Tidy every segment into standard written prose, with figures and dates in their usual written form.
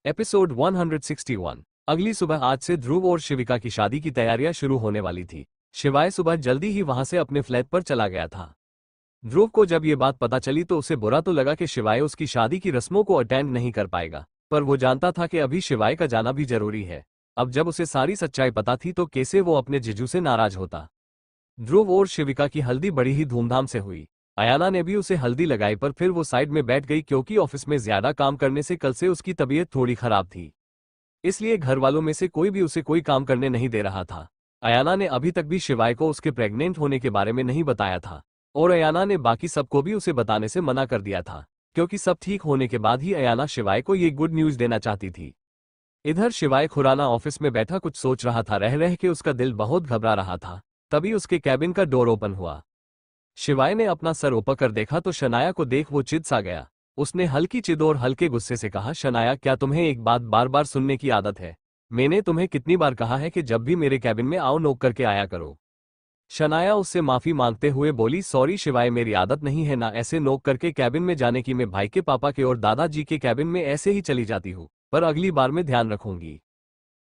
Episode 161। अगली सुबह आज से ध्रुव और शिविका की शादी की तैयारियां शुरू होने वाली थी। शिवाय सुबह जल्दी ही वहां से अपने फ्लैट पर चला गया था। ध्रुव को जब ये बात पता चली तो उसे बुरा तो लगा कि शिवाय उसकी शादी की रस्मों को अटेंड नहीं कर पाएगा, पर वो जानता था कि अभी शिवाय का जाना भी जरूरी है। अब जब उसे सारी सच्चाई पता थी तो कैसे वो अपने जीजू से नाराज होता। ध्रुव और शिविका की हल्दी बड़ी ही धूमधाम से हुई। अयाना ने भी उसे हल्दी लगाई, पर फिर वो साइड में बैठ गई क्योंकि ऑफिस में ज्यादा काम करने से कल से उसकी तबीयत थोड़ी खराब थी। इसलिए घर वालों में से कोई भी उसे कोई काम करने नहीं दे रहा था। अयाना ने अभी तक भी शिवाय को उसके प्रेग्नेंट होने के बारे में नहीं बताया था, और अयाना ने बाकी सबको भी उसे बताने से मना कर दिया था, क्योंकि सब ठीक होने के बाद ही अयाना शिवाय को ये गुड न्यूज देना चाहती थी। इधर शिवाय खुराना ऑफिस में बैठा कुछ सोच रहा था। रह रह के उसका दिल बहुत घबरा रहा था। तभी उसके कैबिन का डोर ओपन हुआ। शिवाय ने अपना सर ऊपर कर देखा तो शनाया को देख वो चिढ़ सा गया। उसने हल्की चिढ़ और हल्के गुस्से से कहा, शनाया, क्या तुम्हें एक बात बार बार सुनने की आदत है? मैंने तुम्हें कितनी बार कहा है कि जब भी मेरे कैबिन में आओ नोक करके आया करो। शनाया उससे माफी मांगते हुए बोली, सॉरी शिवाय, मेरी आदत नहीं है ना ऐसे नोक करके कैबिन में जाने की। मैं भाई के पापा के और दादाजी के कैबिन में ऐसे ही चली जाती हूँ, पर अगली बार में ध्यान रखूंगी।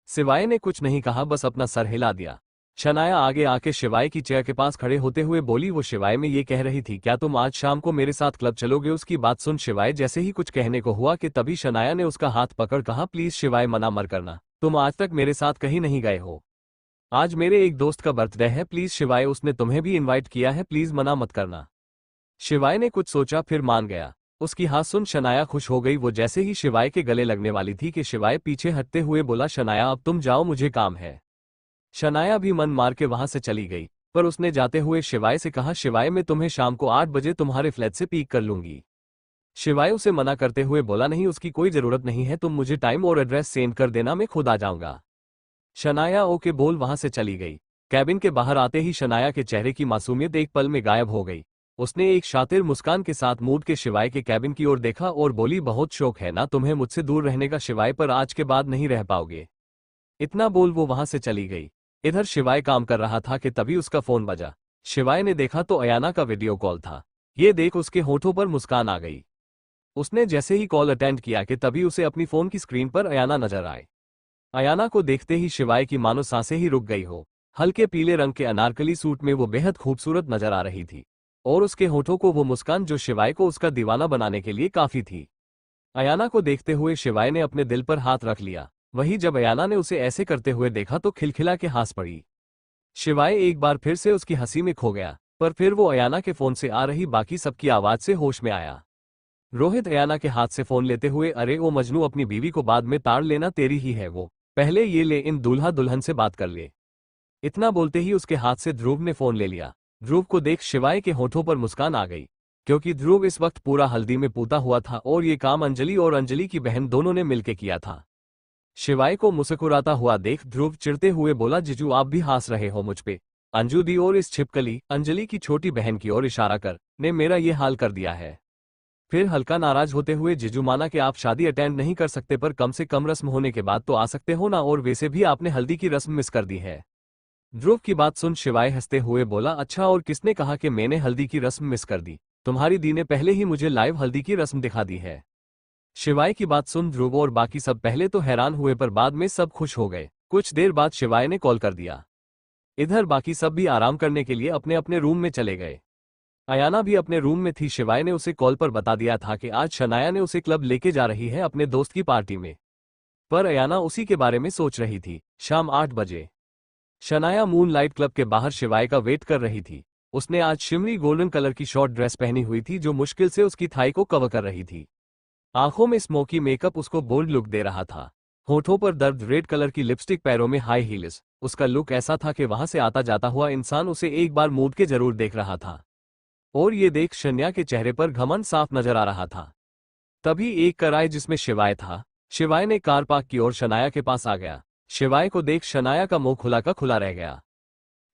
शिवाय ने कुछ नहीं कहा, बस अपना सर हिला दिया। शनाया आगे आके शिवाय की चेयर के पास खड़े होते हुए बोली, वो शिवाय में ये कह रही थी, क्या तुम आज शाम को मेरे साथ क्लब चलोगे? उसकी बात सुन शिवाय जैसे ही कुछ कहने को हुआ कि तभी शनाया ने उसका हाथ पकड़ कहा, प्लीज शिवाय, मना मत करना, तुम आज तक मेरे साथ कहीं नहीं गए हो। आज मेरे एक दोस्त का बर्थडे है, प्लीज शिवाय, उसने तुम्हें भी इन्वाइट किया है, प्लीज मना मत करना। शिवाय ने कुछ सोचा फिर मान गया। उसकी हाथ सुन शनाया खुश हो गई। वो जैसे ही शिवाय के गले लगने वाली थी कि शिवाय पीछे हटते हुए बोला, शनाया अब तुम जाओ, मुझे काम है। शनाया भी मन मार के वहां से चली गई, पर उसने जाते हुए शिवाय से कहा, शिवाय, मैं तुम्हें शाम को 8 बजे तुम्हारे फ्लैट से पिक कर लूंगी। शिवाय उसे मना करते हुए बोला, नहीं, उसकी कोई जरूरत नहीं है, तुम मुझे टाइम और एड्रेस सेंड कर देना, मैं खुद आ जाऊंगा। शनाया ओके बोल वहां से चली गई। कैबिन के बाहर आते ही शनाया के चेहरे की मासूमियत एक पल में गायब हो गई। उसने एक शातिर मुस्कान के साथ मूड के शिवाय के कैबिन की ओर देखा और बोली, बहुत शौक है ना तुम्हें मुझसे दूर रहने का शिवाय, पर आज के बाद नहीं रह पाओगे। इतना बोल वो वहां से चली गई। इधर शिवाय काम कर रहा था कि तभी उसका फोन बजा। शिवाय ने देखा तो अयाना का वीडियो कॉल था। ये देख उसके होठों पर मुस्कान आ गई। उसने जैसे ही कॉल अटेंड किया कि तभी उसे अपनी फोन की स्क्रीन पर अयाना नजर आए। अयाना को देखते ही शिवाय की मानो सांसें ही रुक गई हो। हल्के पीले रंग के अनारकली सूट में वो बेहद खूबसूरत नजर आ रही थी, और उसके होठों को वो मुस्कान जो शिवाय को उसका दीवाना बनाने के लिए काफी थी। अयाना को देखते हुए शिवाय ने अपने दिल पर हाथ रख लिया। वहीं जब अयाना ने उसे ऐसे करते हुए देखा तो खिलखिला के हंस पड़ी। शिवाय एक बार फिर से उसकी हंसी में खो गया, पर फिर वो अयाना के फोन से आ रही बाकी सबकी आवाज से होश में आया। रोहित अयाना के हाथ से फोन लेते हुए, अरे ओ मजनू, अपनी बीवी को बाद में ताड़ लेना, तेरी ही है वो, पहले ये ले, इन दूल्हा दुल्हन से बात कर ले। इतना बोलते ही उसके हाथ से ध्रुव ने फोन ले लिया। ध्रुव को देख शिवाय के होठों पर मुस्कान आ गई, क्योंकि ध्रुव इस वक्त पूरा हल्दी में पूता हुआ था और ये काम अंजलि और अंजलि की बहन दोनों ने मिलकर किया था। शिवाय को मुस्कुराता हुआ देख ध्रुव चिढ़ते हुए बोला, जीजू आप भी हंस रहे हो मुझ पे? अंजू दी और इस छिपकली अंजलि की छोटी बहन की ओर इशारा कर ने मेरा ये हाल कर दिया है। फिर हल्का नाराज होते हुए, जीजू माना कि आप शादी अटेंड नहीं कर सकते, पर कम से कम रस्म होने के बाद तो आ सकते हो ना, और वैसे भी आपने हल्दी की रस्म मिस कर दी है। ध्रुव की बात सुन शिवाय हंसते हुए बोला, अच्छा, और किसने कहा कि मैंने हल्दी की रस्म मिस कर दी? तुम्हारी दी ने पहले ही मुझे लाइव हल्दी की रस्म दिखा दी है। शिवाय की बात सुन ध्रुव और बाकी सब पहले तो हैरान हुए, पर बाद में सब खुश हो गए। कुछ देर बाद शिवाय ने कॉल कर दिया। इधर बाकी सब भी आराम करने के लिए अपने अपने रूम में चले गए। अयाना भी अपने रूम में थी। शिवाय ने उसे कॉल पर बता दिया था कि आज शनाया ने उसे क्लब लेके जा रही है अपने दोस्त की पार्टी में, पर अयाना उसी के बारे में सोच रही थी। शाम 8 बजे शनाया मून लाइट क्लब के बाहर शिवाय का वेट कर रही थी। उसने आज शिमरी गोल्डन कलर की शॉर्ट ड्रेस पहनी हुई थी जो मुश्किल से उसकी थाई को कवर कर रही थी। आंखों में स्मोकी मेकअप उसको बोल्ड लुक दे रहा था। होठों पर दर्द रेड कलर की लिपस्टिक, पैरों में हाई हील्स। उसका लुक ऐसा था कि वहां से आता जाता हुआ इंसान उसे एक बार मूड के जरूर देख रहा था। और ये देख शन्या के चेहरे पर घमंड साफ नजर आ रहा था। तभी एक कार आई जिसमें शिवाय था। शिवाय ने कार पार्क की और शनाया के पास आ गया। शिवाय को देख शनाया का मुंह खुला का खुला रह गया।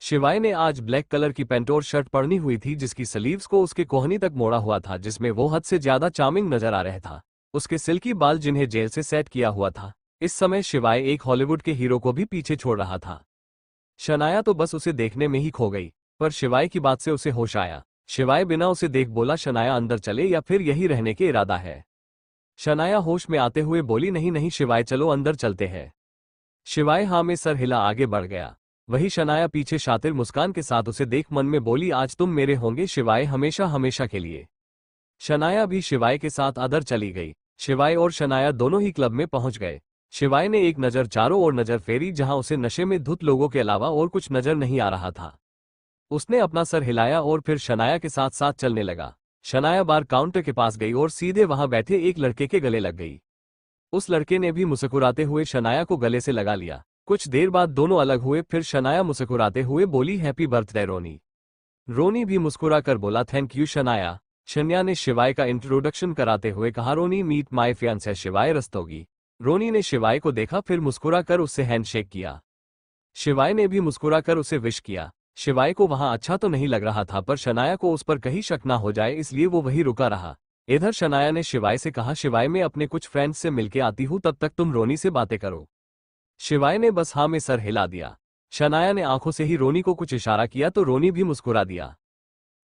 शिवाय ने आज ब्लैक कलर की पैंट और शर्ट पहनी हुई थी जिसकी स्लीव्स को उसके कोहनी तक मोड़ा हुआ था, जिसमें वो हद से ज्यादा चार्मिंग नजर आ रहा था। उसके सिल्की बाल जिन्हें जेल से सेट किया हुआ था। इस समय शिवाय एक हॉलीवुड के हीरो को भी पीछे छोड़ रहा था। शनाया तो बस उसे देखने में ही खो गई, पर शिवाय की बात से उसे होश आया। शिवाय बिना उसे देख बोला, शनाया अंदर चले या फिर यही रहने के इरादा है? शनाया होश में आते हुए बोली, नहीं नहीं शिवाय, चलो अंदर चलते हैं। शिवाय हाँ में सर हिला आगे बढ़ गया। वही शनाया पीछे शातिर मुस्कान के साथ उसे देख मन में बोली, आज तुम मेरे होंगे शिवाय, हमेशा हमेशा के लिए। शनाया भी शिवाय के साथ अंदर चली गई। शिवाय और शनाया दोनों ही क्लब में पहुंच गए। शिवाय ने एक नज़र चारों ओर नज़र फेरी, जहां उसे नशे में धुत लोगों के अलावा और कुछ नजर नहीं आ रहा था। उसने अपना सर हिलाया और फिर शनाया के साथ साथ चलने लगा। शनाया बार काउंटर के पास गई और सीधे वहां बैठे एक लड़के के गले लग गई। उस लड़के ने भी मुस्कुराते हुए शनाया को गले से लगा लिया। कुछ देर बाद दोनों अलग हुए। फिर शनाया मुस्कुराते हुए बोली, हैप्पी बर्थडे रोनी। रोनी भी मुस्कुरा कर बोला, थैंक यू शनाया। शन्या ने शिवाय का इंट्रोडक्शन कराते हुए कहा, रोनी मीट माय फियांसे शिवाय रस्तोगी। रोनी ने शिवाय को देखा, फिर मुस्कुरा कर उससे हैंडशेक किया। शिवाय ने भी मुस्कुरा कर उसे विश किया। शिवाय को वहां अच्छा तो नहीं लग रहा था, पर शनाया को उस पर कहीं शक ना हो जाए इसलिए वो वहीं रुका रहा। इधर शनाया ने शिवाय से कहा, शिवाय मैं अपने कुछ फ्रेंड्स से मिलके आती हूं, तब तक तुम रोनी से बातें करो। शिवाय ने बस हाँ में सर हिला दिया। शनाया ने आंखों से ही रोनी को कुछ इशारा किया तो रोनी भी मुस्कुरा दिया।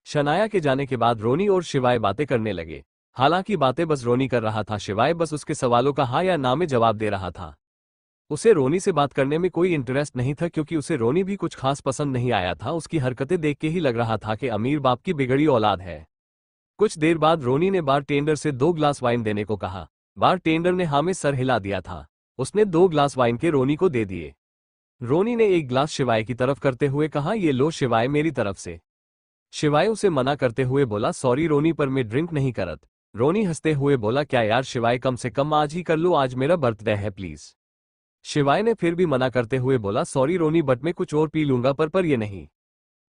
शनाया के जाने के बाद रोनी और शिवाय बातें करने लगे। हालांकि बातें बस रोनी कर रहा था, शिवाय बस उसके सवालों का हाँ या ना में जवाब दे रहा था। उसे रोनी से बात करने में कोई इंटरेस्ट नहीं था, क्योंकि उसे रोनी भी कुछ खास पसंद नहीं आया था। उसकी हरकतें देख के ही लग रहा था कि अमीर बाप की बिगड़ी औलाद है। कुछ देर बाद रोनी ने बार टेंडर से 2 ग्लास वाइन देने को कहा। बार टेंडर ने हाँ में सर हिला दिया था। उसने 2 ग्लास वाइन के रोनी को दे दिए। रोनी ने 1 ग्लास शिवाय की तरफ करते हुए कहा, ये लो शिवाय मेरी तरफ से। शिवाय उसे मना करते हुए बोला, सॉरी रोनी, पर मैं ड्रिंक नहीं करत। रोनी हंसते हुए बोला, क्या यार शिवाय, कम से कम आज ही कर लो, आज मेरा बर्थडे है प्लीज। शिवाय ने फिर भी मना करते हुए बोला, सॉरी रोनी, बट मैं कुछ और पी लूंगा, पर ये नहीं।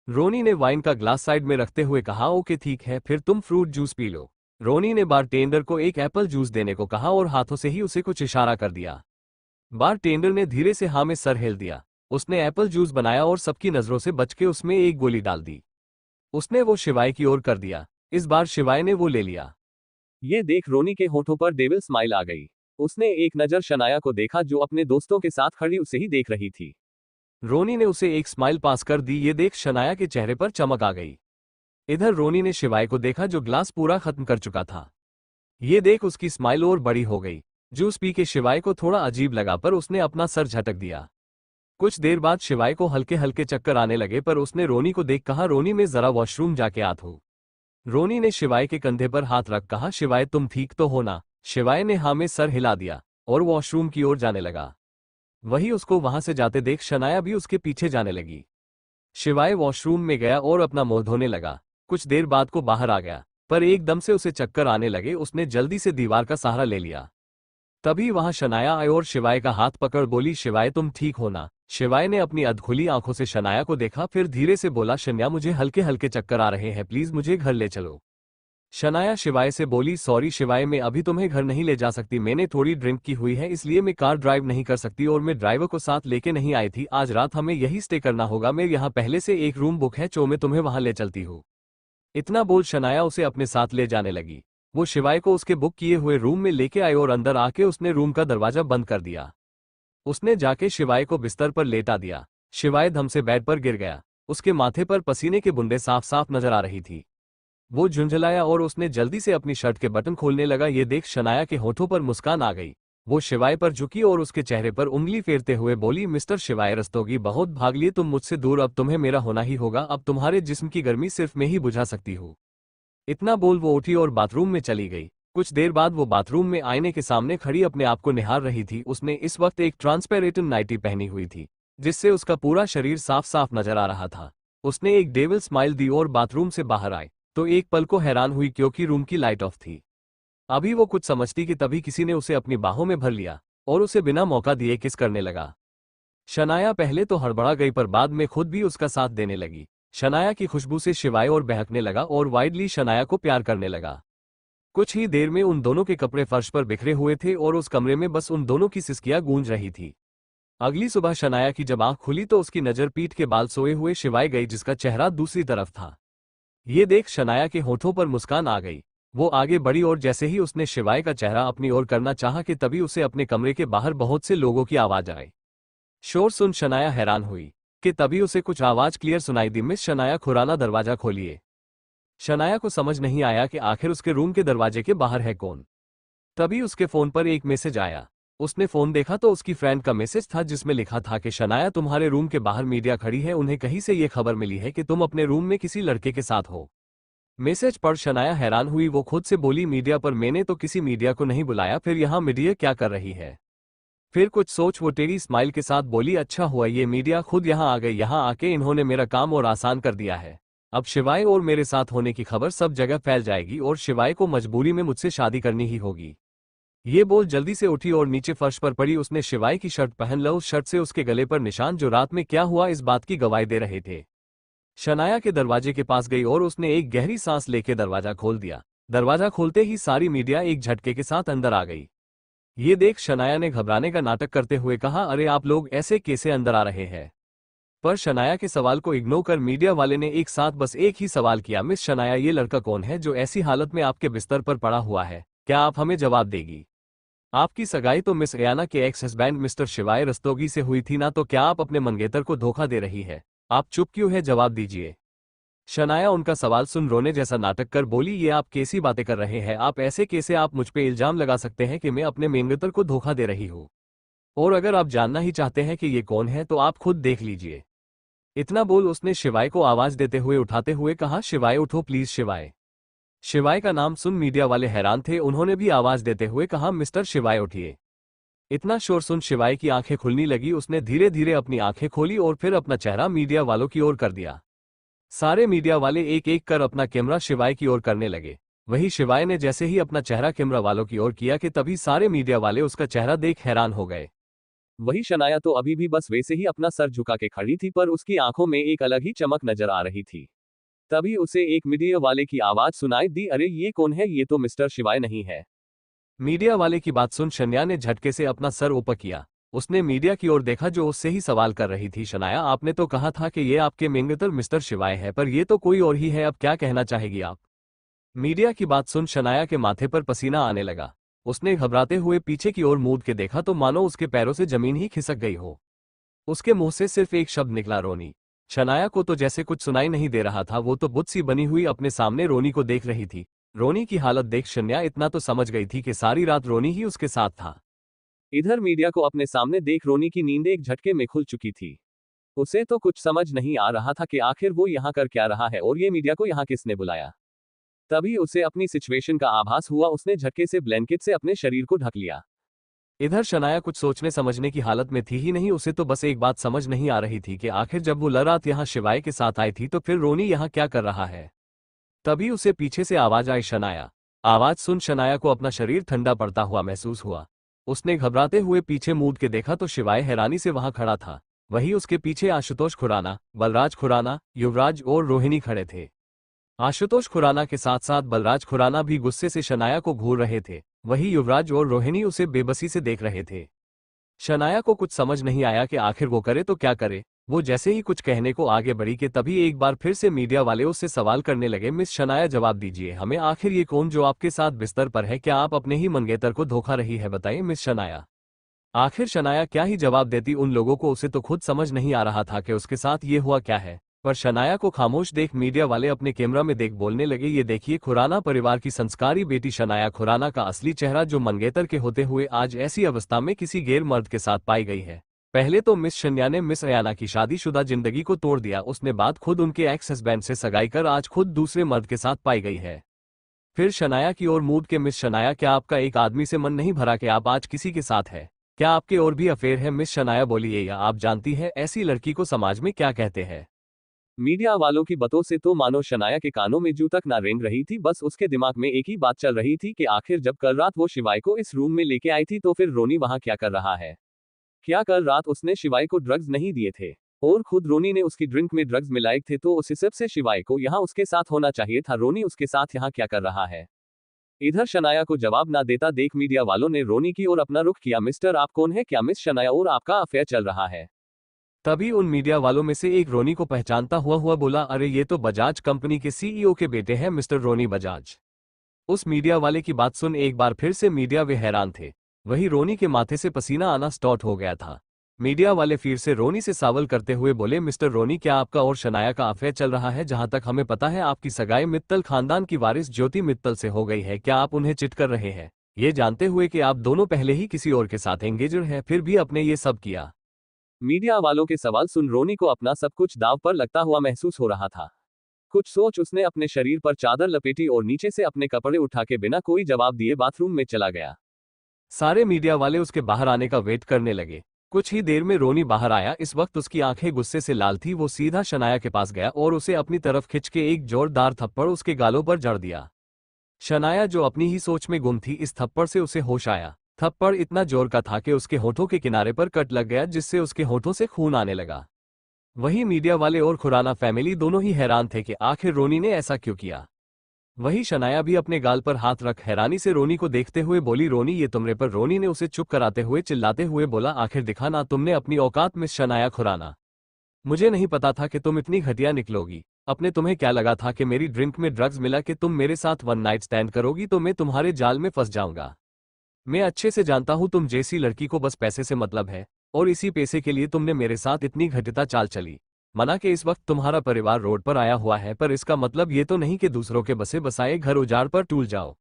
रोनी ने वाइन का ग्लास साइड में रखते हुए कहा, ओके ठीक है, फिर तुम फ्रूट जूस पी लो। रोनी ने बारटेंडर को एक एप्पल जूस देने को कहा और हाथों से ही उसे कुछ इशारा कर दिया। बारटेंडर ने धीरे से हाँ में सर हिल दिया। उसने एप्पल जूस बनाया और सबकी नजरों से बच के उसमें एक गोली डाल दी। उसने वो शिवाय की ओर कर दिया। इस बार शिवाय ने वो ले लिया। ये देख रोनी के होठों पर डेविल स्माइल आ गई। उसने एक नजर शनाया को देखा, जो अपने दोस्तों के साथ खड़ी उसे ही देख रही थी। रोनी ने उसे एक स्माइल पास कर दी। ये देख शनाया के चेहरे पर चमक आ गई। इधर रोनी ने शिवाय को देखा, जो ग्लास पूरा खत्म कर चुका था। ये देख उसकी स्माइल और बड़ी हो गई। जूस पी के शिवाय को थोड़ा अजीब लगा, पर उसने अपना सर झटक दिया। कुछ देर बाद शिवाय को हल्के हल्के चक्कर आने लगे, पर उसने रोनी को देख कहा, रोनी मैं जरा वॉशरूम जाके आत हूं। रोनी ने शिवाय के कंधे पर हाथ रख कहा, शिवाय तुम ठीक तो हो ना। शिवाय ने हाँ में सर हिला दिया और वॉशरूम की ओर जाने लगा। वही उसको वहां से जाते देख शनाया भी उसके पीछे जाने लगी। शिवाय वॉशरूम में गया और अपना मुंह धोने लगा। कुछ देर बाद को बाहर आ गया, पर एकदम से उसे चक्कर आने लगे। उसने जल्दी से दीवार का सहारा ले लिया। तभी वहां शनाया आई और शिवाय का हाथ पकड़ बोली, शिवाय तुम ठीक हो ना। शिवाय ने अपनी अधखुली आंखों से शनाया को देखा, फिर धीरे से बोला, शन्या मुझे हल्के हल्के चक्कर आ रहे हैं, प्लीज मुझे घर ले चलो। शनाया शिवाय से बोली, सॉरी शिवाय, मैं अभी तुम्हें घर नहीं ले जा सकती, मैंने थोड़ी ड्रिंक की हुई है, इसलिए मैं कार ड्राइव नहीं कर सकती और मैं ड्राइवर को साथ लेके नहीं आई थी। आज रात हमें यही स्टे करना होगा, मैं यहाँ पहले से एक रूम बुक है, जो मैं तुम्हें वहां ले चलती हूँ। इतना बोल शनाया उसे अपने साथ ले जाने लगी। वो शिवाय को उसके बुक किए हुए रूम में लेके आई और अंदर आके उसने रूम का दरवाजा बंद कर दिया। उसने जाके शिवाय को बिस्तर पर लेटा दिया। शिवाय धम से बेड पर गिर गया। उसके माथे पर पसीने के बूंदें साफ साफ नजर आ रही थी। वो झुंझलाया और उसने जल्दी से अपनी शर्ट के बटन खोलने लगा। ये देख शनाया के होठों पर मुस्कान आ गई। वो शिवाय पर झुकी और उसके चेहरे पर उंगली फेरते हुए बोली, मिस्टर शिवाय रस्तोगी, बहुत भाग लिए तुम मुझसे दूर, अब तुम्हें मेरा होना ही होगा। अब तुम्हारे जिस्म की गर्मी सिर्फ मैं ही बुझा सकती हूँ। इतना बोल वो उठी और बाथरूम में चली गई। कुछ देर बाद वो बाथरूम में आईने के सामने खड़ी अपने आप को निहार रही थी। उसने इस वक्त एक ट्रांसपेरेंट नाइटी पहनी हुई थी, जिससे उसका पूरा शरीर साफ साफ नजर आ रहा था। उसने एक डेविल स्माइल दी और बाथरूम से बाहर आए तो एक पल को हैरान हुई, क्योंकि रूम की लाइट ऑफ थी। अभी वो कुछ समझती कि तभी किसी ने उसे अपनी बाहों में भर लिया और उसे बिना मौका दिए किस करने लगा। शनाया पहले तो हड़बड़ा गई, पर बाद में खुद भी उसका साथ देने लगी। शनाया की खुशबू से शिवाय और बहकने लगा और वाइडली शनाया को प्यार करने लगा। कुछ ही देर में उन दोनों के कपड़े फर्श पर बिखरे हुए थे और उस कमरे में बस उन दोनों की सिसकियां गूंज रही थी। अगली सुबह शनाया की जब आंख खुली तो उसकी नजर पीठ के बाल सोए हुए शिवाय गई, जिसका चेहरा दूसरी तरफ था। ये देख शनाया के होठों पर मुस्कान आ गई। वो आगे बढ़ी और जैसे ही उसने शिवाय का चेहरा अपनी ओर करना चाहा कि तभी उसे अपने कमरे के बाहर बहुत से लोगों की आवाज आई। शोर सुन शनाया हैरान हुई कि तभी उसे कुछ आवाज क्लियर सुनाई दी, मिस शनाया खुराना, दरवाजा खोलिए। शनाया को समझ नहीं आया कि आखिर उसके रूम के दरवाजे के बाहर है कौन। तभी उसके फोन पर एक मैसेज आया। उसने फोन देखा तो उसकी फ्रेंड का मैसेज था जिसमें लिखा था कि शनाया तुम्हारे रूम के बाहर मीडिया खड़ी है, उन्हें कहीं से ये खबर मिली है कि तुम अपने रूम में किसी लड़के के साथ हो। मैसेज पढ़ शनाया हैरान हुई। वो खुद से बोली मीडिया पर? मैंने तो किसी मीडिया को नहीं बुलाया, फिर यहाँ मीडिया क्या कर रही है? फिर कुछ सोच वो टेढ़ी स्माइल के साथ बोली अच्छा हुआ ये मीडिया खुद यहाँ आ गई, यहाँ आके इन्होंने मेरा काम और आसान कर दिया है। अब शिवाय और मेरे साथ होने की खबर सब जगह फैल जाएगी और शिवाय को मजबूरी में मुझसे शादी करनी ही होगी। ये बोल जल्दी से उठी और नीचे फर्श पर पड़ी। उसने शिवाय की शर्ट पहन ला। उस शर्ट से उसके गले पर निशान जो रात में क्या हुआ इस बात की गवाही दे रहे थे। शनाया के दरवाजे के पास गई और उसने एक गहरी सांस लेके दरवाजा खोल दिया। दरवाजा खोलते ही सारी मीडिया एक झटके के साथ अंदर आ गई। ये देख शनाया ने घबराने का नाटक करते हुए कहा अरे आप लोग ऐसे कैसे अंदर आ रहे हैं? पर शनाया के सवाल को इग्नोर कर मीडिया वाले ने एक साथ बस एक ही सवाल किया मिस शनाया ये लड़का कौन है जो ऐसी हालत में आपके बिस्तर पर पड़ा हुआ है? क्या आप हमें जवाब देगी? आपकी सगाई तो मिस अयाना के एक्स हस्बैंड मिस्टर शिवाय रस्तोगी से हुई थी ना, तो क्या आप अपने मंगेतर को धोखा दे रही है? आप चुप क्यों है, जवाब दीजिए। शनाया उनका सवाल सुन रोने जैसा नाटक कर बोली ये आप कैसी बातें कर रहे हैं? आप ऐसे कैसे आप मुझ पे इल्जाम लगा सकते हैं कि मैं अपने मंगेतर को धोखा दे रही हूँ? और अगर आप जानना ही चाहते हैं कि ये कौन है तो आप खुद देख लीजिए। इतना बोल उसने शिवाय को आवाज देते हुए उठाते हुए कहा शिवाय उठो प्लीज शिवाय। शिवाय का नाम सुन मीडिया वाले हैरान थे। उन्होंने भी आवाज देते हुए कहा मिस्टर शिवाय उठिए। इतना शोर सुन शिवाय की आंखें खुलने लगी। उसने धीरे धीरे अपनी आंखें खोली और फिर अपना चेहरा मीडिया वालों की ओर कर दिया। सारे मीडिया वाले एक एक कर अपना कैमरा शिवाय की ओर करने लगे। वही शिवाय ने जैसे ही अपना चेहरा कैमरा वालों की ओर किया कि तभी सारे मीडिया वाले उसका चेहरा देख हैरान हो गए। वही शनाया तो अभी भी बस वैसे ही अपना सर झुका के खड़ी थी, पर उसकी आंखों में एक अलग ही चमक नजर आ रही थी। तभी उसे एक मीडिया वाले की आवाज सुनाई दी अरे ये कौन है? ये तो मिस्टर शिवाय नहीं है। मीडिया वाले की बात सुन शनाया ने झटके से अपना सर ऊपर किया। उसने मीडिया की ओर देखा जो उससे ही सवाल कर रही थी। शनाया आपने तो कहा था कि ये आपके मंगेतर मिस्टर शिवाय है, पर ये तो कोई और ही है, अब क्या कहना चाहेगी आप? मीडिया की बात सुन शनाया के माथे पर पसीना आने लगा। उसने घबराते हुए पीछे की ओर मूड के देखा तो मानो उसके पैरों से जमीन ही खिसक गई हो। उसके मुंह से सिर्फ एक शब्द निकला रोनी। शनाया को तो जैसे कुछ सुनाई नहीं दे रहा था। वो तो बुत सी बनी हुई अपने सामने रोनी को देख रही थी। रोनी की हालत देख शन्या इतना तो समझ गई थी कि सारी रात रोनी ही उसके साथ था। इधर मीडिया को अपने सामने देख रोनी की नींद एक झटके में खुल चुकी थी। उसे तो कुछ समझ नहीं आ रहा था कि आखिर वो यहाँ कर क्या रहा है और ये मीडिया को यहाँ किसने बुलाया। तभी उसे अपनी सिचुएशन का आभास हुआ। उसने झटके से ब्लैंकेट से अपने शरीर को ढक लिया। इधर शनाया कुछ सोचने समझने की हालत में थी ही नहीं। उसे तो बस एक बात समझ नहीं आ रही थी कि आखिर जब वो लरात यहाँ शिवाय के साथ आई थी तो फिर रोनी यहाँ क्या कर रहा है। तभी उसे पीछे से आवाज आई शनाया। आवाज सुन शनाया को अपना शरीर ठंडा पड़ता हुआ महसूस हुआ। उसने घबराते हुए पीछे मूड के देखा तो शिवाय हैरानी से वहां खड़ा था। वहीं उसके पीछे आशुतोष खुराना, बलराज खुराना, युवराज और रोहिणी खड़े थे। आशुतोष खुराना के साथ साथ बलराज खुराना भी गुस्से से शनाया को घूर रहे थे। वहीं युवराज और रोहिणी उसे बेबसी से देख रहे थे। शनाया को कुछ समझ नहीं आया कि आखिर वो करे तो क्या करे। वो जैसे ही कुछ कहने को आगे बढ़ी कि तभी एक बार फिर से मीडिया वाले उससे सवाल करने लगे मिस शनाया जवाब दीजिए हमें, आखिर ये कौन जो आपके साथ बिस्तर पर है? क्या आप अपने ही मंगेतर को धोखा रही है? बताइए मिस शनाया। आखिर शनाया क्या ही जवाब देती उन लोगों को। उसे तो खुद समझ नहीं आ रहा था कि उसके साथ ये हुआ क्या है। पर शनाया को खामोश देख मीडिया वाले अपने कैमरा में देख बोलने लगे ये देखिए खुराना परिवार की संस्कारी बेटी शनाया खुराना का असली चेहरा जो मंगेतर के होते हुए आज ऐसी अवस्था में किसी गैर मर्द के साथ पाई गई है। पहले तो मिस शन्या ने मिस अयाना की शादीशुदा जिंदगी को तोड़ दिया। उसने बाद खुद उनके एक्स हस्बैंड से सगाई कर आज खुद दूसरे मर्द के साथ पाई गई है। फिर शनाया की ओर मूड के मिस शनाया क्या आपका एक आदमी से मन नहीं भरा कि आप आज किसी के साथ है? क्या आपके और भी अफेयर है? मिस शनाया बोली या आप जानती है ऐसी लड़की को समाज में क्या कहते हैं? मीडिया वालों की बातों से तो मानो शनाया के कानों में जू तक ना रेंग रही थी। बस उसके दिमाग में एक ही बात चल रही थी कि आखिर जब कल रात वो शिवाय को इस रूम में लेके आई थी तो फिर रोनी वहां क्या कर रहा है? क्या कल रात उसने शिवाय को ड्रग्स नहीं दिए थे? और खुद रोनी ने उसकी ड्रिंक में ड्रग्स मिलाए थे तो उस हिसाब से शिवाय को यहाँ उसके साथ होना चाहिए था। रोनी उसके साथ यहाँ क्या कर रहा है? इधर शनाया को जवाब ना देता देख मीडिया वालों ने रोनी की ओर अपना रुख किया। मिस्टर आप कौन है? क्या मिस शनाया और आपका अफेयर चल रहा है? तभी उन मीडिया वालों में से एक रोनी को पहचानता हुआ बोला अरे ये तो बजाज कंपनी के सीईओ के बेटे हैं मिस्टर रोनी बजाज। उस मीडिया वाले की बात सुन एक बार फिर से मीडिया वे हैरान थे। वही रोनी के माथे से पसीना आना स्टार्ट हो गया था। मीडिया वाले फिर से रोनी से सवाल करते हुए बोले मिस्टर रोनी क्या आपका और शनाया का अफेयर चल रहा है? जहां तक हमें पता है आपकी सगाई मित्तल खानदान की वारिस ज्योति मित्तल से हो गई है। क्या आप उन्हें चिट कर रहे हैं? ये जानते हुए कि आप दोनों पहले ही किसी और के साथ एंगेजड हैं, फिर भी आपने ये सब किया। मीडिया वालों के सवाल सुन रोनी को अपना सब कुछ दांव पर लगता हुआ महसूस हो रहा था। कुछ सोच उसने अपने शरीर पर चादर लपेटी और नीचे से अपने कपड़े उठा के बिना कोई जवाब दिए बाथरूम में चला गया। सारे मीडिया वाले उसके बाहर आने का वेट करने लगे। कुछ ही देर में रोनी बाहर आया। इस वक्त उसकी आंखें गुस्से से लाल थी। वो सीधा शनाया के पास गया और उसे अपनी तरफ खिंच के एक जोरदार थप्पड़ उसके गालों पर जड़ दिया। शनाया जो अपनी ही सोच में गुम थी, इस थप्पड़ से उसे होश आया। थप्पड़ इतना जोर का था कि उसके होठों के किनारे पर कट लग गया, जिससे उसके होठों से खून आने लगा। वही मीडिया वाले और खुराना फैमिली दोनों ही हैरान थे कि आखिर रोनी ने ऐसा क्यों किया। वही शनाया भी अपने गाल पर हाथ रख हैरानी से रोनी को देखते हुए बोली, रोनी ये तुमरे पर। रोनी ने उसे चुप कराते हुए चिल्लाते हुए बोला, आखिर दिखा ना तुमने अपनी औकात, मिस शनाया खुराना। मुझे नहीं पता था कि तुम इतनी घटिया निकलोगी। अपने तुम्हें क्या लगा था कि मेरी ड्रिंक में ड्रग्स मिला कि तुम मेरे साथ वन नाइट स्टैंड करोगी तो मैं तुम्हारे जाल में फंस जाऊंगा। मैं अच्छे से जानता हूं तुम जैसी लड़की को बस पैसे से मतलब है, और इसी पैसे के लिए तुमने मेरे साथ इतनी घटिया चाल चली। मना के इस वक्त तुम्हारा परिवार रोड पर आया हुआ है, पर इसका मतलब ये तो नहीं कि दूसरों के बसे बसाए घर उजाड़ पर टूट जाओ।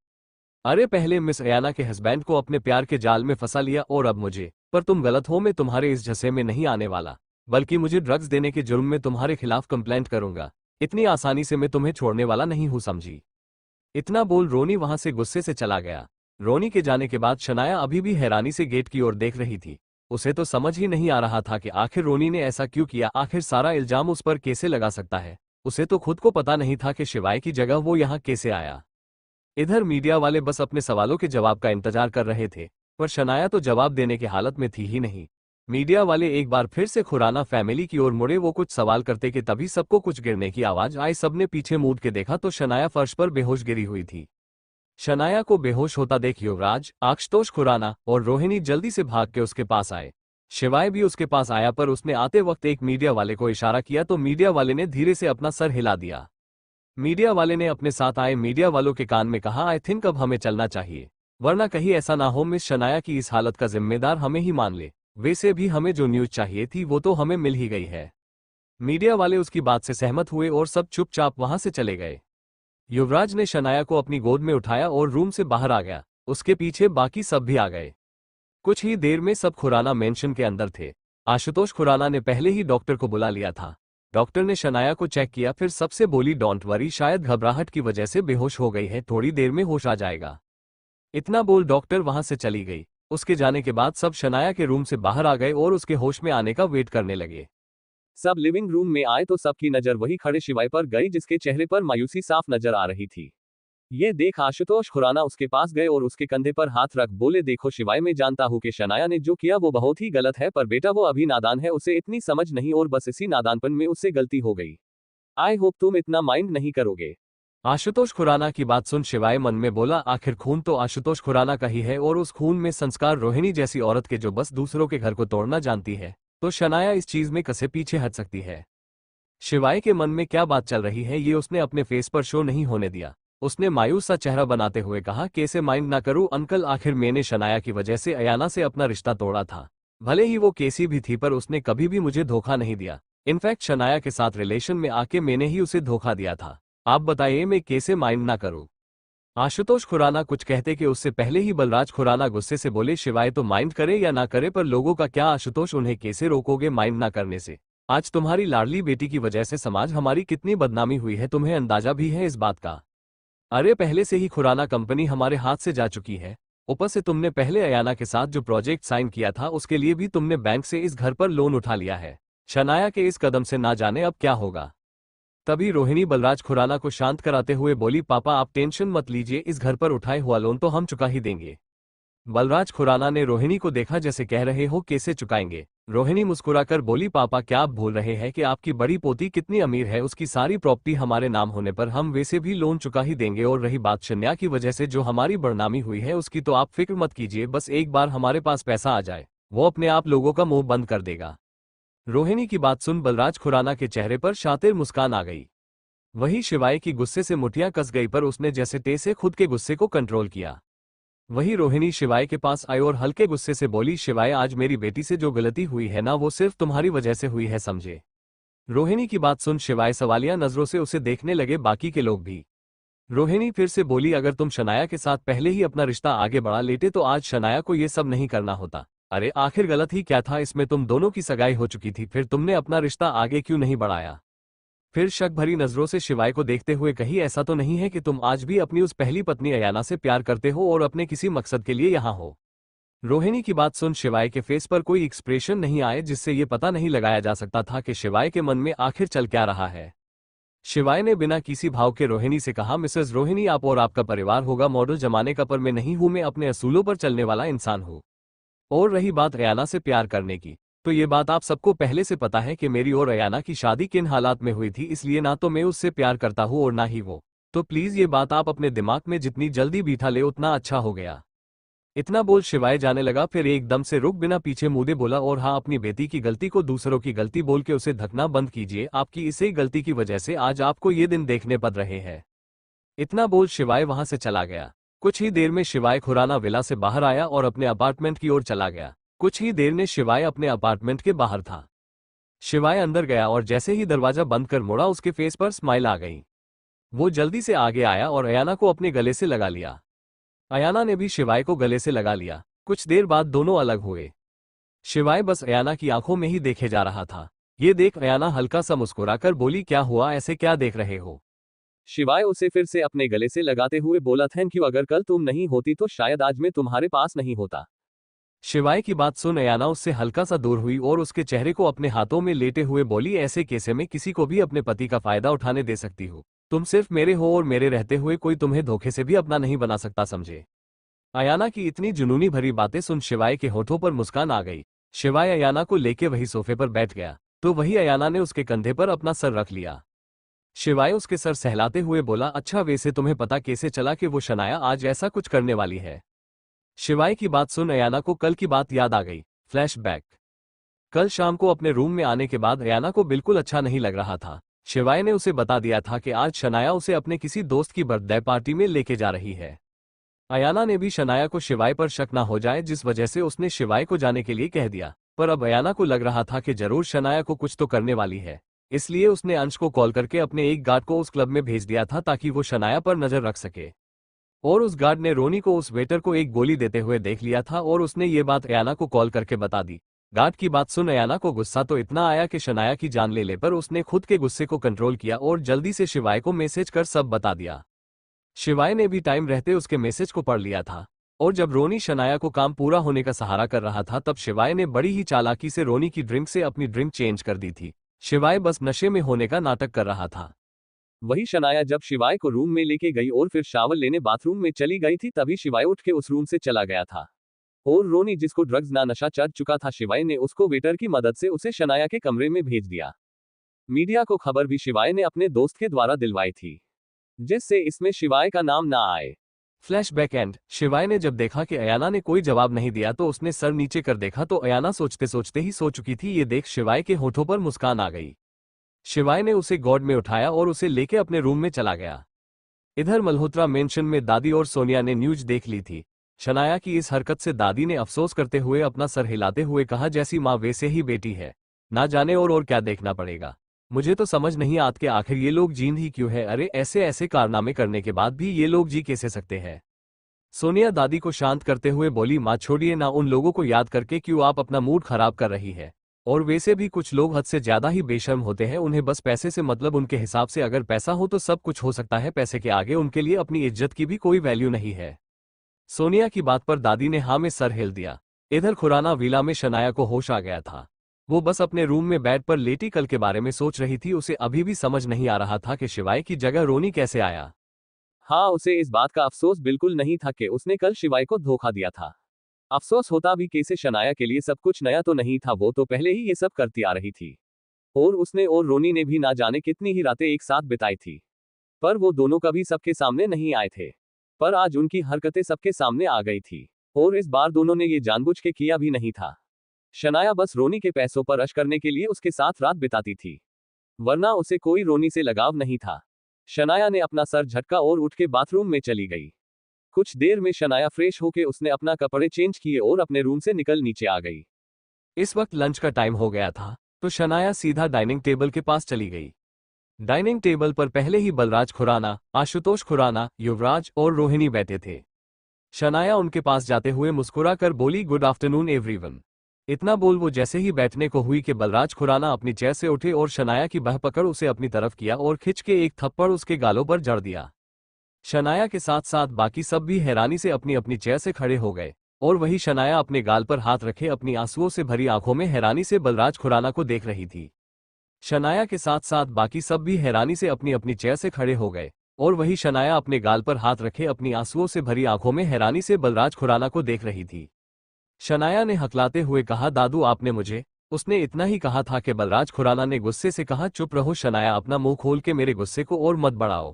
अरे पहले मिस अयाना के हस्बैंड को अपने प्यार के जाल में फंसा लिया और अब मुझे। पर तुम गलत हो, मैं तुम्हारे इस झसे में नहीं आने वाला, बल्कि मुझे ड्रग्स देने के जुर्म में तुम्हारे खिलाफ कंप्लेंट करूंगा। इतनी आसानी से मैं तुम्हें छोड़ने वाला नहीं हूं, समझी। इतना बोल रोनी वहां से गुस्से से चला गया। रोनी के जाने के बाद शनाया अभी भी हैरानी से गेट की ओर देख रही थी। उसे तो समझ ही नहीं आ रहा था कि आखिर रोनी ने ऐसा क्यों किया। आखिर सारा इल्जाम उस पर कैसे लगा सकता है। उसे तो खुद को पता नहीं था कि शिवाय की जगह वो यहाँ कैसे आया। इधर मीडिया वाले बस अपने सवालों के जवाब का इंतजार कर रहे थे, पर शनाया तो जवाब देने की हालत में थी ही नहीं। मीडिया वाले एक बार फिर से खुराना फैमिली की ओर मुड़े। वो कुछ सवाल करते कि तभी सबको कुछ गिरने की आवाज आई। सबने पीछे मुड़ के देखा तो शनाया फर्श पर बेहोश गिरी हुई थी। शनाया को बेहोश होता देख युवराज, आशुतोष खुराना और रोहिणी जल्दी से भाग के उसके पास आए। शिवाय भी उसके पास आया, पर उसने आते वक्त एक मीडिया वाले को इशारा किया तो मीडिया वाले ने धीरे से अपना सर हिला दिया। मीडिया वाले ने अपने साथ आए मीडिया वालों के कान में कहा, आई थिंक अब हमें चलना चाहिए, वरना कहीं ऐसा ना हो मिस शनाया की इस हालत का जिम्मेदार हमें ही मान ले। वैसे भी हमें जो न्यूज चाहिए थी वो तो हमें मिल ही गई है। मीडिया वाले उसकी बात से सहमत हुए और सब चुपचाप वहां से चले गए। युवराज ने शनाया को अपनी गोद में उठाया और रूम से बाहर आ गया। उसके पीछे बाकी सब भी आ गए। कुछ ही देर में सब खुराना मेंशन के अंदर थे। आशुतोष खुराना ने पहले ही डॉक्टर को बुला लिया था। डॉक्टर ने शनाया को चेक किया, फिर सबसे बोली, डोंट वरी, शायद घबराहट की वजह से बेहोश हो गई है, थोड़ी देर में होश आ जाएगा। इतना बोल डॉक्टर वहां से चली गई। उसके जाने के बाद सब शनाया के रूम से बाहर आ गए और उसके होश में आने का वेट करने लगे। सब लिविंग रूम में आए तो सबकी नजर वही खड़े शिवाय पर गई, जिसके चेहरे पर मायूसी साफ नजर आ रही थी। ये देख आशुतोष खुराना उसके पास गए और उसके कंधे पर हाथ रख बोले, देखो शिवाय, मैं जानता हूं कि शनाया ने जो किया वो बहुत ही गलत है, पर बेटा वो अभी नादान है, उसे इतनी समझ नहीं, और बस इसी नादानपन में उससे गलती हो गई। आई होप तुम इतना माइंड नहीं करोगे। आशुतोष खुराना की बात सुन शिवाय मन में बोला, आखिर खून तो आशुतोष खुराना का ही है, और उस खून में संस्कार रोहिणी जैसी औरत के जो बस दूसरों के घर को तोड़ना जानती है, तो शनाया इस चीज में कैसे पीछे हट सकती है। शिवाय के मन में क्या बात चल रही है ये उसने अपने फेस पर शो नहीं होने दिया। उसने मायूस सा चेहरा बनाते हुए कहा, कैसे माइंड ना करूं अंकल, आखिर मैंने शनाया की वजह से अयाना से अपना रिश्ता तोड़ा था। भले ही वो कैसी भी थी, पर उसने कभी भी मुझे धोखा नहीं दिया। इनफैक्ट शनाया के साथ रिलेशन में आके मैंने ही उसे धोखा दिया था। आप बताइए मैं कैसे माइंड ना करूं। आशुतोष खुराना कुछ कहते कि उससे पहले ही बलराज खुराना गुस्से से बोले, शिवाय तो माइंड करे या ना करे, पर लोगों का क्या आशुतोष, उन्हें कैसे रोकोगे माइंड ना करने से। आज तुम्हारी लाडली बेटी की वजह से समाज हमारी कितनी बदनामी हुई है, तुम्हें अंदाजा भी है इस बात का। अरे पहले से ही खुराना कंपनी हमारे हाथ से जा चुकी है। ऊपर से तुमने पहले अयाना के साथ जो प्रोजेक्ट साइन किया था उसके लिए भी तुमने बैंक से इस घर पर लोन उठा लिया है। शनाया के इस कदम से ना जाने अब क्या होगा। तभी रोहिणी बलराज खुराना को शांत कराते हुए बोली, पापा आप टेंशन मत लीजिए, इस घर पर उठाए हुआ लोन तो हम चुका ही देंगे। बलराज खुराना ने रोहिणी को देखा जैसे कह रहे हो कैसे चुकाएंगे। रोहिणी मुस्कुराकर बोली, पापा क्या आप भूल रहे हैं कि आपकी बड़ी पोती कितनी अमीर है, उसकी सारी प्रॉपर्टी हमारे नाम होने पर हम वैसे भी लोन चुका ही देंगे। और रही बात शन्या की वजह से जो हमारी बदनामी हुई है उसकी, तो आप फिक्र मत कीजिए, बस एक बार हमारे पास पैसा आ जाए वो अपने आप लोगों का मुंह बंद कर देगा। रोहिणी की बात सुन बलराज खुराना के चेहरे पर शातिर मुस्कान आ गई। वही शिवाय की गुस्से से मुठियां कस गई, पर उसने जैसे तैसे खुद के गुस्से को कंट्रोल किया। वही रोहिणी शिवाय के पास आई और हल्के गुस्से से बोली, शिवाय आज मेरी बेटी से जो गलती हुई है ना वो सिर्फ तुम्हारी वजह से हुई है, समझे। रोहिणी की बात सुन शिवाय सवालिया नजरों से उसे देखने लगे, बाकी के लोग भी। रोहिणी फिर से बोली, अगर तुम शनाया के साथ पहले ही अपना रिश्ता आगे बढ़ा लेते तो आज शनाया को ये सब नहीं करना होता। अरे आखिर गलत ही क्या था इसमें, तुम दोनों की सगाई हो चुकी थी, फिर तुमने अपना रिश्ता आगे क्यों नहीं बढ़ाया? फिर शक भरी नजरों से शिवाय को देखते हुए कही, ऐसा तो नहीं है कि तुम आज भी अपनी उस पहली पत्नी अयाना से प्यार करते हो और अपने किसी मकसद के लिए यहाँ हो? रोहिणी की बात सुन शिवाय के फेस पर कोई एक्सप्रेशन नहीं आए, जिससे ये पता नहीं लगाया जा सकता था कि शिवाय के मन में आखिर चल क्या रहा है। शिवाय ने बिना किसी भाव के रोहिणी से कहा, मिसेस रोहिणी, आप और आपका परिवार होगा मॉडल जमाने का, पर मैं नहीं हूं, मैं अपने असूलों पर चलने वाला इंसान हूं। और रही बात अयाना से प्यार करने की, तो ये बात आप सबको पहले से पता है कि मेरी और अयाना की शादी किन हालात में हुई थी, इसलिए ना तो मैं उससे प्यार करता हूं और ना ही वो। तो प्लीज ये बात आप अपने दिमाग में जितनी जल्दी बिठा ले उतना अच्छा हो गया। इतना बोल शिवाय जाने लगा, फिर एकदम से रुक बिना पीछे मुड़े बोला, और हाँ, अपनी बेटी की गलती को दूसरों की गलती बोल के उसे धकना बंद कीजिए, आपकी इसी गलती की वजह से आज आपको ये दिन देखने पड़ रहे हैं। इतना बोल शिवाय वहां से चला गया। कुछ ही देर में शिवाय खुराना विला से बाहर आया और अपने अपार्टमेंट की ओर चला गया। कुछ ही देर में शिवाय अपने अपार्टमेंट के बाहर था। शिवाय अंदर गया और जैसे ही दरवाजा बंद कर मुड़ा, उसके फेस पर स्माइल आ गई। वो जल्दी से आगे आया और अयाना को अपने गले से लगा लिया। अयाना ने भी शिवाय को गले से लगा लिया। कुछ देर बाद दोनों अलग हुए। शिवाय बस अयाना की आंखों में ही देखे जा रहा था। ये देख अयाना हल्का सा मुस्कुराकर बोली, क्या हुआ, ऐसे क्या देख रहे हो? शिवाय उसे फिर से अपने गले से लगाते हुए बोला, थैंक यू, अगर कल तुम नहीं होती तो शायद आज मैं तुम्हारे पास नहीं होता। शिवाय की बात सुन अयाना उससे हल्का सा दूर हुई और उसके चेहरे को अपने हाथों में लेते हुए बोली, ऐसे कैसे में किसी को भी अपने पति का फायदा उठाने दे सकती हो? तुम सिर्फ मेरे हो और मेरे रहते हुए कोई तुम्हें धोखे से भी अपना नहीं बना सकता, समझे? अयाना की इतनी जुनूनी भरी बातें सुन शिवाय के होठों पर मुस्कान आ गई। शिवाय अयाना को लेके वही सोफे पर बैठ गया, तो वही अयाना ने उसके कंधे पर अपना सर रख लिया। शिवाय उसके सर सहलाते हुए बोला, अच्छा, वैसे तुम्हें पता कैसे चला कि वो शनाया आज ऐसा कुछ करने वाली है? शिवाय की बात सुन अयाना को कल की बात याद आ गई। फ्लैशबैक। कल शाम को अपने रूम में आने के बाद अयाना को बिल्कुल अच्छा नहीं लग रहा था। शिवाय ने उसे बता दिया था कि आज शनाया उसे अपने किसी दोस्त की बर्थडे पार्टी में लेके जा रही है। अयाना ने भी शनाया को शिवाय पर शक ना हो जाए, जिस वजह से उसने शिवाय को जाने के लिए कह दिया। पर अब अयाना को लग रहा था कि जरूर शनाया को कुछ तो करने वाली है, इसलिए उसने अंश को कॉल करके अपने एक गार्ड को उस क्लब में भेज दिया था ताकि वो शनाया पर नजर रख सके। और उस गार्ड ने रोनी को उस वेटर को एक गोली देते हुए देख लिया था और उसने ये बात अयाना को कॉल करके बता दी। गार्ड की बात सुन अयाना को गुस्सा तो इतना आया कि शनाया की जान ले पर उसने खुद के गुस्से को कंट्रोल किया और जल्दी से शिवाय को मैसेज कर सब बता दिया। शिवाय ने भी टाइम रहते उसके मैसेज को पढ़ लिया था। और जब रोनी शनाया को काम पूरा होने का सहारा कर रहा था, तब शिवाय ने बड़ी ही चालाकी से रोनी की ड्रिंक से अपनी ड्रिंक चेंज कर दी थी। शिवाय बस नशे में होने का नाटक कर रहा था। वही शनाया जब शिवाय को रूम में लेके गई और फिर शावर लेने बाथरूम में चली गई थी, तभी शिवाय उठ के उस रूम से चला गया था। और रोनी, जिसको ड्रग्स ना नशा चढ़ चुका था, शिवाय ने उसको वेटर की मदद से उसे शनाया के कमरे में भेज दिया। मीडिया को खबर भी शिवाय ने अपने दोस्त के द्वारा दिलवाई थी, जिससे इसमें शिवाय का नाम ना आए। Flashback and. शिवाय ने जब देखा कि अयाना ने कोई जवाब नहीं दिया तो उसने सर नीचे कर देखा, तो अयाना सोचते सोचते ही सो चुकी थी। ये देख शिवाय के होठों पर मुस्कान आ गई। शिवाय ने उसे गॉड में उठाया और उसे लेके अपने रूम में चला गया। इधर मल्होत्रा मेंशन में दादी और सोनिया ने न्यूज देख ली थी। शनाया की इस हरकत से दादी ने अफसोस करते हुए अपना सर हिलाते हुए कहा, जैसी माँ वैसे ही बेटी है, ना जाने और क्या देखना पड़ेगा। मुझे तो समझ नहीं आत के आखिर ये लोग जींद ही क्यों है। अरे ऐसे ऐसे कारनामे करने के बाद भी ये लोग जी कैसे सकते हैं? सोनिया दादी को शांत करते हुए बोली, माँ छोड़िए ना, उन लोगों को याद करके क्यों आप अपना मूड खराब कर रही है। और वैसे भी कुछ लोग हद से ज्यादा ही बेशर्म होते हैं, उन्हें बस पैसे से मतलब, उनके हिसाब से अगर पैसा हो तो सब कुछ हो सकता है, पैसे के आगे उनके लिए अपनी इज्जत की भी कोई वैल्यू नहीं है। सोनिया की बात पर दादी ने हाँ में सर हिल दिया। इधर खुराना विला में शनाया को होश आ गया था। वो बस अपने रूम में बेड पर लेटी कल के बारे में सोच रही थी। उसे अभी भी समझ नहीं आ रहा था कि शिवाय की जगह रोनी कैसे आया। हाँ, उसे इस बात का अफसोस बिल्कुल नहीं था कि उसने कल शिवाय को धोखा दिया था। अफसोस होता भी कैसे, शनाया के लिए सब कुछ नया तो नहीं था, वो तो पहले ही ये सब करती आ रही थी। और उसने और रोनी ने भी ना जाने कितनी ही रातें एक साथ बिताई थी, पर वो दोनों कभी सबके सामने नहीं आए थे। पर आज उनकी हरकतें सबके सामने आ गई थी, और इस बार दोनों ने ये जानबूझ के किया भी नहीं था। शनाया बस रोनी के पैसों पर अश करने के लिए उसके साथ रात बिताती थी, वरना उसे कोई रोनी से लगाव नहीं था। शनाया ने अपना सर झटका और उठ के बाथरूम में चली गई। कुछ देर में शनाया फ्रेश होके उसने अपना कपड़े चेंज किए और अपने रूम से निकल नीचे आ गई। इस वक्त लंच का टाइम हो गया था, तो शनाया सीधा डाइनिंग टेबल के पास चली गई। डाइनिंग टेबल पर पहले ही बलराज खुराना, आशुतोष खुराना, युवराज और रोहिणी बैठे थे। शनाया उनके पास जाते हुए मुस्कुराकर बोली, गुड आफ्टरनून एवरीवन। इतना बोल वो जैसे ही बैठने को हुई कि बलराज खुराना अपनी चेयर से उठे और शनाया की बाह पकड़ उसे अपनी तरफ किया और खिंच के एक थप्पड़ उसके गालों पर जड़ दिया। शनाया के साथ साथ बाकी सब भी हैरानी से अपनी अपनी चेयर से खड़े हो गए और वही शनाया अपने गाल पर हाथ रखे अपनी आंसुओं से भरी आंखों में हैरानी से बलराज खुराना को देख रही थी। शनाया के साथ साथ बाकी सब भी हैरानी से अपनी अपनी चेयर से खड़े हो गए और वही शनाया अपने गाल पर हाथ रखे अपनी आंसुओं से भरी आंखों में हैरानी से बलराज खुराना को देख रही थी। शनाया ने हकलाते हुए कहा, दादू आपने मुझे। उसने इतना ही कहा था कि बलराज खुराना ने गुस्से से कहा, चुप रहो शनाया, अपना मुंह खोल के मेरे गुस्से को और मत बढ़ाओ।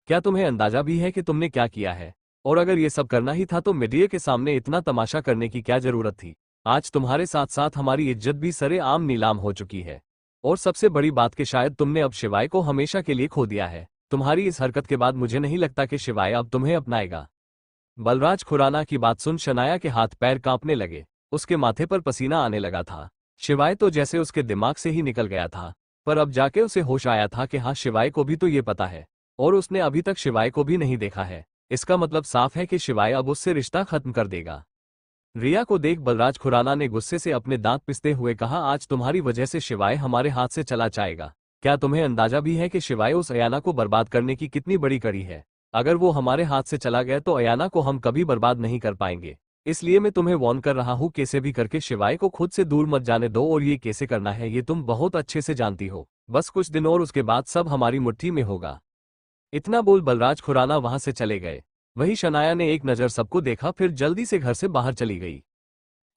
क्या तुम्हें अंदाजा भी है कि तुमने क्या किया है? और अगर ये सब करना ही था तो मीडिया के सामने इतना तमाशा करने की क्या जरूरत थी? आज तुम्हारे साथ साथ हमारी इज्जत भी सरेआम नीलाम हो चुकी है। और सबसे बड़ी बात कि शायद तुमने अब शिवाय को हमेशा के लिए खो दिया है। तुम्हारी इस हरकत के बाद मुझे नहीं लगता कि शिवाय अब तुम्हें अपनाएगा। बलराज खुराना की बात सुन शनाया के हाथ पैर कांपने लगे, उसके माथे पर पसीना आने लगा था। शिवाय तो जैसे उसके दिमाग से ही निकल गया था, पर अब जाके उसे होश आया था कि हाँ, शिवाय को भी तो ये पता है और उसने अभी तक शिवाय को भी नहीं देखा है। इसका मतलब साफ है कि शिवाय अब उससे रिश्ता खत्म कर देगा। रिया को देख बलराज खुराना ने गुस्से से अपने दांत पिसते हुए कहा, आज तुम्हारी वजह से शिवाय हमारे हाथ से चला जाएगा। क्या तुम्हें अंदाजा भी है कि शिवाय उस अयाना को बर्बाद करने की कितनी बड़ी कड़ी है? अगर वो हमारे हाथ से चला गया तो अयाना को हम कभी बर्बाद नहीं कर पाएंगे। इसलिए मैं तुम्हें वार्न कर रहा हूँ, कैसे भी करके शिवाय को खुद से दूर मत जाने दो, और ये कैसे करना है ये तुम बहुत अच्छे से जानती हो। बस कुछ दिन और उसके बाद सब हमारी मुट्ठी में होगा। इतना बोल बलराज खुराना वहां से चले गए। वही शनाया ने एक नज़र सबको देखा, फिर जल्दी से घर से बाहर चली गई।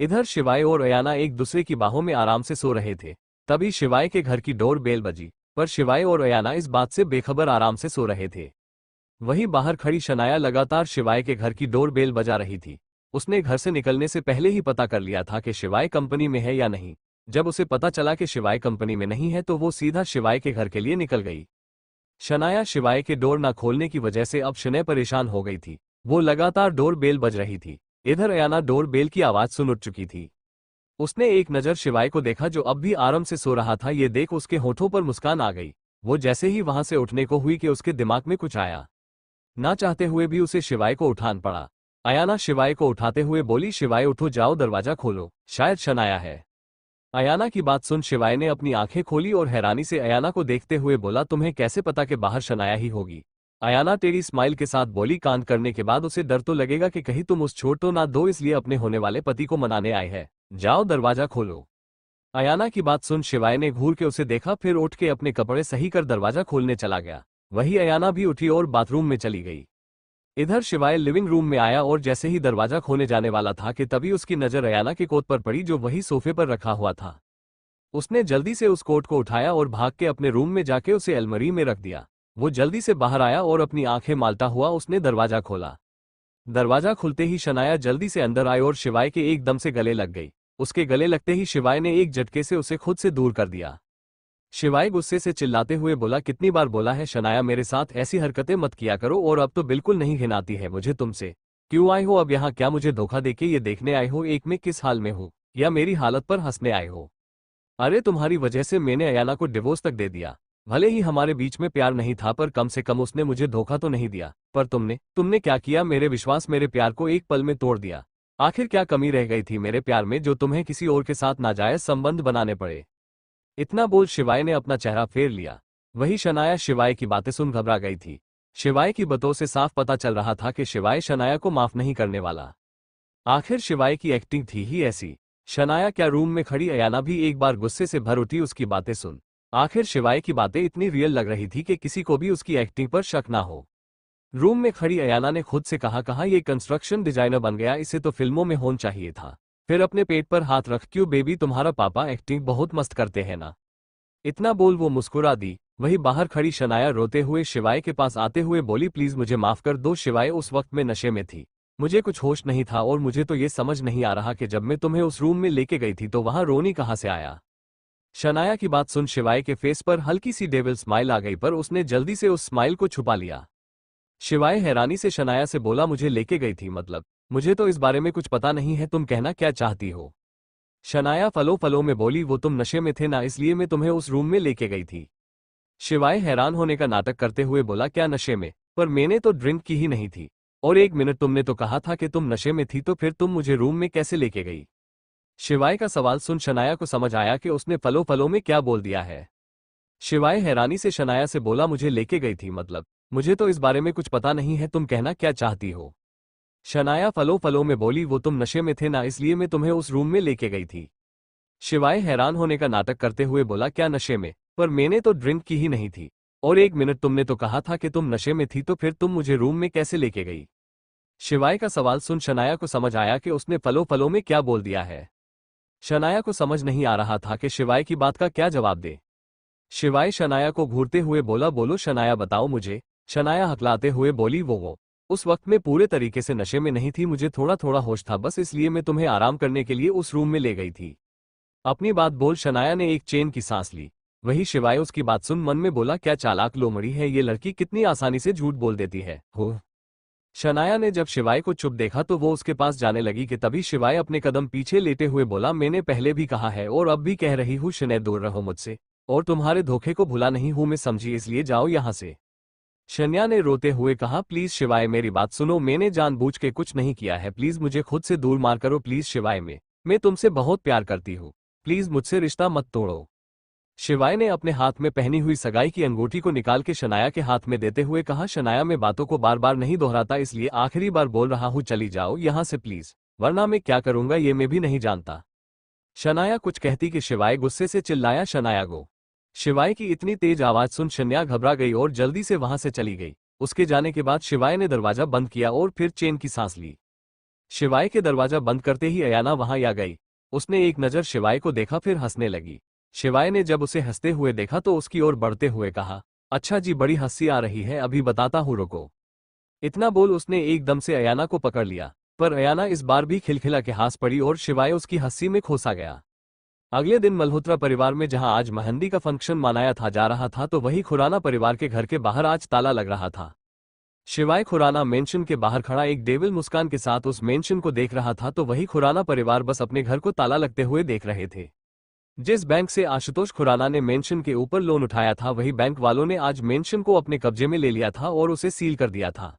इधर शिवाय और अयाना एक दूसरे की बाहों में आराम से सो रहे थे। तभी शिवाय के घर की डोर बेल बजी, पर शिवाय और अयाना इस बात से बेखबर आराम से सो रहे थे। वहीं बाहर खड़ी शनाया लगातार शिवाय के घर की डोर बेल बजा रही थी। उसने घर से निकलने से पहले ही पता कर लिया था कि शिवाय कंपनी में है या नहीं। जब उसे पता चला कि शिवाय कंपनी में नहीं है तो वो सीधा शिवाय के घर के लिए निकल गई। शनाया शिवाय के डोर न खोलने की वजह से अब शनय परेशान हो गई थी। वो लगातार डोर बेल बज रही थी। इधर अयाना डोर बेल की आवाज सुन उठ चुकी थी। उसने एक नज़र शिवाय को देखा जो अब भी आराम से सो रहा था। ये देख उसके होठों पर मुस्कान आ गई। वो जैसे ही वहां से उठने को हुई कि उसके दिमाग में कुछ आया। ना चाहते हुए भी उसे शिवाय को उठान पड़ा। अयाना शिवाय को उठाते हुए बोली, शिवाय उठो, जाओ दरवाजा खोलो, शायद शनाया है। अयाना की बात सुन शिवाय ने अपनी आंखें खोली और हैरानी से अयाना को देखते हुए बोला, तुम्हें कैसे पता कि बाहर शनाया ही होगी? अयाना टेढ़ी स्माइल के साथ बोली, कांड करने के बाद उसे डर तो लगेगा कि कहीं तुम उस छोड़ तो ना दो, इसलिए अपने होने वाले पति को मनाने आए हैं। जाओ दरवाजा खोलो। अयाना की बात सुन शिवाय ने घूर के उसे देखा, फिर उठ के अपने कपड़े सही कर दरवाजा खोलने चला गया। वही अयाना भी उठी और बाथरूम में चली गई। इधर शिवाय लिविंग रूम में आया और जैसे ही दरवाजा खोलने जाने वाला था कि तभी उसकी नजर अयाना के कोट पर पड़ी जो वही सोफे पर रखा हुआ था। उसने जल्दी से उस कोट को उठाया और भाग के अपने रूम में जाके उसे अलमारी में रख दिया। वो जल्दी से बाहर आया और अपनी आंखें मालता हुआ उसने दरवाजा खोला। दरवाजा खुलते ही शनाया जल्दी से अंदर आई और शिवाय के एकदम से गले लग गई। उसके गले लगते ही शिवाय ने एक झटके से उसे खुद से दूर कर दिया। शिवाय गुस्से से चिल्लाते हुए बोला, कितनी बार बोला है शनाया, मेरे साथ ऐसी हरकतें मत किया करो, और अब तो बिल्कुल नहीं घिनाती है मुझे तुमसे। क्यों आए हो अब यहाँ? क्या मुझे धोखा देके ये देखने आए हो एक मैं किस हाल में हूँ, या मेरी हालत पर हंसने आए हो? अरे तुम्हारी वजह से मैंने अयाना को डिवोर्स तक दे दिया। भले ही हमारे बीच में प्यार नहीं था, पर कम से कम उसने मुझे धोखा तो नहीं दिया। पर तुमने क्या किया? मेरे विश्वास, मेरे प्यार को एक पल में तोड़ दिया। आखिर क्या कमी रह गई थी मेरे प्यार में जो तुम्हें किसी और के साथ नाजायज संबंध बनाने पड़े? इतना बोल शिवाय ने अपना चेहरा फेर लिया। वही शनाया शिवाय की बातें सुन घबरा गई थी। शिवाय की बातों से साफ पता चल रहा था कि शिवाय शनाया को माफ नहीं करने वाला। आखिर शिवाय की एक्टिंग थी ही ऐसी। शनाया क्या, रूम में खड़ी अयाना भी एक बार गुस्से से भर उठी उसकी बातें सुन। आखिर शिवाय की बातें इतनी रियल लग रही थी कि किसी को भी उसकी एक्टिंग पर शक ना हो। रूम में खड़ी अयाना ने खुद से कहा ये कंस्ट्रक्शन डिजाइनर बन गया, इसे तो फिल्मों में होना चाहिए था। फिर अपने पेट पर हाथ रख, क्यों बेबी, तुम्हारा पापा एक्टिंग बहुत मस्त करते हैं ना? इतना बोल वो मुस्कुरा दी। वही बाहर खड़ी शनाया रोते हुए शिवाय के पास आते हुए बोली, प्लीज मुझे माफ कर दो। शिवाय उस वक्त में नशे में थी, मुझे कुछ होश नहीं था, और मुझे तो ये समझ नहीं आ रहा कि जब मैं तुम्हें उस रूम में लेके गई थी तो वहां रोनी कहां से आया। शनाया की बात सुन शिवाय के फेस पर हल्की सी डेविल स्माइल आ गई, पर उसने जल्दी से उस स्माइल को छुपा लिया। शिवाय हैरानी से शनाया से बोला, मुझे लेके गई थी मतलब? मुझे तो इस बारे में कुछ पता नहीं है, तुम कहना क्या चाहती हो? शनाया फलो फलो में बोली, वो तुम नशे में थे ना, इसलिए मैं तुम्हें उस रूम में लेके गई थी। शिवाय हैरान होने का नाटक करते हुए बोला, क्या नशे में? पर मैंने तो ड्रिंक की ही नहीं थी। और एक मिनट, तुमने तो कहा था कि तुम नशे में थी, तो फिर तुम मुझे रूम में कैसे लेके गई? शिवाय का सवाल सुन शनाया को समझ आया कि उसने फलो फलो में क्या बोल दिया है। शिवाय हैरानी से शनाया से बोला, मुझे लेके गई थी मतलब? मुझे तो इस बारे में कुछ पता नहीं है, तुम कहना क्या चाहती हो? शनाया फलो फलो में बोली, वो तुम नशे में थे ना, इसलिए मैं तुम्हें उस रूम में लेके गई थी। शिवाय हैरान होने का नाटक करते हुए बोला, क्या नशे में? पर मैंने तो ड्रिंक की ही नहीं थी। और एक मिनट, तुमने तो कहा था कि तुम नशे में थी, तो फिर तुम मुझे रूम में कैसे लेके गई? शिवाय का सवाल सुन शनाया को समझ आया कि उसने फलो फलो में क्या बोल दिया है। शनाया को समझ नहीं आ रहा था कि शिवाय की बात का क्या जवाब दे। शिवाय शनाया को घूरते हुए बोला, बोलो शनाया, बताओ मुझे। शनाया हकलाते हुए बोली, वो उस वक्त में पूरे तरीके से नशे में नहीं थी, मुझे थोड़ा थोड़ा होश था, बस इसलिए मैं तुम्हें आराम करने के लिए उस रूम में ले गई थी। अपनी बात बोल शनाया ने एक चैन की सांस ली। वही शिवाय उसकी बात सुन मन में बोला, क्या चालाक लोमड़ी है ये लड़की, कितनी आसानी से झूठ बोल देती है हो। शनाया ने जब शिवाय को चुप देखा तो वो उसके पास जाने लगी कि तभी शिवाय अपने कदम पीछे लेते हुए बोला, मैंने पहले भी कहा है और अब भी कह रही हूँ, शनैया दूर रहो मुझसे। और तुम्हारे धोखे को भुला नहीं हूं मैं, समझी, इसलिए जाओ यहां से। शन्या ने रोते हुए कहा, प्लीज शिवाय मेरी बात सुनो, मैंने जानबूझ के कुछ नहीं किया है, प्लीज मुझे खुद से दूर मार करो, प्लीज शिवाय, मैं तुमसे बहुत प्यार करती हूँ, प्लीज मुझसे रिश्ता मत तोड़ो। शिवाय ने अपने हाथ में पहनी हुई सगाई की अंगूठी को निकाल के शनाया के हाथ में देते हुए कहा, शनाया मैं बातों को बार बार नहीं दोहराता, इसलिए आखिरी बार बोल रहा हूँ, चली जाओ यहां से प्लीज, वरना मैं क्या करूंगा ये मैं भी नहीं जानता। शनाया कुछ कहती कि शिवाय गुस्से से चिल्लाया, शनाया गो। शिवाय की इतनी तेज आवाज सुन शन्या घबरा गई और जल्दी से वहां से चली गई। उसके जाने के बाद शिवाय ने दरवाजा बंद किया और फिर चैन की सांस ली। शिवाय के दरवाजा बंद करते ही अयाना वहां आ गई। उसने एक नजर शिवाय को देखा, फिर हंसने लगी। शिवाय ने जब उसे हंसते हुए देखा तो उसकी ओर बढ़ते हुए कहा, अच्छा जी, बड़ी हंसी आ रही है, अभी बताता हूँ, रुको। इतना बोल उसने एकदम से अयाना को पकड़ लिया। पर अयाना इस बार भी खिलखिला के हंस पड़ी और शिवाय उसकी हंसी में खोसा गया। अगले दिन मल्होत्रा परिवार में जहां आज मेहंदी का फंक्शन मनाया था जा रहा था, तो वही खुराना परिवार के घर के बाहर आज ताला लग रहा था। शिवाय खुराना मेंशन के बाहर खड़ा एक डेविल मुस्कान के साथ उस मेंशन को देख रहा था, तो वही खुराना परिवार बस अपने घर को ताला लगते हुए देख रहे थे। जिस बैंक से आशुतोष खुराना ने मेंशन के ऊपर लोन उठाया था, वही बैंक वालों ने आज मेंशन को अपने कब्जे में ले लिया था और उसे सील कर दिया था।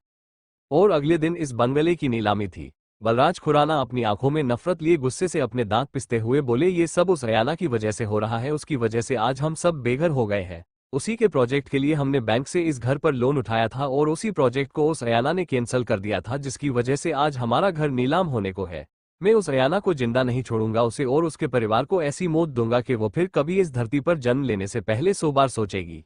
और अगले दिन इस बंगले की नीलामी थी। बलराज खुराना अपनी आंखों में नफरत लिए गुस्से से अपने दांत पिसते हुए बोले, ये सब उस अयाना की वजह से हो रहा है, उसकी वजह से आज हम सब बेघर हो गए हैं। उसी के प्रोजेक्ट के लिए हमने बैंक से इस घर पर लोन उठाया था और उसी प्रोजेक्ट को उस अयाना ने कैंसिल कर दिया था, जिसकी वजह से आज हमारा घर नीलाम होने को है। मैं उस अयाना को जिंदा नहीं छोड़ूंगा, उसे और उसके परिवार को ऐसी मौत दूंगा कि वो फिर कभी इस धरती पर जन्म लेने से पहले 100 बार सोचेगी।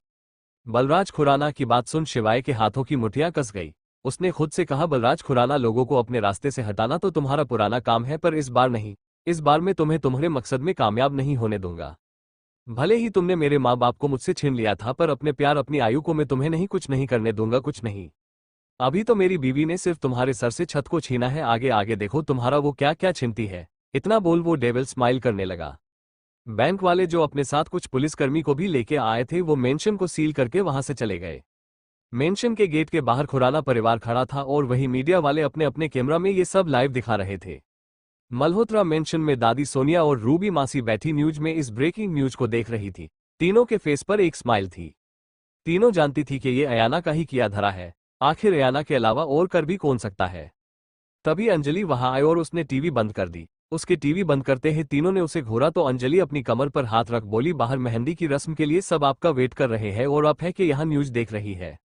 बलराज खुराना की बात सुन शिवाय के हाथों की मुठ्ठियां कस गई। उसने खुद से कहा, बलराज खुराना, लोगों को अपने रास्ते से हटाना तो तुम्हारा पुराना काम है, पर इस बार नहीं। इस बार मैं तुम्हें तुम्हारे मकसद में कामयाब नहीं होने दूंगा। भले ही तुमने मेरे माँ बाप को मुझसे छीन लिया था, पर अपने प्यार, अपनी आयु को मैं तुम्हें नहीं, कुछ नहीं करने दूंगा, कुछ नहीं। अभी तो मेरी बीवी ने सिर्फ तुम्हारे सर से छत को छीना है, आगे आगे देखो तुम्हारा वो क्या क्या छीनती है। इतना बोल वो डेविल स्माइल करने लगा। बैंक वाले जो अपने साथ कुछ पुलिसकर्मी को भी लेके आए थे, वो मेंशन को सील करके वहां से चले गए। मेंशन के गेट के बाहर खुराना परिवार खड़ा था और वही मीडिया वाले अपने अपने कैमरा में ये सब लाइव दिखा रहे थे। मल्होत्रा मेंशन में दादी सोनिया और रूबी मासी बैठी न्यूज में इस ब्रेकिंग न्यूज को देख रही थी। तीनों के फेस पर एक स्माइल थी। तीनों जानती थी कि ये अयाना का ही किया धरा है। आखिर अयाना के अलावा और कर भी कौन सकता है। तभी अंजलि वहां आई और उसने टीवी बंद कर दी। उसके टीवी बंद करते ही तीनों ने उसे घूरा तो अंजलि अपनी कमर पर हाथ रख बोली, बाहर मेहंदी की रस्म के लिए सब आपका वेट कर रहे हैं और आप है कि यहाँ न्यूज देख रही है।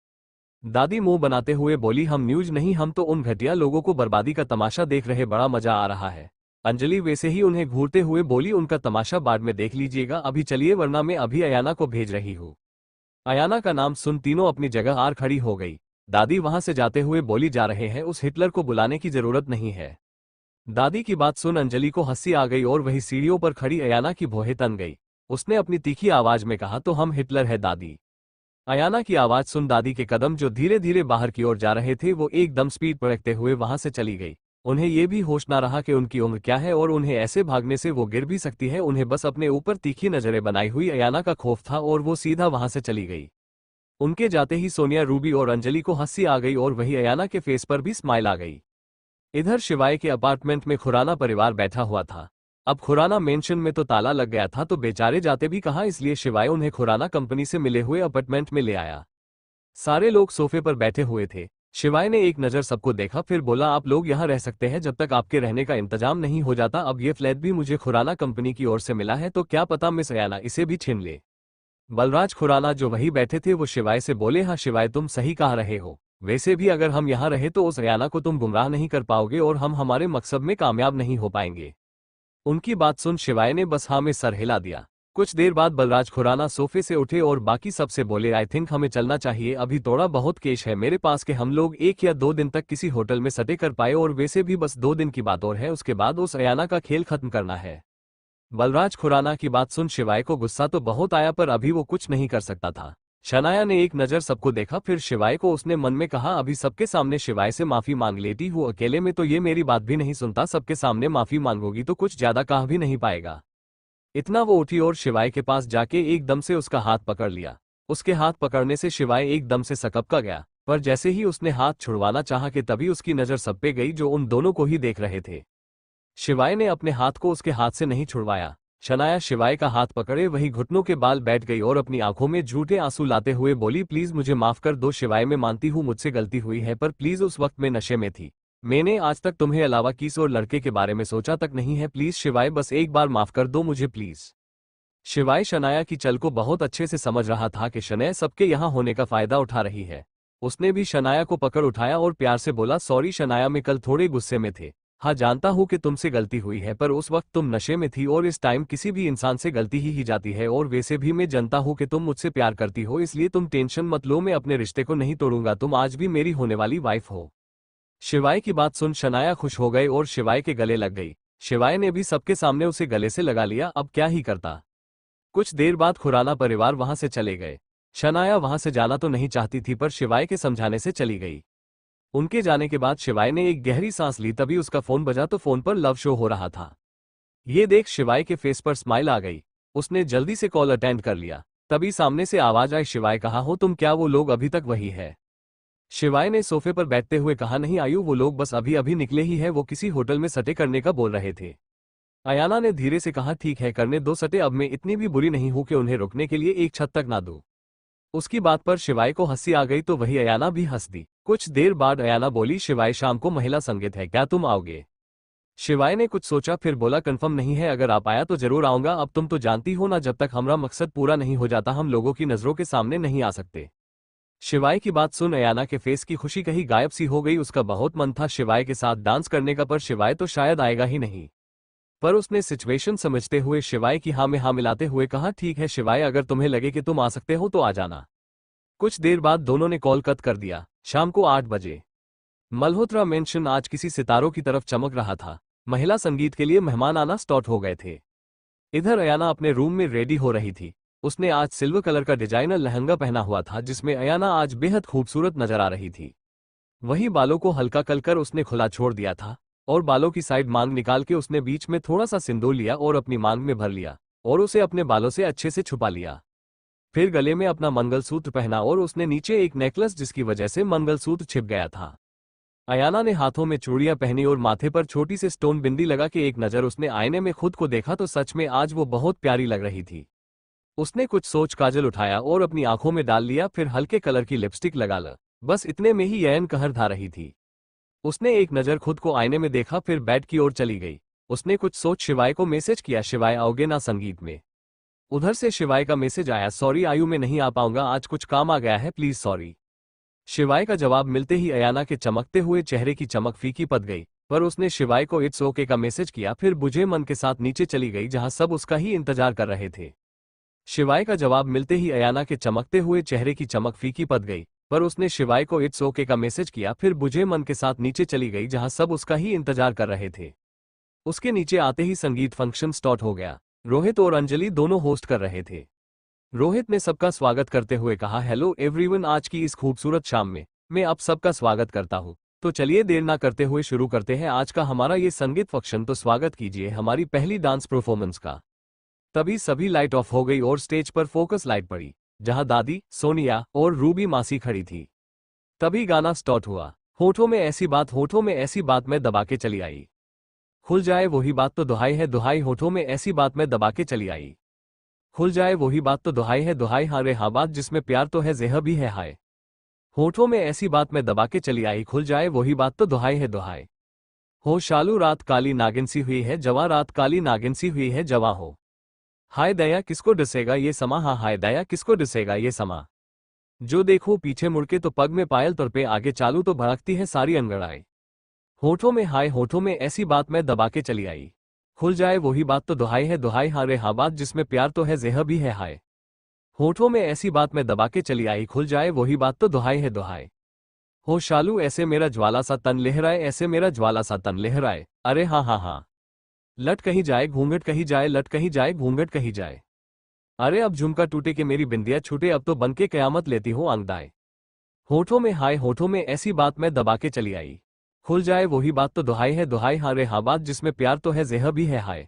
दादी मुंह बनाते हुए बोली, हम न्यूज नहीं, हम तो उन घटिया लोगों को बर्बादी का तमाशा देख रहे, बड़ा मजा आ रहा है। अंजलि वैसे ही उन्हें घूरते हुए बोली, उनका तमाशा बाद में देख लीजिएगा, अभी चलिए वरना मैं अभी अयाना को भेज रही हूँ। अयाना का नाम सुन तीनों अपनी जगह आर खड़ी हो गई। दादी वहां से जाते हुए बोली, जा रहे हैं, उस हिटलर को बुलाने की जरूरत नहीं है। दादी की बात सुन अंजलि को हंसी आ गई और वही सीढ़ियों पर खड़ी अयाना की भौहें तन गई। उसने अपनी तीखी आवाज में कहा, तो हम हिटलर है दादी। अयाना की आवाज सुन दादी के कदम जो धीरे धीरे बाहर की ओर जा रहे थे, वो एकदम स्पीड पर रखते हुए वहां से चली गई। उन्हें ये भी होश ना रहा कि उनकी उम्र क्या है और उन्हें ऐसे भागने से वो गिर भी सकती है। उन्हें बस अपने ऊपर तीखी नजरें बनाई हुई अयाना का खौफ था और वो सीधा वहां से चली गई। उनके जाते ही सोनिया, रूबी और अंजलि को हंसी आ गई और वही अयाना के फेस पर भी स्माइल आ गई। इधर शिवाय के अपार्टमेंट में खुराना परिवार बैठा हुआ था। अब खुराना मेंशन में तो ताला लग गया था तो बेचारे जाते भी कहाँ, इसलिए शिवाय उन्हें खुराना कंपनी से मिले हुए अपार्टमेंट में ले आया। सारे लोग सोफे पर बैठे हुए थे। शिवाय ने एक नज़र सबको देखा, फिर बोला आप लोग यहाँ रह सकते हैं जब तक आपके रहने का इंतजाम नहीं हो जाता। अब ये फ्लैट भी मुझे खुराना कंपनी की ओर से मिला है, तो क्या पता मिस अयाना इसे भी छीन ले। बलराज खुराना जो वहीं बैठे थे वो शिवाय से बोले, हाँ शिवाय तुम सही कह रहे हो, वैसे भी अगर हम यहाँ रहे तो उस अयाना को तुम गुमराह नहीं कर पाओगे और हम हमारे मकसद में कामयाब नहीं हो पाएंगे। उनकी बात सुन शिवाय ने बस हाँ में सर हिला दिया। कुछ देर बाद बलराज खुराना सोफे से उठे और बाकी सबसे बोले, आई थिंक हमें चलना चाहिए, अभी थोड़ा बहुत केश है मेरे पास कि हम लोग 1 या 2 दिन तक किसी होटल में सटे कर पाए, और वैसे भी बस 2 दिन की बात और है, उसके बाद उस अयाना का खेल खत्म करना है। बलराज खुराना की बात सुन शिवाय को गुस्सा तो बहुत आया, पर अभी वो कुछ नहीं कर सकता था। शनाया ने एक नज़र सबको देखा, फिर शिवाय को उसने मन में कहा, अभी सबके सामने शिवाय से माफी मांग लेती हूँ, अकेले में तो ये मेरी बात भी नहीं सुनता, सबके सामने माफी मांगोगी तो कुछ ज्यादा कह भी नहीं पाएगा। इतना वो उठी और शिवाय के पास जाके एकदम से उसका हाथ पकड़ लिया। उसके हाथ पकड़ने से शिवाय एकदम से सकपका गया, पर जैसे ही उसने हाथ छुड़वाना चाहा कि तभी उसकी नज़र सब पे गई जो उन दोनों को ही देख रहे थे। शिवाय ने अपने हाथ को उसके हाथ से नहीं छुड़वाया। शनाया शिवाय का हाथ पकड़े वही घुटनों के बाल बैठ गई और अपनी आंखों में झूठे आंसू लाते हुए बोली, प्लीज मुझे माफ कर दो शिवाय, मैं मानती हूँ मुझसे गलती हुई है, पर प्लीज उस वक्त मैं नशे में थी, मैंने आज तक तुम्हें अलावा किसी और लड़के के बारे में सोचा तक नहीं है, प्लीज शिवाय बस एक बार माफ कर दो मुझे प्लीज। शिवाय शनाया की चल को बहुत अच्छे से समझ रहा था कि शनाया सबके यहाँ होने का फायदा उठा रही है। उसने भी शनाया को पकड़ उठाया और प्यार से बोला, सॉरी शनाया, मैं कल थोड़े गुस्से में थे, हाँ जानता हूँ कि तुमसे गलती हुई है, पर उस वक्त तुम नशे में थी और इस टाइम किसी भी इंसान से गलती ही जाती है, और वैसे भी मैं जानता हूँ कि तुम मुझसे प्यार करती हो, इसलिए तुम टेंशन मत लो, मैं अपने रिश्ते को नहीं तोड़ूंगा, तुम आज भी मेरी होने वाली वाइफ हो। शिवाय की बात सुन शनाया खुश हो गई और शिवाय के गले लग गई। शिवाय ने भी सबके सामने उसे गले से लगा लिया, अब क्या ही करता। कुछ देर बाद खुराना परिवार वहां से चले गए। शनाया वहां से जाना तो नहीं चाहती थी, पर शिवाय के समझाने से चली गई। उनके जाने के बाद शिवाय ने एक गहरी सांस ली, तभी उसका फोन बजा तो फोन पर लव शो हो रहा था। ये देख शिवाय के फेस पर स्माइल आ गई। उसने जल्दी से कॉल अटेंड कर लिया। तभी सामने से आवाज आई, शिवाय कहाँ हो तुम, क्या वो लोग अभी तक वही है? शिवाय ने सोफे पर बैठते हुए कहा, नहीं आयु, वो लोग बस अभी अभी निकले ही है, वो किसी होटल में सटे करने का बोल रहे थे। अयाना ने धीरे से कहा, ठीक है करने दो सटे, अब मैं इतनी भी बुरी नहीं हूं कि उन्हें रुकने के लिए एक छत तक ना दूं। उसकी बात पर शिवाय को हंसी आ गई तो वही अयाना भी हंस दी। कुछ देर बाद अयाना बोली, शिवाय शाम को महिला संगीत है, क्या तुम आओगे? शिवाय ने कुछ सोचा फिर बोला, कंफर्म नहीं है, अगर आप आया तो जरूर आऊंगा, अब तुम तो जानती हो ना, जब तक हमारा मकसद पूरा नहीं हो जाता हम लोगों की नजरों के सामने नहीं आ सकते। शिवाय की बात सुन अयाना के फेस की खुशी कहीं गायब सी हो गई। उसका बहुत मन था शिवाय के साथ डांस करने का, पर शिवाय तो शायद आएगा ही नहीं। पर उसने सिचुएशन समझते हुए शिवाय की हाँ में हाँ मिलाते हुए कहा, ठीक है शिवाय, अगर तुम्हें लगे कि तुम आ सकते हो तो आ जाना। कुछ देर बाद दोनों ने कॉल कट कर दिया। शाम को 8 बजे मल्होत्रा मेंशन आज किसी सितारों की तरफ चमक रहा था। महिला संगीत के लिए मेहमान आना स्टार्ट हो गए थे। इधर अयाना अपने रूम में रेडी हो रही थी। उसने आज सिल्वर कलर का डिजाइनर लहंगा पहना हुआ था, जिसमें अयाना आज बेहद खूबसूरत नजर आ रही थी। वही बालों को हल्का कर उसने खुला छोड़ दिया था, और बालों की साइड मांग निकाल के उसने बीच में थोड़ा सा सिंदूर लिया और अपनी मांग में भर लिया और उसे अपने बालों से अच्छे से छुपा लिया। फिर गले में अपना मंगलसूत्र पहना और उसने नीचे एक नेकलेस जिसकी वजह से मंगलसूत्र छिप गया था। अयाना ने हाथों में चूड़ियां पहनी और माथे पर छोटी सी स्टोन बिंदी लगा के एक नज़र उसने आईने में खुद को देखा तो सच में आज वो बहुत प्यारी लग रही थी। उसने कुछ सोच काजल उठाया और अपनी आंखों में डाल लिया, फिर हल्के कलर की लिपस्टिक लगा ला। बस इतने में ही ययन कहर ढा रही थी। उसने एक नज़र खुद को आईने में देखा, फिर बेड की ओर चली गई। उसने कुछ सोच शिवाय को मैसेज किया, शिवाय आओगे ना संगीत में? उधर से शिवाय का मैसेज आया, सॉरी आयु, मैं नहीं आ पाऊंगा, आज कुछ काम आ गया है, प्लीज सॉरी। शिवाय का जवाब मिलते ही अयाना के चमकते हुए चेहरे की चमक फीकी पड़ गई, पर उसने शिवाय को इट्स ओके का मैसेज किया, फिर बुझे मन के साथ नीचे चली गई जहां सब उसका ही इंतजार कर रहे थे। शिवाय का जवाब मिलते ही अयाना के चमकते हुए चेहरे की चमक फीकी पड़ गई, पर उसने शिवाय को इट्स ओके का मैसेज किया, फिर बुझे मन के साथ नीचे चली गई जहां सब उसका ही इंतजार कर रहे थे। उसके नीचे आते ही संगीत फंक्शन स्टार्ट हो गया। रोहित और अंजलि दोनों होस्ट कर रहे थे। रोहित ने सबका स्वागत करते हुए कहा, हेलो एवरीवन, आज की इस खूबसूरत शाम में मैं आप सबका स्वागत करता हूं। तो चलिए देर ना करते हुए शुरू करते हैं आज का हमारा ये संगीत फंक्शन। तो स्वागत कीजिए हमारी पहली डांस परफॉर्मेंस का। तभी सभी लाइट ऑफ हो गई और स्टेज पर फोकस लाइट पड़ी, जहां दादी, सोनिया और रूबी मासी खड़ी थी। तभी गाना स्टार्ट हुआ, होठों में ऐसी बात, होठों में ऐसी बात में दबा के चली आई। खुल जाए वही बात तो दुहाई है दुहाई, होठों में ऐसी बात मैं दबा के चली आई। खुल जाए वही बात तो दुहाई है दुहाई, हाँ रे हाँ बात जिसमें प्यार तो है जेह भी है हाय। होठों में ऐसी बात मैं दबा के चली आई, खुल जाए वही बात तो दुहाई है दुहाई। हो शालू रात काली नागिन सी हुई है जवां, रात काली नागिन सी हुई है जवां हो। हाय दया किसको डसेगा ये समा, हाँ हाय दया किसको डसेगा ये समा। जो देखो पीछे मुड़के तो पग में पायल तुर पे, आगे चालू तो भड़कती है सारी अंगड़ाई। होठों में हाय, होठों में ऐसी बात मैं दबा के चली आई। खुल जाए वही बात तो दुहाई है दुहाई, हाँ रे हाँ बात जिसमें प्यार तो है जेह भी है हाय। होठों में ऐसी बात मैं दबा के चली आई, खुल जाए वही बात तो दुहाई है दुहाई। हो शालू ऐसे मेरा ज्वाला सा तन लहराए, ऐसे मेरा ज्वाला सा तन लहराए, अरे हाँ हाँ हाँ। लट कहीं जाए घूंघट कहीं जाए, लट कहीं जाए घूंघट कहीं जाए। अरे अब झुमका टूटे के मेरी बिंदिया छूटे, अब तो बनके कयामत लेती हूँ आंगदाए। होठों में हाय, होठों में ऐसी बात मैं दबा के चली आई। खुल जाए वही बात तो दुहाई है दुहाई, हाँ रे हाँ बात जिसमें प्यार तो है जेह भी है हाय।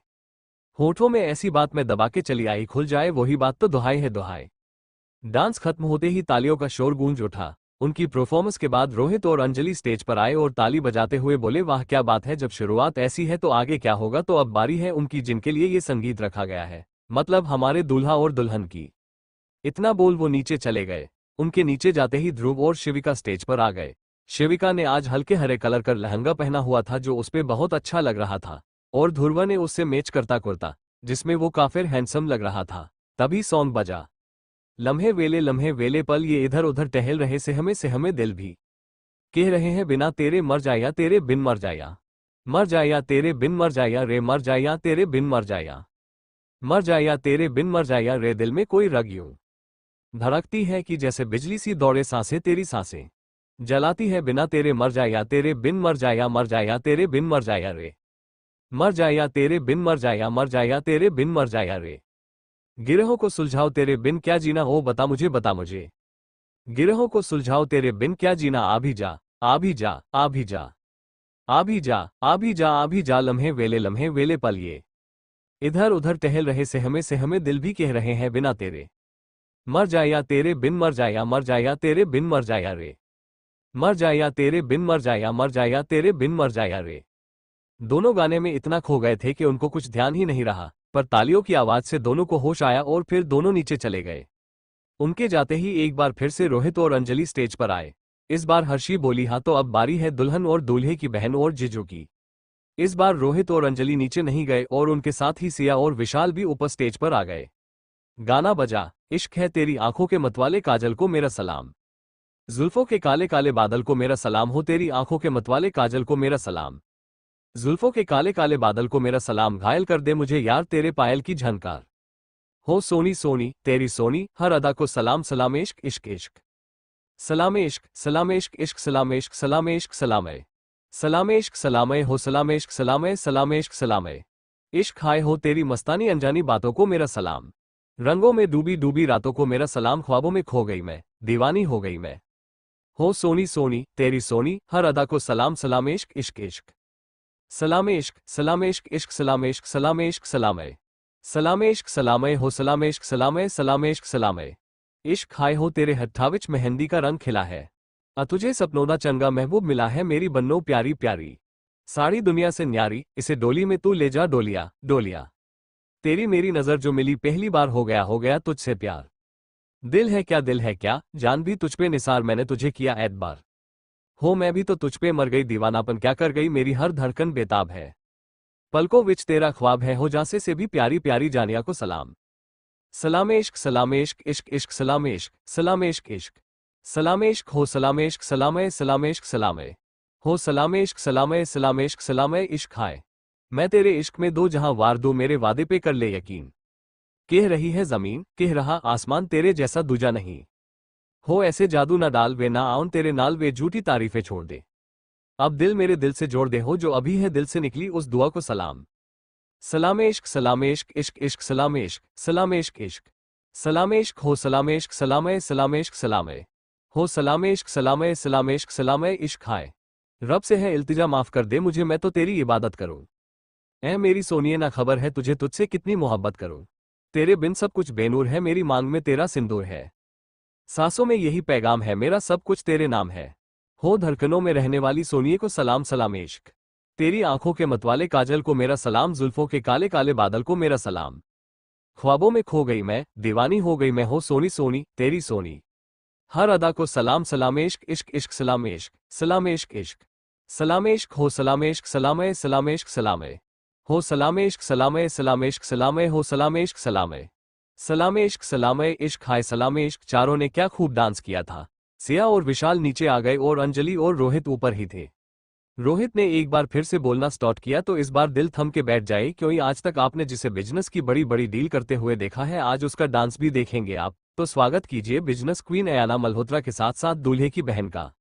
होठों में ऐसी बात मैं दबा के चली आई, खुल जाए वही बात तो दुहाई है दुहाई। डांस खत्म होते ही तालियों का शोर गूंज उठा। उनकी परफॉर्मेंस के बाद रोहित और अंजलि स्टेज पर आए और ताली बजाते हुए बोले, वाह क्या बात है, जब शुरुआत ऐसी है तो आगे क्या होगा। तो अब बारी है उनकी जिनके लिए ये संगीत रखा गया है, मतलब हमारे दूल्हा और दुल्हन की। इतना बोल वो नीचे चले गए। उनके नीचे जाते ही ध्रुव और शिविका स्टेज पर आ गए। शिविका ने आज हल्के हरे कलर का लहंगा पहना हुआ था जो उसपे बहुत अच्छा लग रहा था, और ध्रुव ने उससे मैच करता कुर्ता जिसमें वो काफी हैंडसम लग रहा था। तभी सॉन्ग बजा। लम्हे वेले पल ये इधर उधर टहल रहे, से हमें दिल भी कह रहे हैं बिना तेरे मर जाया, तेरे बिन मर जाया। मर जाया तेरे बिन मर जाया रे, मर जाया तेरे बिन मर जाया। मर जाया तेरे बिन मर जाया रे, दिल में कोई रग यूं धड़कती है कि जैसे बिजली सी दौड़े सांसें, तेरी सांसें जलाती है बिना तेरे मर जाया, तेरे बिन मर जाया। मर जाया तेरे बिन मर जाया रे, मर जाया तेरे बिन मर जाया। मर जाया तेरे बिन मर जाया रे। गिरहों को सुलझाओ तेरे बिन क्या जीना, हो बता मुझे बता मुझे। गिरहों को सुलझाओ तेरे बिन क्या जीना, आ भी जा आ भी जा आ भी जा आ भी जा आ भी जा आ भी जा। लम्हे वेले पल ये इधर उधर टहल रहे, से हमें दिल भी कह रहे हैं बिना तेरे मर जाया, तेरे बिन मर जाया। मर जाया तेरे बिन मर जाया रे, मर जाया तेरे बिन मर जाया। मर जाया तेरे बिन मर जाया रे। दोनों गाने में इतना खो गए थे कि उनको कुछ ध्यान ही नहीं रहा, पर तालियों की आवाज से दोनों को होश आया और फिर दोनों नीचे चले गए। उनके जाते ही एक बार फिर से रोहित और अंजलि स्टेज पर आए। इस बार हर्षी बोली, हाँ तो अब बारी है दुल्हन और दूल्हे की बहन और जीजू की। इस बार रोहित और अंजलि नीचे नहीं गए और उनके साथ ही सिया और विशाल भी ऊपर स्टेज पर आ गए। गाना बजा, इश्क है तेरी आंखों के मतवाले काजल को मेरा सलाम। जुल्फों के काले काले बादल को मेरा सलाम, हो तेरी आंखों के मतवाले काजल को मेरा सलाम। जुल्फों के काले काले बादल को मेरा सलाम, घायल कर दे मुझे यार तेरे पायल की झनकार। हो सोनी सोनी तेरी सोनी हर अदा को सलाम, सलाम इश्क इश्क इश्क। सलाम इश्क सलाम इश्क इश्क सलाम इश्क सलाम इश्क सलाम सलाम इश्क सलाम हो सलाम इश्क सलाम इश्क सलाम इश्क। हाय हो तेरी मस्तानी अनजानी बातों को मेरा सलाम। रंगों में डूबी डूबी रातों को मेरा सलाम, ख्वाबों में खो गई मैं, दीवानी हो गई मैं। हो सोनी सोनी तेरी सोनी हर अदा को सलाम, सलाम इश्क इश्क इश्क। सलाम इश्क इश्क इश्क सलाम इश्क सलाम सलाम इश्क सलाम हो सलाम इश्क सलाम इश्क सलाम इश्क। हाय हो तेरे हत्था विच मेहंदी का रंग खिला है, तुझे सपनों दा चंगा महबूब मिला है, मेरी बन्नो प्यारी प्यारी सारी दुनिया से न्यारी, इसे डोली में तू ले जा डोलिया डोलिया। तेरी मेरी नजर जो मिली पहली बार, हो गया तुझसे प्यार। दिल है क्या जान भी तुझ पे निसार, मैंने तुझे किया ऐतबार। हो मैं भी तो तुझ पे मर गई, दीवानापन क्या कर गई, मेरी हर धड़कन बेताब है। पलकों विच तेरा ख्वाब है, हो जासे से भी प्यारी प्यारी जानिया को सलाम। सलाम इश्क इश्क इश्क सलाम इश्क इश्क सलाम इश्क। हो सलाम इश्क सलाम इश्क सलाम हो सलाम इश्क सलाम इश्क सलाम इश्क। हाय मैं तेरे इश्क में दो जहां वार दूं, मेरे वादे पे कर ले यकीन। कह रही है जमीन कह रहा आसमान, तेरे जैसा दूजा नहीं। हो ऐसे जादू ना डाल वे ना आउन तेरे नाल, वे झूठी तारीफें छोड़ दे। अब दिल मेरे दिल से जोड़ दे, हो जो अभी है दिल से निकली उस दुआ को सलाम। सलाम इश्क इश्क इश्क सलाम इश्क इश्क सलाम इश्क। हो सलाम इश्क सलाम इश्क सलाम हो सलाम इश्क सलाम इश्क सलाम इश्क। हाय रब से है इल्तिजा, माफ कर दे मुझे, मैं तो तेरी इबादत करूं। ऐ मेरी सोनिए ना खबर है तुझे तुझसे कितनी मोहब्बत करूं। तेरे बिन सब कुछ बेनूर है, मेरी मांग में तेरा सिंदूर है। सांसों में यही पैगाम है मेरा, सब कुछ तेरे नाम है। हो धड़कनों में रहने वाली सोनिए को सलाम, सलाम इश्क। तेरी आंखों के मतवाले काजल को मेरा सलाम, जुल्फों के काले काले बादल को मेरा सलाम। ख्वाबों में खो गई मैं, दीवानी हो गई मैं, हो सोनी सोनी तेरी सोनी। हर अदा को सलाम सलाम, इश्क इश्क इश्क सलाम इश्क, सलाम इश्क इश्क, सलाम इश्क हो सलाम इश्क, सलाम इश्क सलाम हो सलाम इश्क, सलाम इश्क सलाम हो सलाम इश्क, सलाम इश्क सलाम इश्क, हाय सलाम इश्क। चारों ने क्या खूब डांस किया था। सिया और विशाल नीचे आ गए और अंजलि और रोहित ऊपर ही थे। रोहित ने एक बार फिर से बोलना स्टार्ट किया तो इस बार दिल थम के बैठ जाए, क्योंकि आज तक आपने जिसे बिजनेस की बड़ी बड़ी डील करते हुए देखा है, आज उसका डांस भी देखेंगे आप। तो स्वागत कीजिए बिजनेस क्वीन अयाना मल्होत्रा के साथ साथ दूल्हे की बहन का।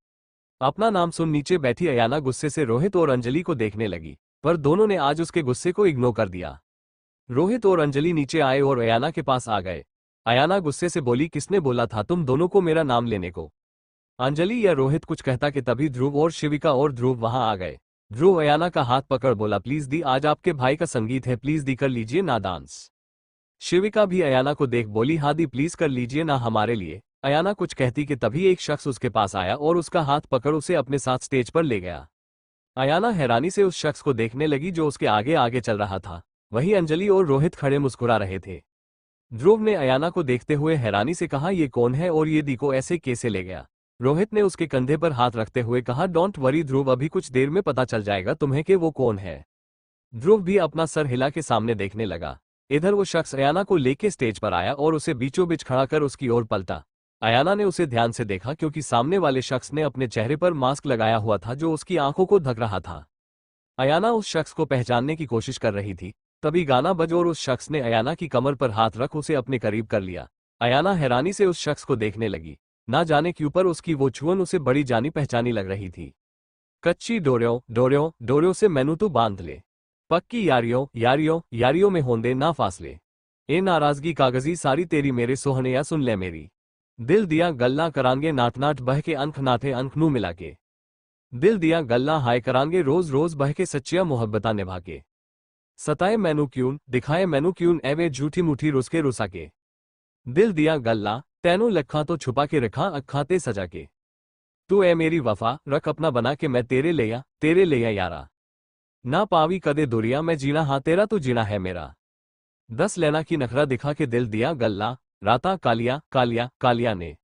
अपना नाम सुन नीचे बैठी अयाना गुस्से से रोहित और अंजलि को देखने लगी, पर दोनों ने आज उसके गुस्से को इग्नोर कर दिया। रोहित और अंजलि नीचे आए और अयाना के पास आ गए। अयाना गुस्से से बोली, किसने बोला था तुम दोनों को मेरा नाम लेने को? अंजलि या रोहित कुछ कहता कि तभी ध्रुव और शिविका और ध्रुव वहां आ गए। ध्रुव अयाना का हाथ पकड़ बोला, प्लीज दी, आज आपके भाई का संगीत है, प्लीज दी कर लीजिए ना डांस। शिविका भी अयाना को देख बोली, हाँ दी प्लीज कर लीजिए ना हमारे लिए। अयाना कुछ कहती कि तभी एक शख्स उसके पास आया और उसका हाथ पकड़ उसे अपने साथ स्टेज पर ले गया। अयाना हैरानी से उस शख्स को देखने लगी जो उसके आगे आगे चल रहा था। वहीं अंजलि और रोहित खड़े मुस्कुरा रहे थे। ध्रुव ने अयाना को देखते हुए हैरानी से कहा, ये कौन है और ये दी को ऐसे कैसे ले गया? रोहित ने उसके कंधे पर हाथ रखते हुए कहा, डोंट वरी ध्रुव, अभी कुछ देर में पता चल जाएगा तुम्हें कि वो कौन है। ध्रुव भी अपना सर हिला के सामने देखने लगा। इधर वो शख्स अयाना को लेके स्टेज पर आया और उसे बीचों बीच खड़ा कर उसकी ओर पलटा। अयाना ने उसे ध्यान से देखा क्योंकि सामने वाले शख्स ने अपने चेहरे पर मास्क लगाया हुआ था जो उसकी आंखों को ढक रहा था। अयाना उस शख्स को पहचानने की कोशिश कर रही थी, तभी गाना बजा और उस शख्स ने अयाना की कमर पर हाथ रख उसे अपने करीब कर लिया। अयाना हैरानी से उस शख्स को देखने लगी। ना जाने क्यों पर उसकी वो छुअन उसे बड़ी जानी पहचानी लग रही थी। कच्ची डोरियों डोरियों डोरियों से मैनू तू बांध ले, पक्की यारियों यारियों यारियों में होंदे ना फासले, ए नाराजगी कागजी सारी तेरी मेरे सोहनिया सुन ले मेरी। दिल दिया गल्ला करांगे नाट नाट बह के अंख नाथे अंख नू मिला के, दिल दिया गल्ला हाय करांगे रोज रोज बह के सच्चिया मोहब्बता निभा के, सताए मैनू क्यून दिखाए मैनू क्यून एवे झूठी मुठी रुसके रुसा के, दिल दिया गल्ला तैनू लखा तो छुपा के रखा अखा ते सजा के, तू ए मेरी वफा रख अपना बना के मैं तेरे लिया यारा, ना पावी कदे दुरिया मैं जीना हाँ तेरा तू जीना है मेरा। 10 लेना की नखरा दिखा के दिल दिया गल्ला राता कालिया कालिया कालिया ने,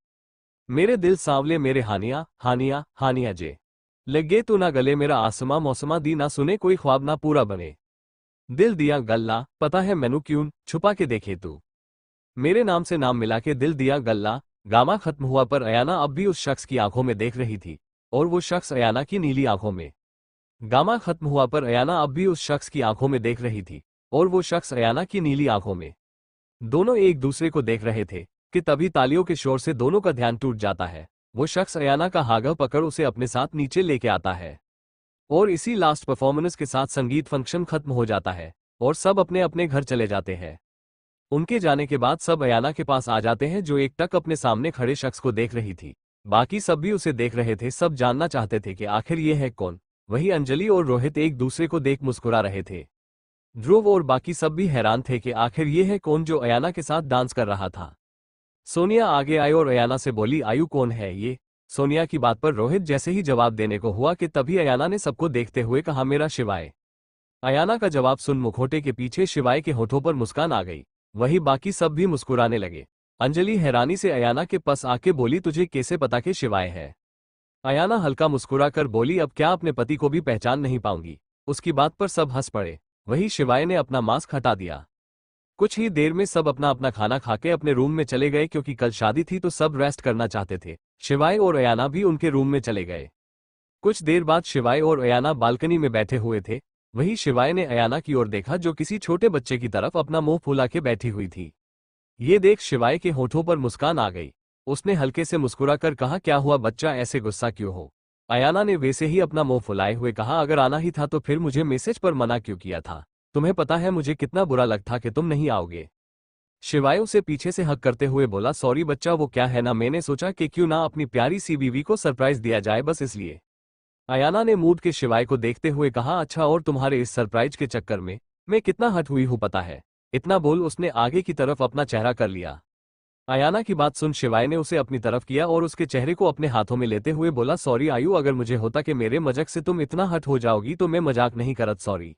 मेरे दिल सांवले मेरे हानिया हानिया हानिया जे, लगे तू ना गले मेरा आसमा मौसमा दी ना सुने कोई ख्वाब ना पूरा बने, दिल दिया गल्ला पता है मैनू क्यून छुपा के देखे तू, मेरे नाम से नाम मिला के दिल दिया गल्ला। गामा खत्म हुआ पर अयाना अब भी उस शख्स की आंखों में देख रही थी और वो शख्स अयाना की नीली आंखों में। गामा खत्म हुआ पर अयाना अब भी उस शख्स की आंखों में देख रही थी और वो शख्स अयाना की नीली आंखों में। दोनों एक दूसरे को देख रहे थे कि तभी तालियों के शोर से दोनों का ध्यान टूट जाता है। वो शख्स अयाना का हागा पकड़ उसे अपने साथ नीचे लेके आता है और इसी लास्ट परफॉर्मेंस के साथ संगीत फंक्शन खत्म हो जाता है और सब अपने अपने घर चले जाते हैं। उनके जाने के बाद सब अयाना के पास आ जाते हैं जो एक टक अपने सामने खड़े शख्स को देख रही थी। बाकी सब भी उसे देख रहे थे, सब जानना चाहते थे कि आखिर ये है कौन। वहीं अंजलि और रोहित एक दूसरे को देख मुस्कुरा रहे थे। ध्रुव और बाकी सब भी हैरान थे कि आखिर ये है कौन जो अयाना के साथ डांस कर रहा था। सोनिया आगे आई और अयाना से बोली, आयु कौन है ये? सोनिया की बात पर रोहित जैसे ही जवाब देने को हुआ कि तभी अयाना ने सबको देखते हुए कहा, मेरा शिवाय। अयाना का जवाब सुन मुखौटे के पीछे शिवाय के होठों पर मुस्कान आ गई। वही बाकी सब भी मुस्कुराने लगे। अंजलि हैरानी से अयाना के पास आके बोली, तुझे कैसे पता कि शिवाय है? अयाना हल्का मुस्कुराकर बोली, अब क्या अपने पति को भी पहचान नहीं पाऊंगी? उसकी बात पर सब हंस पड़े। वही शिवाय ने अपना मास्क हटा दिया। कुछ ही देर में सब अपना अपना खाना खाके अपने रूम में चले गए क्योंकि कल शादी थी तो सब रेस्ट करना चाहते थे। शिवाय और अयाना भी उनके रूम में चले गए। कुछ देर बाद शिवाय और अयाना बालकनी में बैठे हुए थे। वही शिवाय ने अयाना की ओर देखा जो किसी छोटे बच्चे की तरफ अपना मुंह फुला के बैठी हुई थी। ये देख शिवाय के होठों पर मुस्कान आ गई। उसने हल्के से मुस्कुराकर कहा, क्या हुआ बच्चा, ऐसे गुस्सा क्यों हो? अयाना ने वैसे ही अपना मुंह फुलाए हुए कहा, अगर आना ही था तो फिर मुझे मैसेज पर मना क्यों किया था? तुम्हें पता है मुझे कितना बुरा लगता कि तुम नहीं आओगे। शिवाय उसे पीछे से हक करते हुए बोला, सॉरी बच्चा, वो क्या है ना, मैंने सोचा कि क्यों ना अपनी प्यारी सी बीवी को सरप्राइज दिया जाए, बस इसलिए। अयाना ने मूड के शिवाय को देखते हुए कहा, अच्छा, और तुम्हारे इस सरप्राइज के चक्कर में मैं कितना हट हुई हूं पता है? इतना बोल उसने आगे की तरफ अपना चेहरा कर लिया। अयाना की बात सुन शिवाय ने उसे अपनी तरफ किया और उसके चेहरे को अपने हाथों में लेते हुए बोला, सॉरी आयु, अगर मुझे होता कि मेरे मजाक से तुम इतना हट हो जाओगी तो मैं मजाक नहीं करत, सॉरी।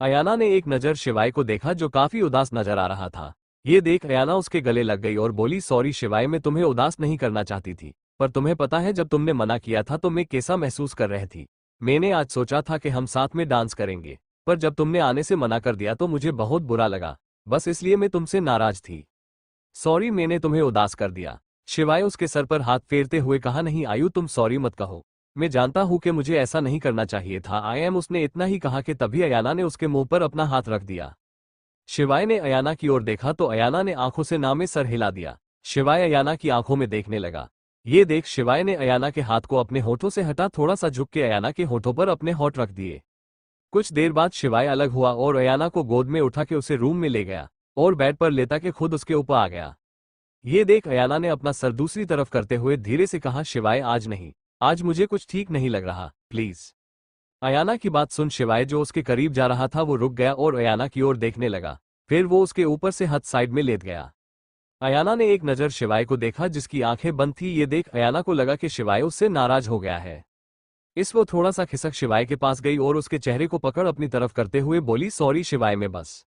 अयाना ने एक नज़र शिवाय को देखा जो काफी उदास नजर आ रहा था। ये देख अयाना उसके गले लग गई और बोली, सॉरी शिवाय, मैं तुम्हें उदास नहीं करना चाहती थी, पर तुम्हें पता है जब तुमने मना किया था तो मैं कैसा महसूस कर रही थी। मैंने आज सोचा था कि हम साथ में डांस करेंगे, पर जब तुमने आने से मना कर दिया तो मुझे बहुत बुरा लगा, बस इसलिए मैं तुमसे नाराज थी। सॉरी, मैंने तुम्हें उदास कर दिया। शिवाय उसके सर पर हाथ फेरते हुए कहा, नहीं आयु, तुम सॉरी मत कहो, मैं जानता हूं कि मुझे ऐसा नहीं करना चाहिए था। आई एम, उसने इतना ही कहा कि तभी अयाना ने उसके मुंह पर अपना हाथ रख दिया। शिवाय ने अयाना की ओर देखा तो अयाना ने आंखों से ना में सर हिला दिया। शिवाय अयाना की आंखों में देखने लगा। ये देख शिवाय ने अयाना के हाथ को अपने होठों से हटा थोड़ा सा झुक के अयाना के होठों पर अपने होठ रख दिए। कुछ देर बाद शिवाय अलग हुआ और अयाना को गोद में उठा के उसे रूम में ले गया और बेड पर लेटा के खुद उसके ऊपर आ गया। ये देख अयाना ने अपना सर दूसरी तरफ करते हुए धीरे से कहा, शिवाय आज नहीं, आज मुझे कुछ ठीक नहीं लग रहा, प्लीज। अयाना की बात सुन शिवाय जो उसके करीब जा रहा था वो रुक गया और अयाना की ओर देखने लगा। फिर वो उसके ऊपर से हाथ साइड में लेट गया। अयाना ने एक नज़र शिवाय को देखा जिसकी आंखें बंद थी। ये देख अयाना को लगा कि शिवाय उससे नाराज हो गया है। वो थोड़ा सा खिसक शिवाय के पास गई और उसके चेहरे को पकड़ अपनी तरफ करते हुए बोली, सॉरी शिवाय, में बस।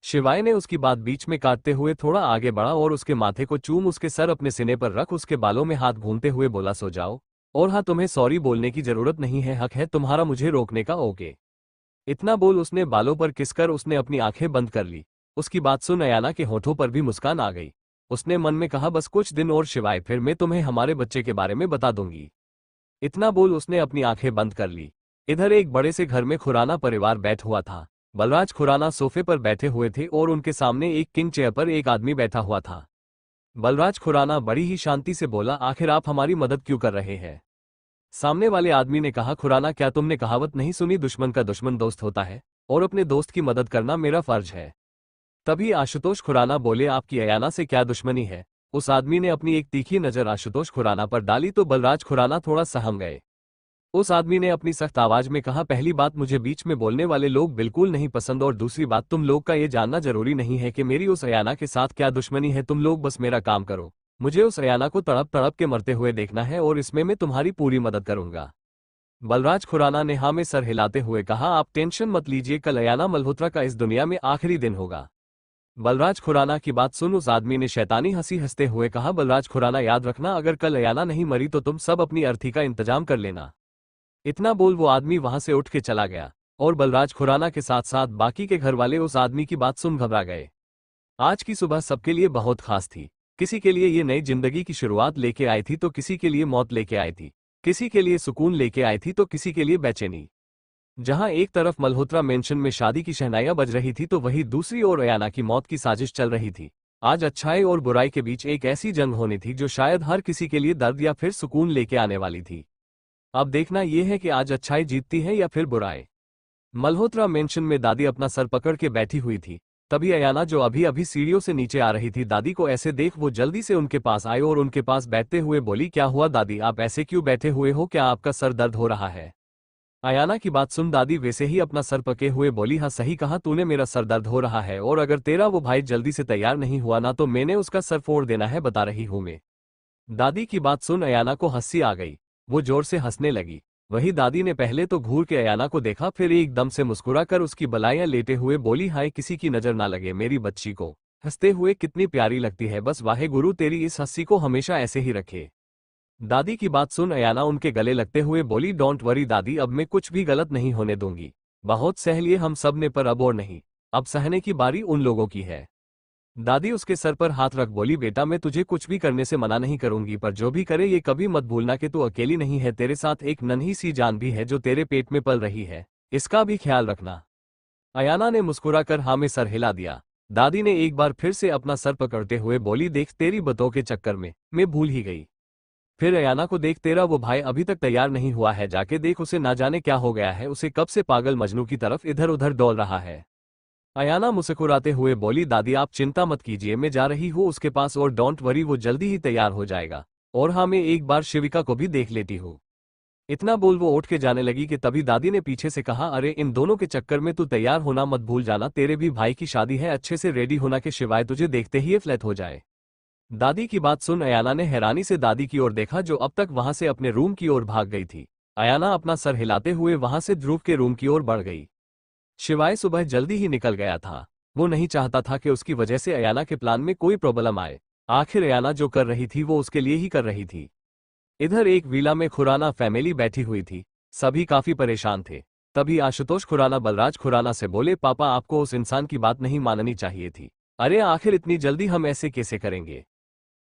शिवाय ने उसकी बात बीच में काटते हुए थोड़ा आगे बढ़ा और उसके माथे को चूम उसके सर अपने सीने पर रख उसके बालों में हाथ घूमते हुए बोला, सो जाओ। और हाँ, तुम्हें सॉरी बोलने की जरूरत नहीं है, हक है तुम्हारा मुझे रोकने का, ओके। इतना बोल उसने बालों पर किसकर उसने अपनी आंखें बंद कर ली। उसकी बात सुन अयाना के होठों पर भी मुस्कान आ गई। उसने मन में कहा, बस कुछ दिन और शिवाय, फिर मैं तुम्हें हमारे बच्चे के बारे में बता दूंगी। इतना बोल उसने अपनी आंखें बंद कर ली। इधर एक बड़े से घर में खुराना परिवार बैठ हुआ था। बलराज खुराना सोफे पर बैठे हुए थे और उनके सामने एक किंग चेयर पर एक आदमी बैठा हुआ था। बलराज खुराना बड़ी ही शांति से बोला, आखिर आप हमारी मदद क्यों कर रहे हैं? सामने वाले आदमी ने कहा, खुराना, क्या तुमने कहावत नहीं सुनी, दुश्मन का दुश्मन दोस्त होता है, और अपने दोस्त की मदद करना मेरा फर्ज है। तभी आशुतोष खुराना बोले, आपकी अयाना से क्या दुश्मनी है? उस आदमी ने अपनी एक तीखी नजर आशुतोष खुराना पर डाली तो बलराज खुराना थोड़ा सहम गए। उस आदमी ने अपनी सख्त आवाज में कहा, पहली बात, मुझे बीच में बोलने वाले लोग बिल्कुल नहीं पसंद, और दूसरी बात, तुम लोग का ये जानना जरूरी नहीं है कि मेरी उस अयाना के साथ क्या दुश्मनी है। तुम लोग बस मेरा काम करो, मुझे उस अयाना को तड़प तड़प के मरते हुए देखना है और इसमें मैं तुम्हारी पूरी मदद करूंगा। बलराज खुराना ने हाँ में सर हिलाते हुए कहा, आप टेंशन मत लीजिए, कल अयाना मल्होत्रा का इस दुनिया में आखिरी दिन होगा। बलराज खुराना की बात सुन उस आदमी ने शैतानी हंसी हंसते हुए कहा, बलराज खुराना, याद रखना, अगर कल अयाना नहीं मरी तो तुम सब अपनी अर्थी का इंतजाम कर लेना। इतना बोल वो आदमी वहां से उठ के चला गया और बलराज खुराना के साथ साथ बाकी के घर वाले उस आदमी की बात सुन घबरा गए। आज की सुबह सबके लिए बहुत खास थी। किसी के लिए ये नई जिंदगी की शुरुआत लेके आई थी तो किसी के लिए मौत लेके आई थी, किसी के लिए सुकून लेके आई थी तो किसी के लिए बेचैनी। जहां एक तरफ मल्होत्रा मेंशन में शादी की शहनाइयां बज रही थी तो वहीं दूसरी ओर अयाना की मौत की साजिश चल रही थी। आज अच्छाई और बुराई के बीच एक ऐसी जंग होनी थी जो शायद हर किसी के लिए दर्द या फिर सुकून लेके आने वाली थी। अब देखना यह है कि आज अच्छाई जीतती है या फिर बुराई। मल्होत्रा मेंशन में दादी अपना सर पकड़ के बैठी हुई थी। तभी अयाना जो अभी अभी सीढ़ियों से नीचे आ रही थी, दादी को ऐसे देख वो जल्दी से उनके पास आई और उनके पास बैठते हुए बोली, क्या हुआ दादी, आप ऐसे क्यों बैठे हुए हो, क्या आपका सर दर्द हो रहा है? अयाना की बात सुन दादी वैसे ही अपना सर पके हुए बोली, हाँ सही कहा तूने, मेरा सर दर्द हो रहा है, और अगर तेरा वो भाई जल्दी से तैयार नहीं हुआ ना तो मैंने उसका सर फोड़ देना है, बता रही हूं मैं। दादी की बात सुन अयाना को हंसी आ गई। वो जोर से हंसने लगी। वही दादी ने पहले तो घूर के अयाना को देखा, फिर एकदम से मुस्कुराकर उसकी बलाइयां लेते हुए बोली, हाय किसी की नजर ना लगे मेरी बच्ची को, हंसते हुए कितनी प्यारी लगती है, बस वाहे गुरु तेरी इस हंसी को हमेशा ऐसे ही रखे। दादी की बात सुन अयाना उनके गले लगते हुए बोली, डोंट वरी दादी, अब मैं कुछ भी गलत नहीं होने दूंगी। बहुत सह लिए हम सब ने, पर अब और नहीं, अब सहने की बारी उन लोगों की है। दादी उसके सर पर हाथ रख बोली, बेटा मैं तुझे कुछ भी करने से मना नहीं करूंगी, पर जो भी करे ये कभी मत भूलना कि तू अकेली नहीं है, तेरे साथ एक नन्ही सी जान भी है जो तेरे पेट में पल रही है, इसका भी ख्याल रखना। अयाना ने मुस्कुराकर हाँ में सर हिला दिया। दादी ने एक बार फिर से अपना सर पकड़ते हुए बोली, देख तेरी बातों के चक्कर में मैं भूल ही गई। फिर अयाना को देख, तेरा वो भाई अभी तक तैयार नहीं हुआ है, जाके देख उसे, ना जाने क्या हो गया है, उसे कब से पागल मजनू की तरफ इधर उधर डोल रहा है। अयाना मुस्कुराते हुए बोली, दादी आप चिंता मत कीजिए, मैं जा रही हूँ उसके पास और डोंट वरी वो जल्दी ही तैयार हो जाएगा, और हाँ मैं एक बार शिविका को भी देख लेती हूँ। इतना बोल वो उठ के जाने लगी कि तभी दादी ने पीछे से कहा, अरे इन दोनों के चक्कर में तू तैयार होना मत भूल जाना, तेरे भी भाई की शादी है, अच्छे से रेडी होना के शिवाय तुझे देखते ही ये फ्लैट हो जाए। दादी की बात सुन अयाना ने हैरानी से दादी की ओर देखा, जो अब तक वहां से अपने रूम की ओर भाग गई थी। अयाना अपना सर हिलाते हुए वहां से ध्रुव के रूम की ओर बढ़ गई। शिवाय सुबह जल्दी ही निकल गया था। वो नहीं चाहता था कि उसकी वजह से अयाना के प्लान में कोई प्रॉब्लम आए। आखिर अयाना जो कर रही थी वो उसके लिए ही कर रही थी। इधर एक विला में खुराना फैमिली बैठी हुई थी। सभी काफी परेशान थे। तभी आशुतोष खुराना बलराज खुराना से बोले, पापा आपको उस इंसान की बात नहीं माननी चाहिए थी। अरे आखिर इतनी जल्दी हम ऐसे कैसे करेंगे?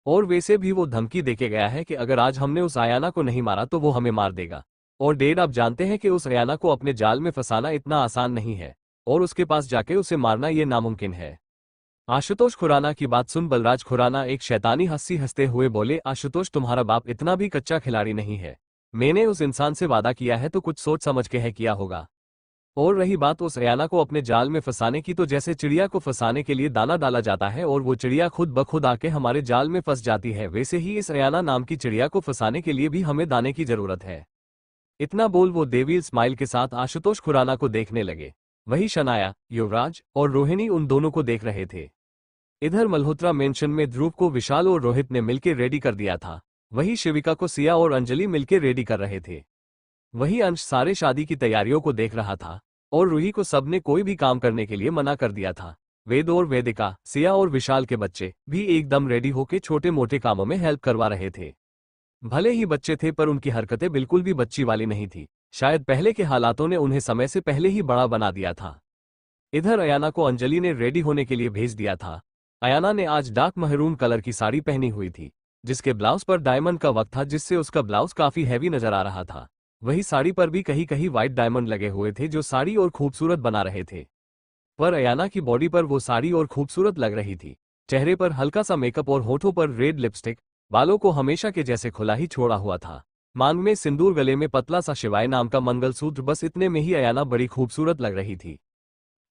और वैसे भी वो धमकी देके गया है कि अगर आज हमने उस अयाना को नहीं मारा तो वो हमें मार देगा। और डेड आप जानते हैं कि उस अयाना को अपने जाल में फंसाना इतना आसान नहीं है, और उसके पास जाके उसे मारना ये नामुमकिन है। आशुतोष खुराना की बात सुन बलराज खुराना एक शैतानी हंसी हंसते हुए बोले, आशुतोष तुम्हारा बाप इतना भी कच्चा खिलाड़ी नहीं है। मैंने उस इंसान से वादा किया है तो कुछ सोच समझ के है किया होगा। और रही बात उस अयाना को अपने जाल में फंसाने की, तो जैसे चिड़िया को फंसाने के लिए दाना डाला जाता है और वो चिड़िया खुद ब खुद आके हमारे जाल में फंस जाती है, वैसे ही इस अयाना नाम की चिड़िया को फंसाने के लिए भी हमें दाने की जरूरत है। इतना बोल वो देवील स्माइल के साथ आशुतोष खुराना को देखने लगे। वही शनाया, युवराज और रोहिणी उन दोनों को देख रहे थे। इधर मल्होत्रा मेंशन में ध्रुव को विशाल और रोहित ने मिलकर रेडी कर दिया था। वही शिविका को सिया और अंजलि मिलकर रेडी कर रहे थे। वही अंश सारे शादी की तैयारियों को देख रहा था, और रूही को सबने कोई भी काम करने के लिए मना कर दिया था। वेद और वेदिका, सिया और विशाल के बच्चे भी एकदम रेडी होकर छोटे मोटे कामों में हेल्प करवा रहे थे। भले ही बच्चे थे पर उनकी हरकतें बिल्कुल भी बच्ची वाली नहीं थी। शायद पहले के हालातों ने उन्हें समय से पहले ही बड़ा बना दिया था। इधर अयाना को अंजलि ने रेडी होने के लिए भेज दिया था। अयाना ने आज डार्क महरून कलर की साड़ी पहनी हुई थी, जिसके ब्लाउज पर डायमंड का वर्क था, जिससे उसका ब्लाउज काफी हैवी नजर आ रहा था। वही साड़ी पर भी कहीं कहीं व्हाइट डायमंड लगे हुए थे, जो साड़ी और खूबसूरत बना रहे थे। पर अयाना की बॉडी पर वो साड़ी और खूबसूरत लग रही थी। चेहरे पर हल्का सा मेकअप और होठों पर रेड लिपस्टिक, बालों को हमेशा के जैसे खुला ही छोड़ा हुआ था। मांग में सिंदूर, गले में पतला सा शिवाय नाम का मंगलसूत्र, बस इतने में ही अयाना बड़ी खूबसूरत लग रही थी।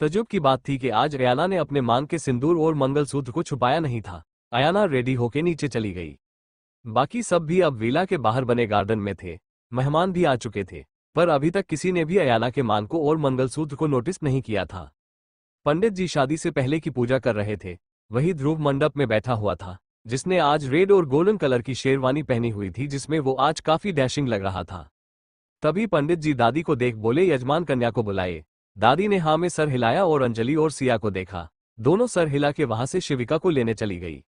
तजुब की बात थी कि आज अयाना ने अपने मांग के सिंदूर और मंगलसूत्र को छुपाया नहीं था। अयाना रेडी होके नीचे चली गई। बाकी सब भी अब विला के बाहर बने गार्डन में थे। मेहमान भी आ चुके थे, पर अभी तक किसी ने भी अयाना के मांग को और मंगलसूत्र को नोटिस नहीं किया था। पंडित जी शादी से पहले की पूजा कर रहे थे। वही ध्रुव मंडप में बैठा हुआ था, जिसने आज रेड और गोल्डन कलर की शेरवानी पहनी हुई थी, जिसमें वो आज काफी डैशिंग लग रहा था। तभी पंडित जी दादी को देख बोले, यजमान कन्या को बुलाए। दादी ने हाँ में सर हिलाया और अंजलि और सिया को देखा। दोनों सर हिला के वहां से शिविका को लेने चली गई।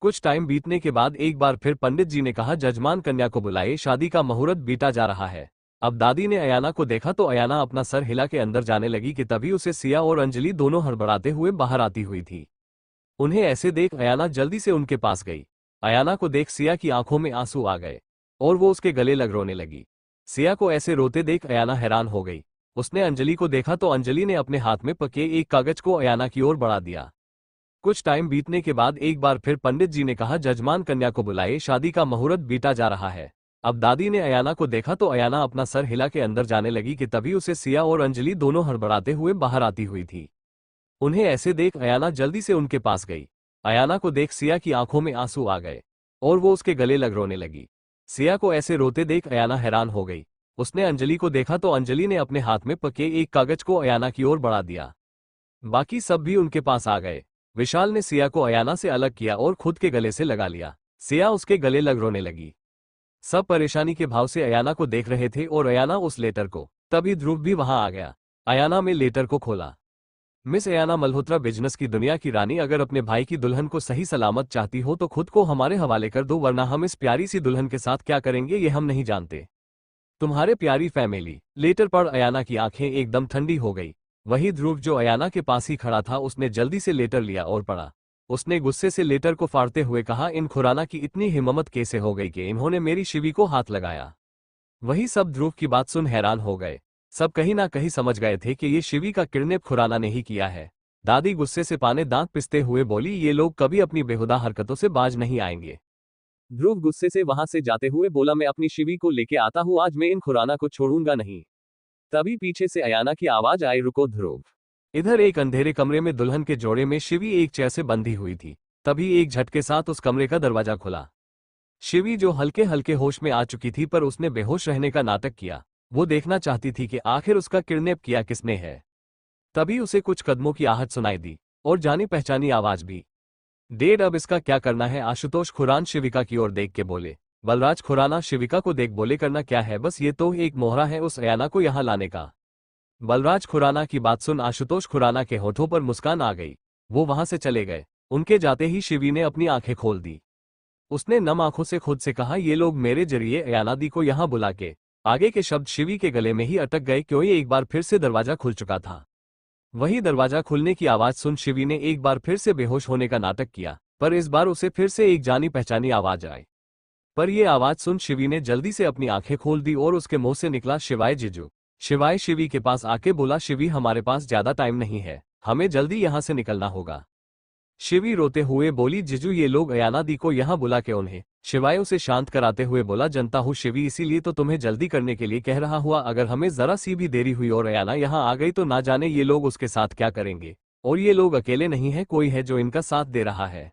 कुछ टाइम बीतने के बाद एक बार फिर पंडित जी ने कहा, जजमान कन्या को बुलाए, शादी का मुहूर्त बीता जा रहा है। अब दादी ने अयाना को देखा तो अयाना अपना सर हिला के अंदर जाने लगी कि तभी उसे सिया और अंजलि दोनों हड़बड़ाते हुए बाहर आती हुई थी। उन्हें ऐसे देख अयाना जल्दी से उनके पास गई। अयाना को देख सिया की आंखों में आंसू आ गए और वो उसके गले लग रोने लगी। सिया को ऐसे रोते देख अयाना हैरान हो गई। उसने अंजलि को देखा तो अंजलि ने अपने हाथ में पके एक कागज को अयाना की ओर बढ़ा दिया। कुछ टाइम बीतने के बाद एक बार फिर पंडित जी ने कहा, जजमान कन्या को बुलाए, शादी का मुहूर्त बीता जा रहा है। अब दादी ने अयाना को देखा तो अयाना अपना सर हिला के अंदर जाने लगी कि तभी उसे सिया और अंजलि दोनों हड़बड़ाते हुए बाहर आती हुई थी। उन्हें ऐसे देख अयाना जल्दी से उनके पास गई। अयाना को देख सिया की आंखों में आंसू आ गए और वो उसके गले लग रोने लगी। सिया को ऐसे रोते देख अयाना हैरान हो गई। उसने अंजलि को देखा तो अंजलि ने अपने हाथ में पके एक कागज को अयाना की ओर बढ़ा दिया। बाकी सब भी उनके पास आ गए। विशाल ने सिया को अयाना से अलग किया और खुद के गले से लगा लिया। सिया उसके गले लग रोने लगी। सब परेशानी के भाव से अयाना को देख रहे थे और अयाना उस लेटर को। तभी ध्रुव भी वहां आ गया। अयाना में लेटर को खोला। मिस अयाना मल्होत्रा, बिजनेस की दुनिया की रानी, अगर अपने भाई की दुल्हन को सही सलामत चाहती हो तो खुद को हमारे हवाले कर दो, वरना हम इस प्यारी सी दुल्हन के साथ क्या करेंगे ये हम नहीं जानते। तुम्हारे प्यारी फैमिली। लेटर पढ़ अयाना की आंखें एकदम ठंडी हो गई। वही ध्रुव जो अयाना के पास ही खड़ा था, उसने जल्दी से लेटर लिया और पढ़ा। उसने गुस्से से लेटर को फाड़ते हुए कहा, इन खुराना की इतनी हिम्मत कैसे हो गई कि इन्होंने मेरी शिवी को हाथ लगाया। वही सब ध्रुव की बात सुन हैरान हो गए। सब कहीं ना कहीं समझ गए थे कि ये शिवी का किडनैप खुराना ने ही किया है। दादी गुस्से से पाने दांत पिसते हुए बोली, ये लोग कभी अपनी बेहुदा हरकतों से बाज नहीं आएंगे। ध्रुव गुस्से से वहां से जाते हुए बोला, मैं अपनी शिवी को लेके आता हूँ, आज मैं इन खुराना को छोड़ूंगा नहीं। तभी पीछे से अयाना की आवाज आई, रुको ध्रुव। इधर एक अंधेरे कमरे में दुल्हन के जोड़े में शिवी एक चेयर से बंधी हुई थी। तभी एक झटके साथ उस कमरे का दरवाजा खुला। शिवी जो हल्के हल्के होश में आ चुकी थी, पर उसने बेहोश रहने का नाटक किया। वो देखना चाहती थी कि आखिर उसका किडनैप किया किसने है। तभी उसे कुछ कदमों की आहट सुनाई दी और जानी पहचानी आवाज भी। डेढ़ अब इसका क्या करना है? आशुतोष खुराना शिविका की ओर देख के बोले। बलराज खुराना शिविका को देख बोले, करना क्या है? बस ये तो एक मोहरा है उस अयाना को यहाँ लाने का। बलराज खुराना की बात सुन आशुतोष खुराना के होठों पर मुस्कान आ गई। वो वहां से चले गए। उनके जाते ही शिवी ने अपनी आंखें खोल दी। उसने नम आंखों से खुद से कहा, ये लोग मेरे जरिए अयाना दी को यहाँ बुला के। आगे के शब्द शिवी के गले में ही अटक गए, क्योंकि एक बार फिर से दरवाजा खुल चुका था। वही दरवाजा खुलने की आवाज सुन शिवी ने एक बार फिर से बेहोश होने का नाटक किया, पर इस बार उसे फिर से एक जानी पहचानी आवाज आई। पर यह आवाज सुन शिवी ने जल्दी से अपनी आंखें खोल दी और उसके मुंह से निकला, शिवाय जीजू। शिवाय शिवी के पास आके बोला, शिवी हमारे पास ज्यादा टाइम नहीं है, हमें जल्दी यहां से निकलना होगा। शिवी रोते हुए बोली, जीजू ये लोग अयाना दी को यहाँ बुला के उन्हें। शिवाय उसे शांत कराते हुए बोला, जनता हूँ शिवी, इसीलिए तो तुम्हें जल्दी करने के लिए कह रहा हुआ। अगर हमें जरा सी भी देरी हुई और अयाना यहाँ आ गई तो ना जाने ये लोग उसके साथ क्या करेंगे। और ये लोग अकेले नहीं है, कोई है जो इनका साथ दे रहा है।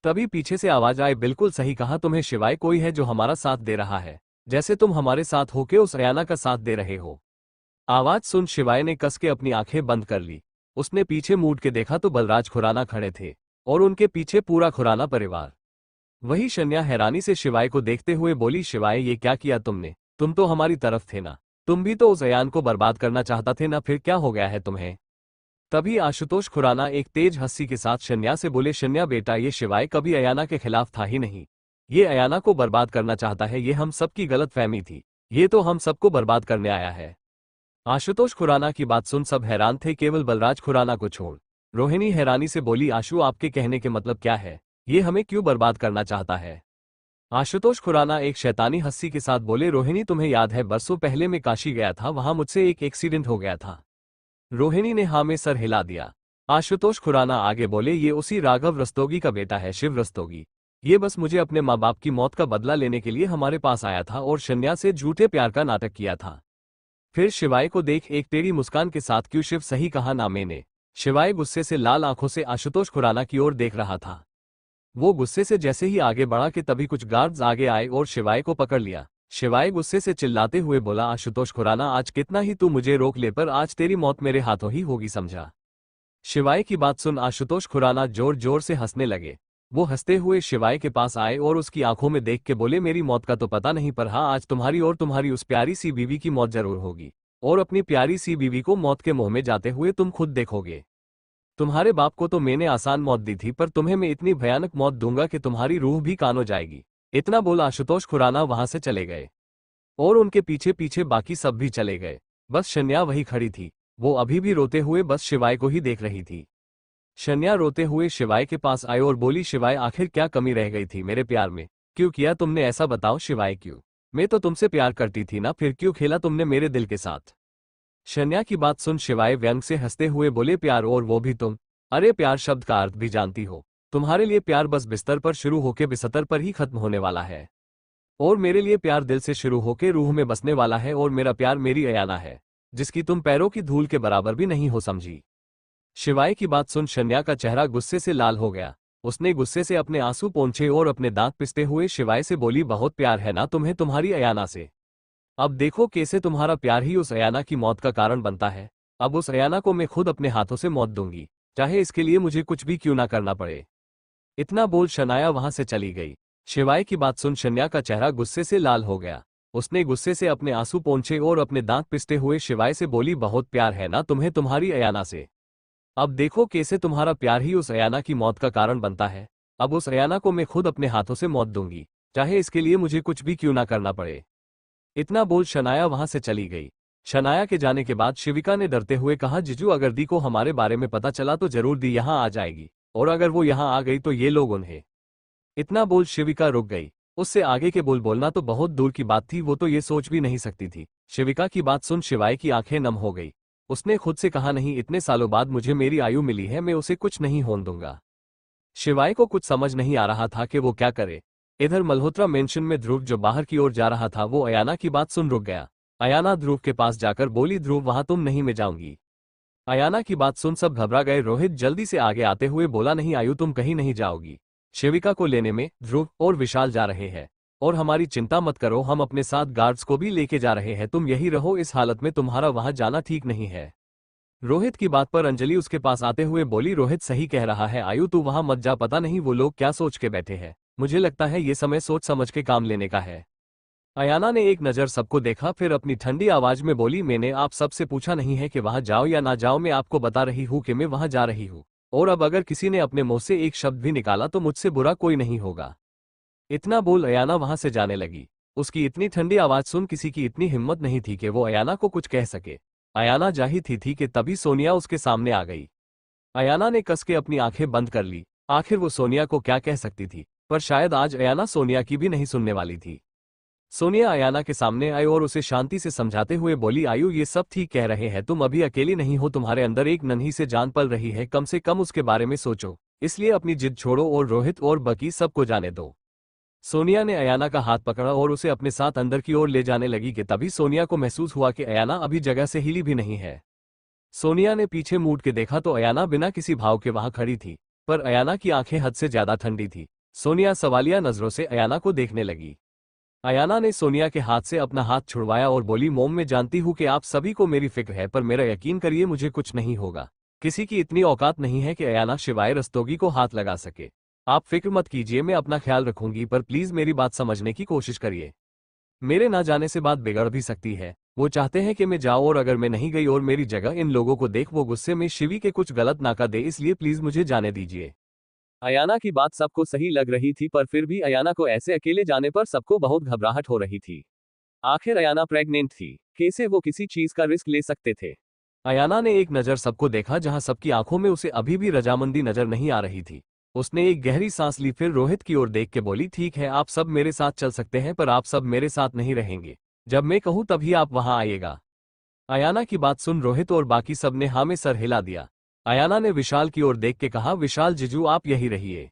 तभी पीछे से आवाज आई, बिल्कुल सही कहा तुम्हें शिवाय, कोई है जो हमारा साथ दे रहा है, जैसे तुम हमारे साथ होके उस अयाना का साथ दे रहे हो। आवाज सुन शिवाय ने कस के अपनी आंखें बंद कर ली। उसने पीछे मुड़ के देखा तो बलराज खुराना खड़े थे और उनके पीछे पूरा खुराना परिवार। वही शन्या हैरानी से शिवाय को देखते हुए बोली, शिवाय ये क्या किया तुमने? तुम तो हमारी तरफ थे ना, तुम भी तो उस अयान को बर्बाद करना चाहता थे ना, फिर क्या हो गया है तुम्हें? तभी आशुतोष खुराना एक तेज हंसी के साथ शन्या से बोले, शन्या बेटा, ये शिवाय कभी अयाना के खिलाफ था ही नहीं। ये अयाना को बर्बाद करना चाहता है, ये हम सबकी गलतफहमी थी। ये तो हम सबको बर्बाद करने आया है। आशुतोष खुराना की बात सुन सब हैरान थे, केवल बलराज खुराना को छोड़। रोहिणी हैरानी से बोली, आशु आपके कहने के मतलब क्या है? ये हमें क्यों बर्बाद करना चाहता है? आशुतोष खुराना एक शैतानी हंसी के साथ बोले, रोहिणी तुम्हें याद है बरसों पहले मैं काशी गया था, वहां मुझसे एक एक्सीडेंट हो गया था। रोहिणी ने हाँ में सर हिला दिया। आशुतोष खुराना आगे बोले, ये उसी राघव रस्तोगी का बेटा है, शिव रस्तोगी। ये बस मुझे अपने माँ बाप की मौत का बदला लेने के लिए हमारे पास आया था और शन्या से झूठे प्यार का नाटक किया था। फिर शिवाय को देख एक टेढ़ी मुस्कान के साथ, क्यों शिव, सही कहा ना मैंने? शिवाय गुस्से से लाल आंखों से आशुतोष खुराना की ओर देख रहा था। वो गुस्से से जैसे ही आगे बढ़ा कि तभी कुछ गार्ड्स आगे आए और शिवाय को पकड़ लिया। शिवाय गुस्से से चिल्लाते हुए बोला, आशुतोष खुराना, आज कितना ही तू मुझे रोक ले, पर आज तेरी मौत मेरे हाथों ही होगी, समझा? शिवाय की बात सुन आशुतोष खुराना जोर जोर से हंसने लगे। वो हंसते हुए शिवाय के पास आए और उसकी आंखों में देख के बोले, मेरी मौत का तो पता नहीं, पर हाँ आज तुम्हारी और तुम्हारी उस प्यारी सी बीवी की मौत जरूर होगी। और अपनी प्यारी सी बीवी को मौत के मुंह में जाते हुए तुम खुद देखोगे। तुम्हारे बाप को तो मैंने आसान मौत दी थी, पर तुम्हें मैं इतनी भयानक मौत दूंगा कि तुम्हारी रूह भी कान हो जाएगी। इतना बोल आशुतोष खुराना वहां से चले गए और उनके पीछे पीछे बाकी सब भी चले गए। बस शन्या वही खड़ी थी। वो अभी भी रोते हुए बस शिवाय को ही देख रही थी। शन्या रोते हुए शिवाय के पास आई और बोली, शिवाय आखिर क्या कमी रह गई थी मेरे प्यार में? क्यों किया तुमने ऐसा, बताओ शिवाय, क्यों? मैं तो तुमसे प्यार करती थी ना, फिर क्यों खेला तुमने मेरे दिल के साथ? शन्या की बात सुन शिवाय व्यंग से हंसते हुए बोले, प्यार और वो भी तुम? अरे प्यार शब्द का अर्थ भी जानती हो? तुम्हारे लिए प्यार बस बिस्तर पर शुरू होकर बिस्तर पर ही खत्म होने वाला है, और मेरे लिए प्यार दिल से शुरू होकर रूह में बसने वाला है। और मेरा प्यार मेरी अयाना है, जिसकी तुम पैरों की धूल के बराबर भी नहीं हो, समझी? शिवाय की बात सुन शन्या का चेहरा गुस्से से लाल हो गया। उसने गुस्से से अपने आंसू पोंछे और अपने दांत पिसते हुए शिवाय से बोली, बहुत प्यार है ना तुम्हें तुम्हारी अयाना से? अब देखो कैसे तुम्हारा प्यार ही उस अयाना की मौत का कारण बनता है। अब उस अयाना को मैं खुद अपने हाथों से मौत दूंगी, चाहे इसके लिए मुझे कुछ भी क्यों ना करना पड़े। इतना बोल शनाया वहां से चली गई। शिवाय की बात सुन शन्या का चेहरा गुस्से से लाल हो गया। उसने गुस्से से अपने आंसू पोंछे और अपने दांत पिसते हुए शिवाय से बोली, बहुत प्यार है ना तुम्हें तुम्हारी अयाना से? अब देखो कैसे तुम्हारा प्यार ही उस अयाना की मौत का कारण बनता है। अब उस अयाना को मैं खुद अपने हाथों से मौत दूंगी, चाहे इसके लिए मुझे कुछ भी क्यों ना करना पड़े। इतना बोल शनाया वहां से चली गई। शनाया के जाने के बाद शिविका ने डरते हुए कहा, जीजू अगर दी को हमारे बारे में पता चला तो जरूर दी यहाँ आ जाएगी, और अगर वो यहाँ आ गई तो ये लोग उन्हें। इतना बोल शिविका रुक गई। उससे आगे के बोल बोलना तो बहुत दूर की बात थी, वो तो ये सोच भी नहीं सकती थी। शिविका की बात सुन शिवाय की आंखें नम हो गई। उसने खुद से कहा, नहीं, इतने सालों बाद मुझे मेरी आयु मिली है, मैं उसे कुछ नहीं होने दूंगा। शिवाय को कुछ समझ नहीं आ रहा था कि वो क्या करे। इधर मल्होत्रा मेंशन में ध्रुव जो बाहर की ओर जा रहा था, वो अयाना की बात सुन रुक गया। अयाना ध्रुव के पास जाकर बोली, ध्रुव वहां तुम नहीं, मैं जाऊंगी। अयाना की बात सुन सब घबरा गए। रोहित जल्दी से आगे आते हुए बोला, नहीं आयु, तुम कहीं नहीं जाओगी। शिविका को लेने में ध्रुव और विशाल जा रहे हैं, और हमारी चिंता मत करो, हम अपने साथ गार्ड्स को भी लेके जा रहे हैं, तुम यही रहो, इस हालत में तुम्हारा वहां जाना ठीक नहीं है। रोहित की बात पर अंजलि उसके पास आते हुए बोली, रोहित सही कह रहा है आयु, तू वहां मत जा, पता नहीं वो लोग क्या सोच के बैठे हैं। मुझे लगता है ये समय सोच समझ के काम लेने का है। अयाना ने एक नज़र सबको देखा, फिर अपनी ठंडी आवाज में बोली, मैंने आप सबसे पूछा नहीं है कि वहां जाओ या ना जाओ, मैं आपको बता रही हूं कि मैं वहां जा रही हूं। और अब अगर किसी ने अपने मुंह से एक शब्द भी निकाला तो मुझसे बुरा कोई नहीं होगा। इतना बोल अयाना वहां से जाने लगी। उसकी इतनी ठंडी आवाज सुन किसी की इतनी हिम्मत नहीं थी कि वो अयाना को कुछ कह सके। अयाना जा ही थी कि तभी सोनिया उसके सामने आ गई। अयाना ने कस के अपनी आंखें बंद कर ली। आखिर वो सोनिया को क्या कह सकती थी, पर शायद आज अयाना सोनिया की भी नहीं सुनने वाली थी। सोनिया अयाना के सामने आई और उसे शांति से समझाते हुए बोली, आयु ये सब ठीक कह रहे हैं, तुम अभी अकेली नहीं हो, तुम्हारे अंदर एक नन्ही से जान पल रही है, कम से कम उसके बारे में सोचो। इसलिए अपनी जिद छोड़ो और रोहित और बकी सबको जाने दो। सोनिया ने अयाना का हाथ पकड़ा और उसे अपने साथ अंदर की ओर ले जाने लगी कि तभी सोनिया को महसूस हुआ कि अयाना अभी जगह से हिली भी नहीं है। सोनिया ने पीछे मुड़ के देखा तो अयाना बिना किसी भाव के वहां खड़ी थी, पर अयाना की आंखें हद से ज्यादा ठंडी थी। सोनिया सवालिया नजरों से अयाना को देखने लगी। अयाना ने सोनिया के हाथ से अपना हाथ छुड़वाया और बोली, मोम मैं जानती हूं कि आप सभी को मेरी फिक्र है, पर मेरा यकीन करिए मुझे कुछ नहीं होगा। किसी की इतनी औकात नहीं है कि अयाना शिवाय रस्तोगी को हाथ लगा सके। आप फिक्र मत कीजिए, मैं अपना ख्याल रखूंगी, पर प्लीज मेरी बात समझने की कोशिश करिए। मेरे ना जाने से बात बिगड़ भी सकती है। वो चाहते हैं कि मैं जाऊं और अगर मैं नहीं गई और मेरी जगह इन लोगों को देख वो गुस्से में शिवी के कुछ गलत ना कर दे, इसलिए प्लीज मुझे जाने दीजिए। अयाना की बात सबको सही लग रही थी, पर फिर भी अयाना को ऐसे अकेले जाने पर सबको बहुत घबराहट हो रही थी। आखिर अयाना प्रेग्नेंट थी, कैसे वो किसी चीज का रिस्क ले सकते थे। अयाना ने एक नज़र सबको देखा, जहां सबकी आंखों में उसे अभी भी रजामंदी नजर नहीं आ रही थी। उसने एक गहरी सांस ली, फिर रोहित की ओर देख के बोली, ठीक है आप सब मेरे साथ चल सकते हैं, पर आप सब मेरे साथ नहीं रहेंगे। जब मैं कहूं तभी आप वहां आइएगा। अयाना की बात सुन रोहित और बाकी सब ने हाँ में सर हिला दिया। अयाना ने विशाल की ओर देख के कहा, विशाल जीजू आप यही रहिए।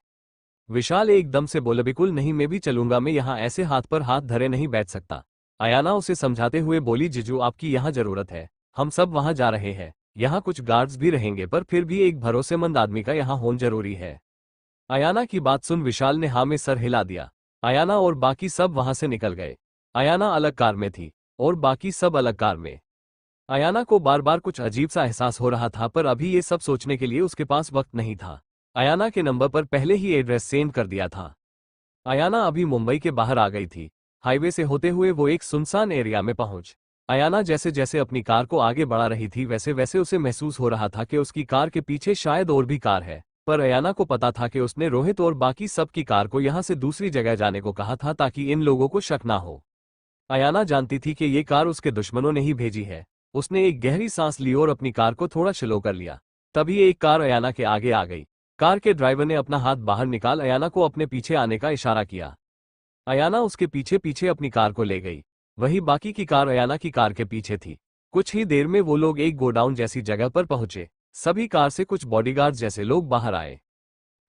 विशाल एकदम से बोला, बिल्कुल नहीं मैं भी चलूंगा, मैं यहाँ ऐसे हाथ पर हाथ धरे नहीं बैठ सकता। अयाना उसे समझाते हुए बोली, जीजू आपकी यहाँ जरूरत है, हम सब वहां जा रहे हैं। यहाँ कुछ गार्ड्स भी रहेंगे, पर फिर भी एक भरोसेमंद आदमी का यहाँ होना जरूरी है। अयाना की बात सुन विशाल ने हाँ में सर हिला दिया। अयाना और बाकी सब वहां से निकल गए। अयाना अलग कार में थी और बाकी सब अलग कार में। अयाना को बार बार कुछ अजीब सा एहसास हो रहा था, पर अभी ये सब सोचने के लिए उसके पास वक्त नहीं था। अयाना के नंबर पर पहले ही एड्रेस सेंड कर दिया था। अयाना अभी मुंबई के बाहर आ गई थी। हाईवे से होते हुए वो एक सुनसान एरिया में पहुंच। अयाना जैसे जैसे अपनी कार को आगे बढ़ा रही थी वैसे वैसे उसे महसूस हो रहा था कि उसकी कार के पीछे शायद और भी कार है, पर अयाना को पता था कि उसने रोहित और बाकी सब की कार को यहां से दूसरी जगह जाने को कहा था ताकि इन लोगों को शक ना हो। अयाना जानती थी कि ये कार उसके दुश्मनों ने ही भेजी है। उसने एक गहरी सांस ली और अपनी कार को थोड़ा स्लो कर लिया। तभी एक कार अयाना के आगे आ गई। कार के ड्राइवर ने अपना हाथ बाहर निकाल अयाना को अपने पीछे आने का इशारा किया। अयाना उसके पीछे पीछे अपनी कार को ले गई। वही बाकी की कार अयाना की कार के पीछे थी। कुछ ही देर में वो लोग एक गोडाउन जैसी जगह पर पहुंचे। सभी कार से कुछ बॉडीगार्ड जैसे लोग बाहर आए।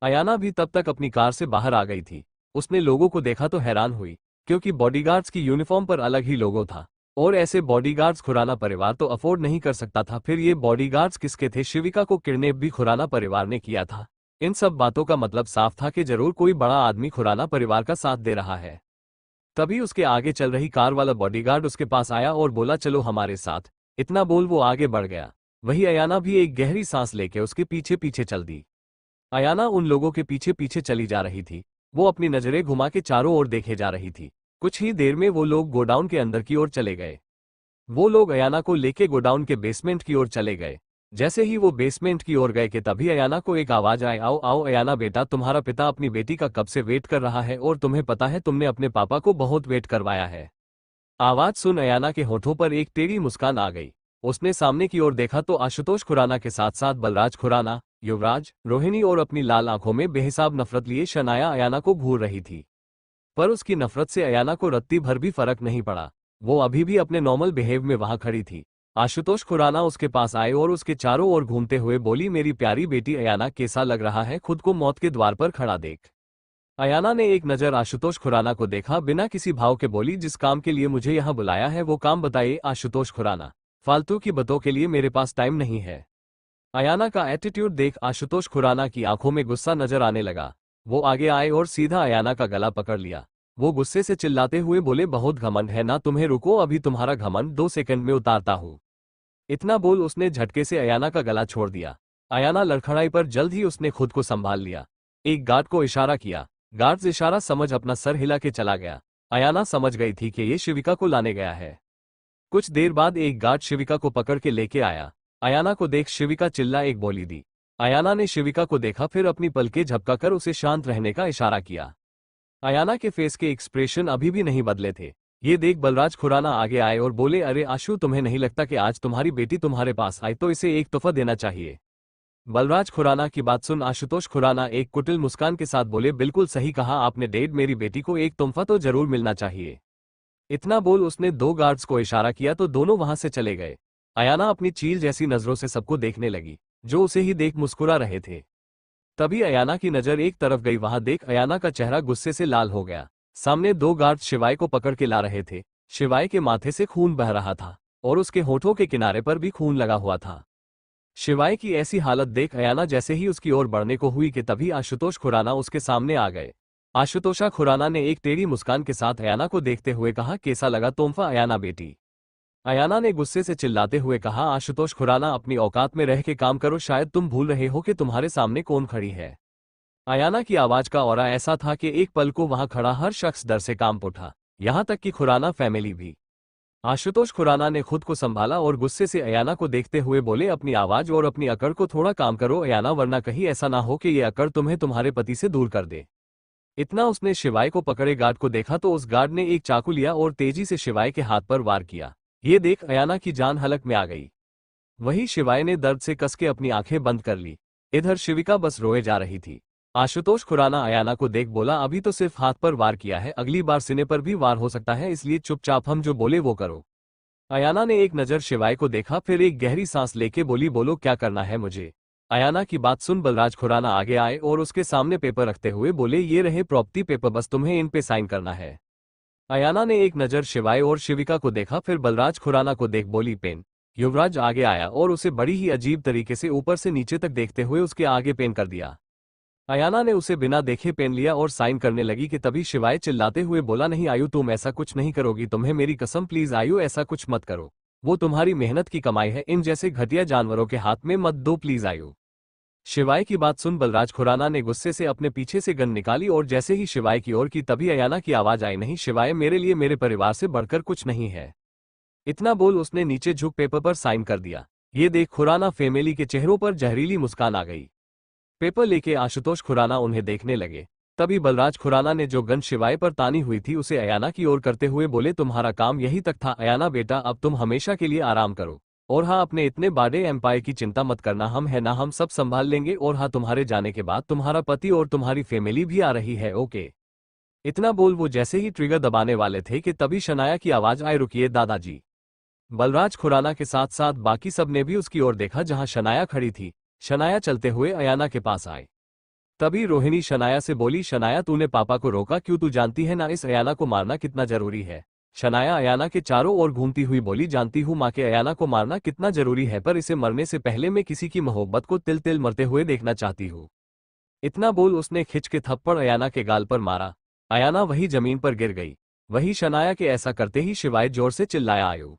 अयाना भी तब तक अपनी कार से बाहर आ गई थी। उसने लोगों को देखा तो हैरान हुई, क्योंकि बॉडीगार्ड्स की यूनिफॉर्म पर अलग ही लोगो था। और ऐसे बॉडीगार्ड्स खुराना परिवार तो अफोर्ड नहीं कर सकता था। फिर ये बॉडीगार्ड्स किसके थे? शिविका को किडनैप भी खुराना परिवार ने किया था। इन सब बातों का मतलब साफ था कि जरूर कोई बड़ा आदमी खुराना परिवार का साथ दे रहा है। तभी उसके आगे चल रही कार वाला बॉडीगार्ड उसके पास आया और बोला, चलो हमारे साथ। इतना बोल वो आगे बढ़ गया। वही अयाना भी एक गहरी सांस लेके उसके पीछे पीछे चल दी। अयाना उन लोगों के पीछे पीछे चली जा रही थी। वो अपनी नजरें घुमा के चारों ओर देखे जा रही थी। कुछ ही देर में वो लोग गोडाउन के अंदर की ओर चले गए। वो लोग अयाना को लेके गोडाउन के बेसमेंट की ओर चले गए। जैसे ही वो बेसमेंट की ओर गए कि तभी अयाना को एक आवाज आई, आओ आओ अयाना बेटा, तुम्हारा पिता अपनी बेटी का कब से वेट कर रहा है और तुम्हें पता है तुमने अपने पापा को बहुत वेट करवाया है। आवाज सुन अयाना के होठों पर एक टेढ़ी मुस्कान आ गई। उसने सामने की ओर देखा तो आशुतोष खुराना के साथ साथ बलराज खुराना, युवराज, रोहिणी और अपनी लाल आंखों में बेहिसाब नफरत लिए शनाया अयाना को घूर रही थी। पर उसकी नफरत से अयाना को रत्ती भर भी फर्क नहीं पड़ा। वो अभी भी अपने नॉर्मल बिहेव में वहां खड़ी थी। आशुतोष खुराना उसके पास आए और उसके चारों ओर घूमते हुए बोली, मेरी प्यारी बेटी अयाना, कैसा लग रहा है खुद को मौत के द्वार पर खड़ा देख। अयाना ने एक नजर आशुतोष खुराना को देखा, बिना किसी भाव के बोली, जिस काम के लिए मुझे यहाँ बुलाया है वो काम बताइए आशुतोष खुराना। फालतू की बातों के लिए मेरे पास टाइम नहीं है। अयाना का एटीट्यूड देख आशुतोष खुराना की आंखों में गुस्सा नजर आने लगा। वो आगे आए और सीधा अयाना का गला पकड़ लिया। वो गुस्से से चिल्लाते हुए बोले, बहुत घमंड है ना तुम्हें, रुको अभी तुम्हारा घमंड 2 सेकंड में उतारता हूँ। इतना बोल उसने झटके से अयाना का गला छोड़ दिया। अयाना लड़खड़ाई पर जल्द ही उसने खुद को संभाल लिया। एक गार्ड को इशारा किया। गार्ड्स इशारा समझ अपना सर हिला के चला गया। अयाना समझ गई थी कि ये शिविका को लाने गया है। कुछ देर बाद एक गार्ड शिविका को पकड़ के लेके आया। अयाना को देख शिविका चिल्ला एक बोली दी। अयाना ने शिविका को देखा, फिर अपनी पलकें झपकाकर उसे शांत रहने का इशारा किया। अयाना के फेस के एक्सप्रेशन अभी भी नहीं बदले थे। ये देख बलराज खुराना आगे आए और बोले, अरे आशु, तुम्हें नहीं लगता कि आज तुम्हारी बेटी तुम्हारे पास आई तो इसे एक तोहफा देना चाहिए? बलराज खुराना की बात सुन आशुतोष खुराना एक कुटिल मुस्कान के साथ बोले, बिल्कुल सही कहा आपने डैड, मेरी बेटी को एक तोहफा तो जरूर मिलना चाहिए। इतना बोल उसने दो गार्ड्स को इशारा किया तो दोनों वहां से चले गए। अयाना अपनी चील जैसी नजरों से सबको देखने लगी, जो उसे ही देख मुस्कुरा रहे थे। तभी अयाना की नजर एक तरफ गई, वहां देख अयाना का चेहरा गुस्से से लाल हो गया। सामने दो गार्ड शिवाय को पकड़ के ला रहे थे। शिवाय के माथे से खून बह रहा था और उसके होठों के किनारे पर भी खून लगा हुआ था। शिवाय की ऐसी हालत देख अयाना जैसे ही उसकी ओर बढ़ने को हुई कि तभी आशुतोष खुराना उसके सामने आ गए। आशुतोषा खुराना ने एक टेढ़ी मुस्कान के साथ अयाना को देखते हुए कहा, कैसा लगा तोहफा अयाना बेटी? अयाना ने गुस्से से चिल्लाते हुए कहा, आशुतोष खुराना, अपनी औकात में रह के काम करो, शायद तुम भूल रहे हो कि तुम्हारे सामने कौन खड़ी है। अयाना की आवाज का ऑरा ऐसा था कि एक पल को वहां खड़ा हर शख्स डर से कांप उठा, यहां तक कि खुराना फैमिली भी। आशुतोष खुराना ने खुद को संभाला और गुस्से से अयाना को देखते हुए बोले, अपनी आवाज और अपनी अकड़ को थोड़ा काम करो अयाना, वरना कहीं ऐसा ना हो कि ये अकड़ तुम्हें तुम्हारे पति से दूर कर दे। इतना उसने शिवाय को पकड़े गार्ड को देखा तो उस गार्ड ने एक चाकू लिया और तेजी से शिवाय के हाथ पर वार किया। ये देख अयाना की जान हलक में आ गई। वहीं शिवाय ने दर्द से कस के अपनी आंखें बंद कर ली। इधर शिविका बस रोए जा रही थी। आशुतोष खुराना अयाना को देख बोला, अभी तो सिर्फ हाथ पर वार किया है, अगली बार सीने पर भी वार हो सकता है, इसलिए चुपचाप हम जो बोले वो करो। अयाना ने एक नजर शिवाय को देखा, फिर एक गहरी सांस लेके बोली, बोलो क्या करना है मुझे? अयाना की बात सुन बलराज खुराना आगे आए और उसके सामने पेपर रखते हुए बोले, ये रहे प्रॉपर्टी पेपर, बस तुम्हें इन पे साइन करना है। अयाना ने एक नजर शिवाय और शिविका को देखा, फिर बलराज खुराना को देख बोली, पेन। युवराज आगे आया और उसे बड़ी ही अजीब तरीके से ऊपर से नीचे तक देखते हुए उसके आगे पेन कर दिया। अयाना ने उसे बिना देखे पेन लिया और साइन करने लगी कि तभी शिवाय चिल्लाते हुए बोला, नहीं आयु, तुम ऐसा कुछ नहीं करोगी, तुम्हें मेरी कसम, प्लीज आयु, ऐसा कुछ मत करो। वो तुम्हारी मेहनत की कमाई है, इन जैसे घटिया जानवरों के हाथ में मत दो, प्लीज आयु। शिवाय की बात सुन बलराज खुराना ने गुस्से से अपने पीछे से गन निकाली और जैसे ही शिवाय की ओर की तभी अयाना की आवाज आई, नहीं शिवाय, मेरे लिए मेरे परिवार से बढ़कर कुछ नहीं है। इतना बोल उसने नीचे झुक पेपर पर साइन कर दिया। ये देख खुराना फैमिली के चेहरों पर जहरीली मुस्कान आ गई। पेपर लेके आशुतोष खुराना उन्हें देखने लगे। तभी बलराज खुराना ने जो गन शिवाय पर तानी हुई थी उसे अयाना की ओर करते हुए बोले, तुम्हारा काम यही तक था अयाना बेटा, अब तुम हमेशा के लिए आराम करो। और हाँ, अपने इतने बड़े एम्पायर की चिंता मत करना, हम है ना, हम सब संभाल लेंगे। और हाँ, तुम्हारे जाने के बाद तुम्हारा पति और तुम्हारी फैमिली भी आ रही है, ओके? इतना बोल वो जैसे ही ट्रिगर दबाने वाले थे कि तभी शनाया की आवाज आए, रुकिए दादाजी। बलराज खुराना के साथ साथ बाकी सब ने भी उसकी ओर देखा जहां शनाया खड़ी थी। शनाया चलते हुए अयाना के पास आए। तभी रोहिणी शनाया से बोली, शनाया तूने पापा को रोका क्यों? तू जानती है ना इस अयाना को मारना कितना जरूरी है? शनाया अयाना के चारों ओर घूमती हुई बोली, जानती हूँ माँ के अयाना को मारना कितना जरूरी है, पर इसे मरने से पहले मैं किसी की मोहब्बत को तिल तिल मरते हुए देखना चाहती हूँ। इतना बोल उसने खिंच के थप्पड़ अयाना के गाल पर मारा। अयाना वही जमीन पर गिर गई। वही शनाया के ऐसा करते ही शिवाय जोर से चिल्लाया, आयो।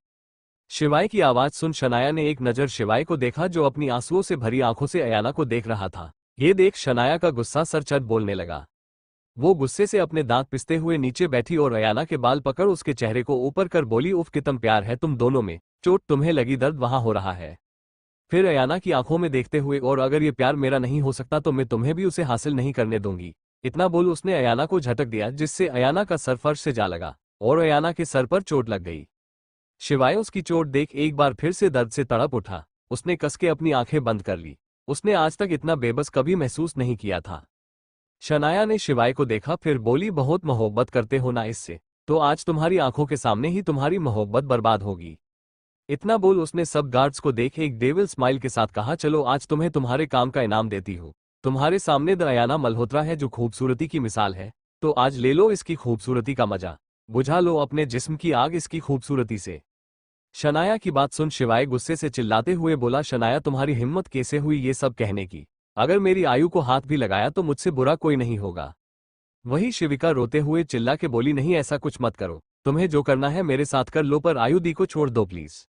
शिवाय की आवाज सुन शनाया ने एक नजर शिवाय को देखा जो अपनी आंसुओं से भरी आंखों से अयाना को देख रहा था। ये देख शनाया का गुस्सा सर चढ़ बोलने लगा। वो गुस्से से अपने दांत पिसते हुए नीचे बैठी और अयाना के बाल पकड़ उसके चेहरे को ऊपर कर बोली, उफ कितना प्यार है तुम दोनों में, चोट तुम्हें लगी, दर्द वहां हो रहा है। फिर अयाना की आंखों में देखते हुए, और अगर ये प्यार मेरा नहीं हो सकता तो मैं तुम्हें भी उसे हासिल नहीं करने दूंगी। इतना बोल उसने अयाना को झटक दिया जिससे अयाना का सर फर्श से जा लगा और अयाना के सर पर चोट लग गई। शिवाय उसकी चोट देख एक बार फिर से दर्द से तड़प उठा। उसने कस के अपनी आंखें बंद कर ली। उसने आज तक इतना बेबस कभी महसूस नहीं किया था। शनाया ने शिवाय को देखा, फिर बोली, बहुत मोहब्बत करते हो ना इससे, तो आज तुम्हारी आंखों के सामने ही तुम्हारी मोहब्बत बर्बाद होगी। इतना बोल उसने सब गार्ड्स को देख एक डेविल स्माइल के साथ कहा, चलो आज तुम्हें तुम्हारे काम का इनाम देती हूँ। तुम्हारे सामने द अयाना मल्होत्रा है जो खूबसूरती की मिसाल है, तो आज ले लो इसकी खूबसूरती का मजा, बुझा लो अपने जिस्म की आग इसकी खूबसूरती से। शनाया की बात सुन शिवाय गुस्से से चिल्लाते हुए बोला, शनाया तुम्हारी हिम्मत कैसे हुई ये सब कहने की? अगर मेरी आयु को हाथ भी लगाया तो मुझसे बुरा कोई नहीं होगा। वही शिविका रोते हुए चिल्ला के बोली, नहीं ऐसा कुछ मत करो, तुम्हें जो करना है मेरे साथ कर लो, पर आयु दी को छोड़ दो प्लीज।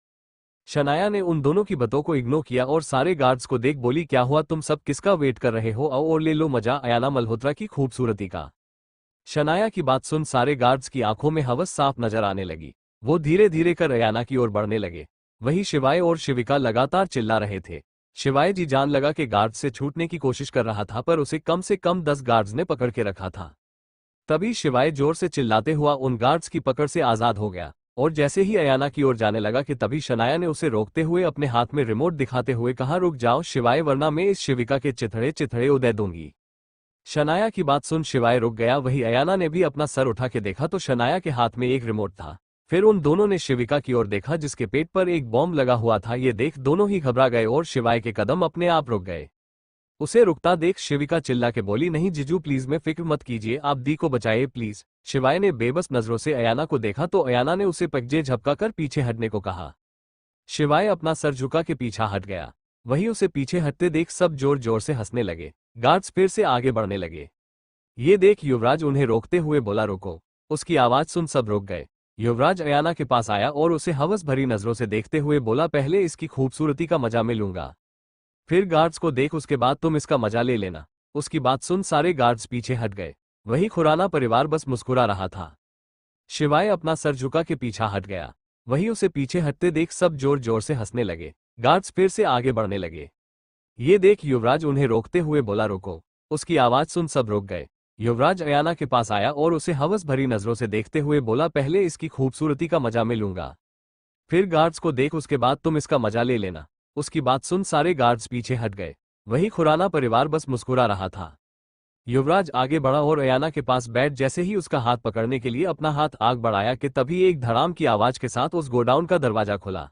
शनाया ने उन दोनों की बातों को इग्नोर किया और सारे गार्ड्स को देख बोली, क्या हुआ, तुम सब किसका वेट कर रहे हो, आओ और ले लो मजा अयाना मल्होत्रा की खूबसूरती का। शनाया की बात सुन सारे गार्ड्स की आंखों में हवस साफ नजर आने लगी। वो धीरे धीरे कर अयाना की ओर बढ़ने लगे। वहीं शिवाय और शिविका लगातार चिल्ला रहे थे। शिवाय जी जान लगा कि गार्ड से छूटने की कोशिश कर रहा था, पर उसे कम से कम 10 गार्ड्स ने पकड़ के रखा था। तभी शिवाय जोर से चिल्लाते हुआ उन गार्ड्स की पकड़ से आजाद हो गया और जैसे ही अयाना की ओर जाने लगा कि तभी शनाया ने उसे रोकते हुए अपने हाथ में रिमोट दिखाते हुए कहा, रुक जाओ शिवाय, वरना मैं इस शिविका के चिथड़े चिथड़े उदय दूंगी। शनाया की बात सुन शिवाय रुक गया। वही अयाना ने भी अपना सर उठा के देखा तो शनाया के हाथ में एक रिमोट था। फिर उन दोनों ने शिविका की ओर देखा जिसके पेट पर एक बॉम्ब लगा हुआ था। ये देख दोनों ही घबरा गए और शिवाय के कदम अपने आप रुक गए। उसे रुकता देख शिविका चिल्ला के बोली, नहीं जीजू प्लीज, में फिक्र मत कीजिए, आप दी को बचाइए प्लीज। शिवाय ने बेबस नजरों से अयाना को देखा तो अयाना ने उसे पगजे झपका कर पीछे हटने को कहा। शिवाय अपना सर झुका के पीछा हट गया। वही उसे पीछे हटते देख सब जोर जोर से हंसने लगे। गार्ड्स फिर से आगे बढ़ने लगे। ये देख युवराज उन्हें रोकते हुए बोला, रोको। उसकी आवाज सुन सब रुक गए। युवराज अयाना के पास आया और उसे हवस भरी नजरों से देखते हुए बोला, पहले इसकी खूबसूरती का मजा मैं लूंगा, फिर गार्ड्स को देख, उसके बाद तुम इसका मजा ले लेना। उसकी बात सुन सारे गार्ड्स पीछे हट गए। वही खुराना परिवार बस मुस्कुरा रहा था। शिवाय अपना सर झुका के पीछा हट गया। वही उसे पीछे हटते देख सब जोर जोर से हंसने लगे। गार्ड्स फिर से आगे बढ़ने लगे। ये देख युवराज उन्हें रोकते हुए बोला, रोको। उसकी आवाज सुन सब रुक गए। युवराज अयाना के पास आया और उसे हवस भरी नजरों से देखते हुए बोला, पहले इसकी खूबसूरती का मजा मैं लूंगा, फिर गार्ड्स को देख, उसके बाद तुम इसका मजा ले लेना। उसकी बात सुन सारे गार्ड्स पीछे हट गए। वही खुराना परिवार बस मुस्कुरा रहा था। युवराज आगे बढ़ा और अयाना के पास बैठ जैसे ही उसका हाथ पकड़ने के लिए अपना हाथ आग बढ़ाया कि तभी एक धड़ाम की आवाज के साथ उस गोडाउन का दरवाजा खुला।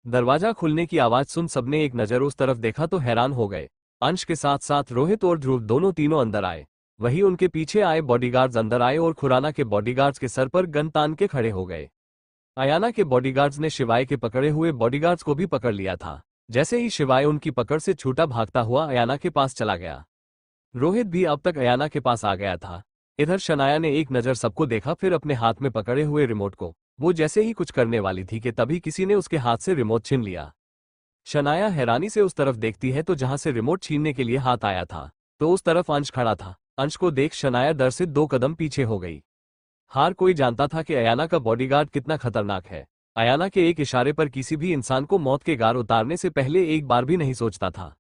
दरवाजा खुलने की आवाज सुन सबने एक नजर उस तरफ देखा तो हैरान हो गए। अंश के साथ साथ रोहित और ध्रुव दोनों तीनों अंदर आए। वही उनके पीछे आए बॉडीगार्ड्स अंदर आए और खुराना के बॉडीगार्ड्स के सर पर गन तान के खड़े हो गए। अयाना के बॉडीगार्ड्स ने शिवाय के पकड़े हुए बॉडीगार्ड्स को भी पकड़ लिया था। जैसे ही शिवाय उनकी पकड़ से छूटा भागता हुआ अयाना के पास चला गया। रोहित भी अब तक अयाना के पास आ गया था। इधर शनाया ने एक नज़र सबको देखा, फिर अपने हाथ में पकड़े हुए रिमोट को वो जैसे ही कुछ करने वाली थी कि तभी किसी ने उसके हाथ से रिमोट छीन लिया। शनाया हैरानी से उस तरफ देखती है तो जहां से रिमोट छीनने के लिए हाथ आया था तो उस तरफ अंश खड़ा था। अंश को देख शनाया डर से 2 कदम पीछे हो गई। हर कोई जानता था कि अयाना का बॉडीगार्ड कितना खतरनाक है। अयाना के एक इशारे पर किसी भी इंसान को मौत के गार उतारने से पहले एक बार भी नहीं सोचता था।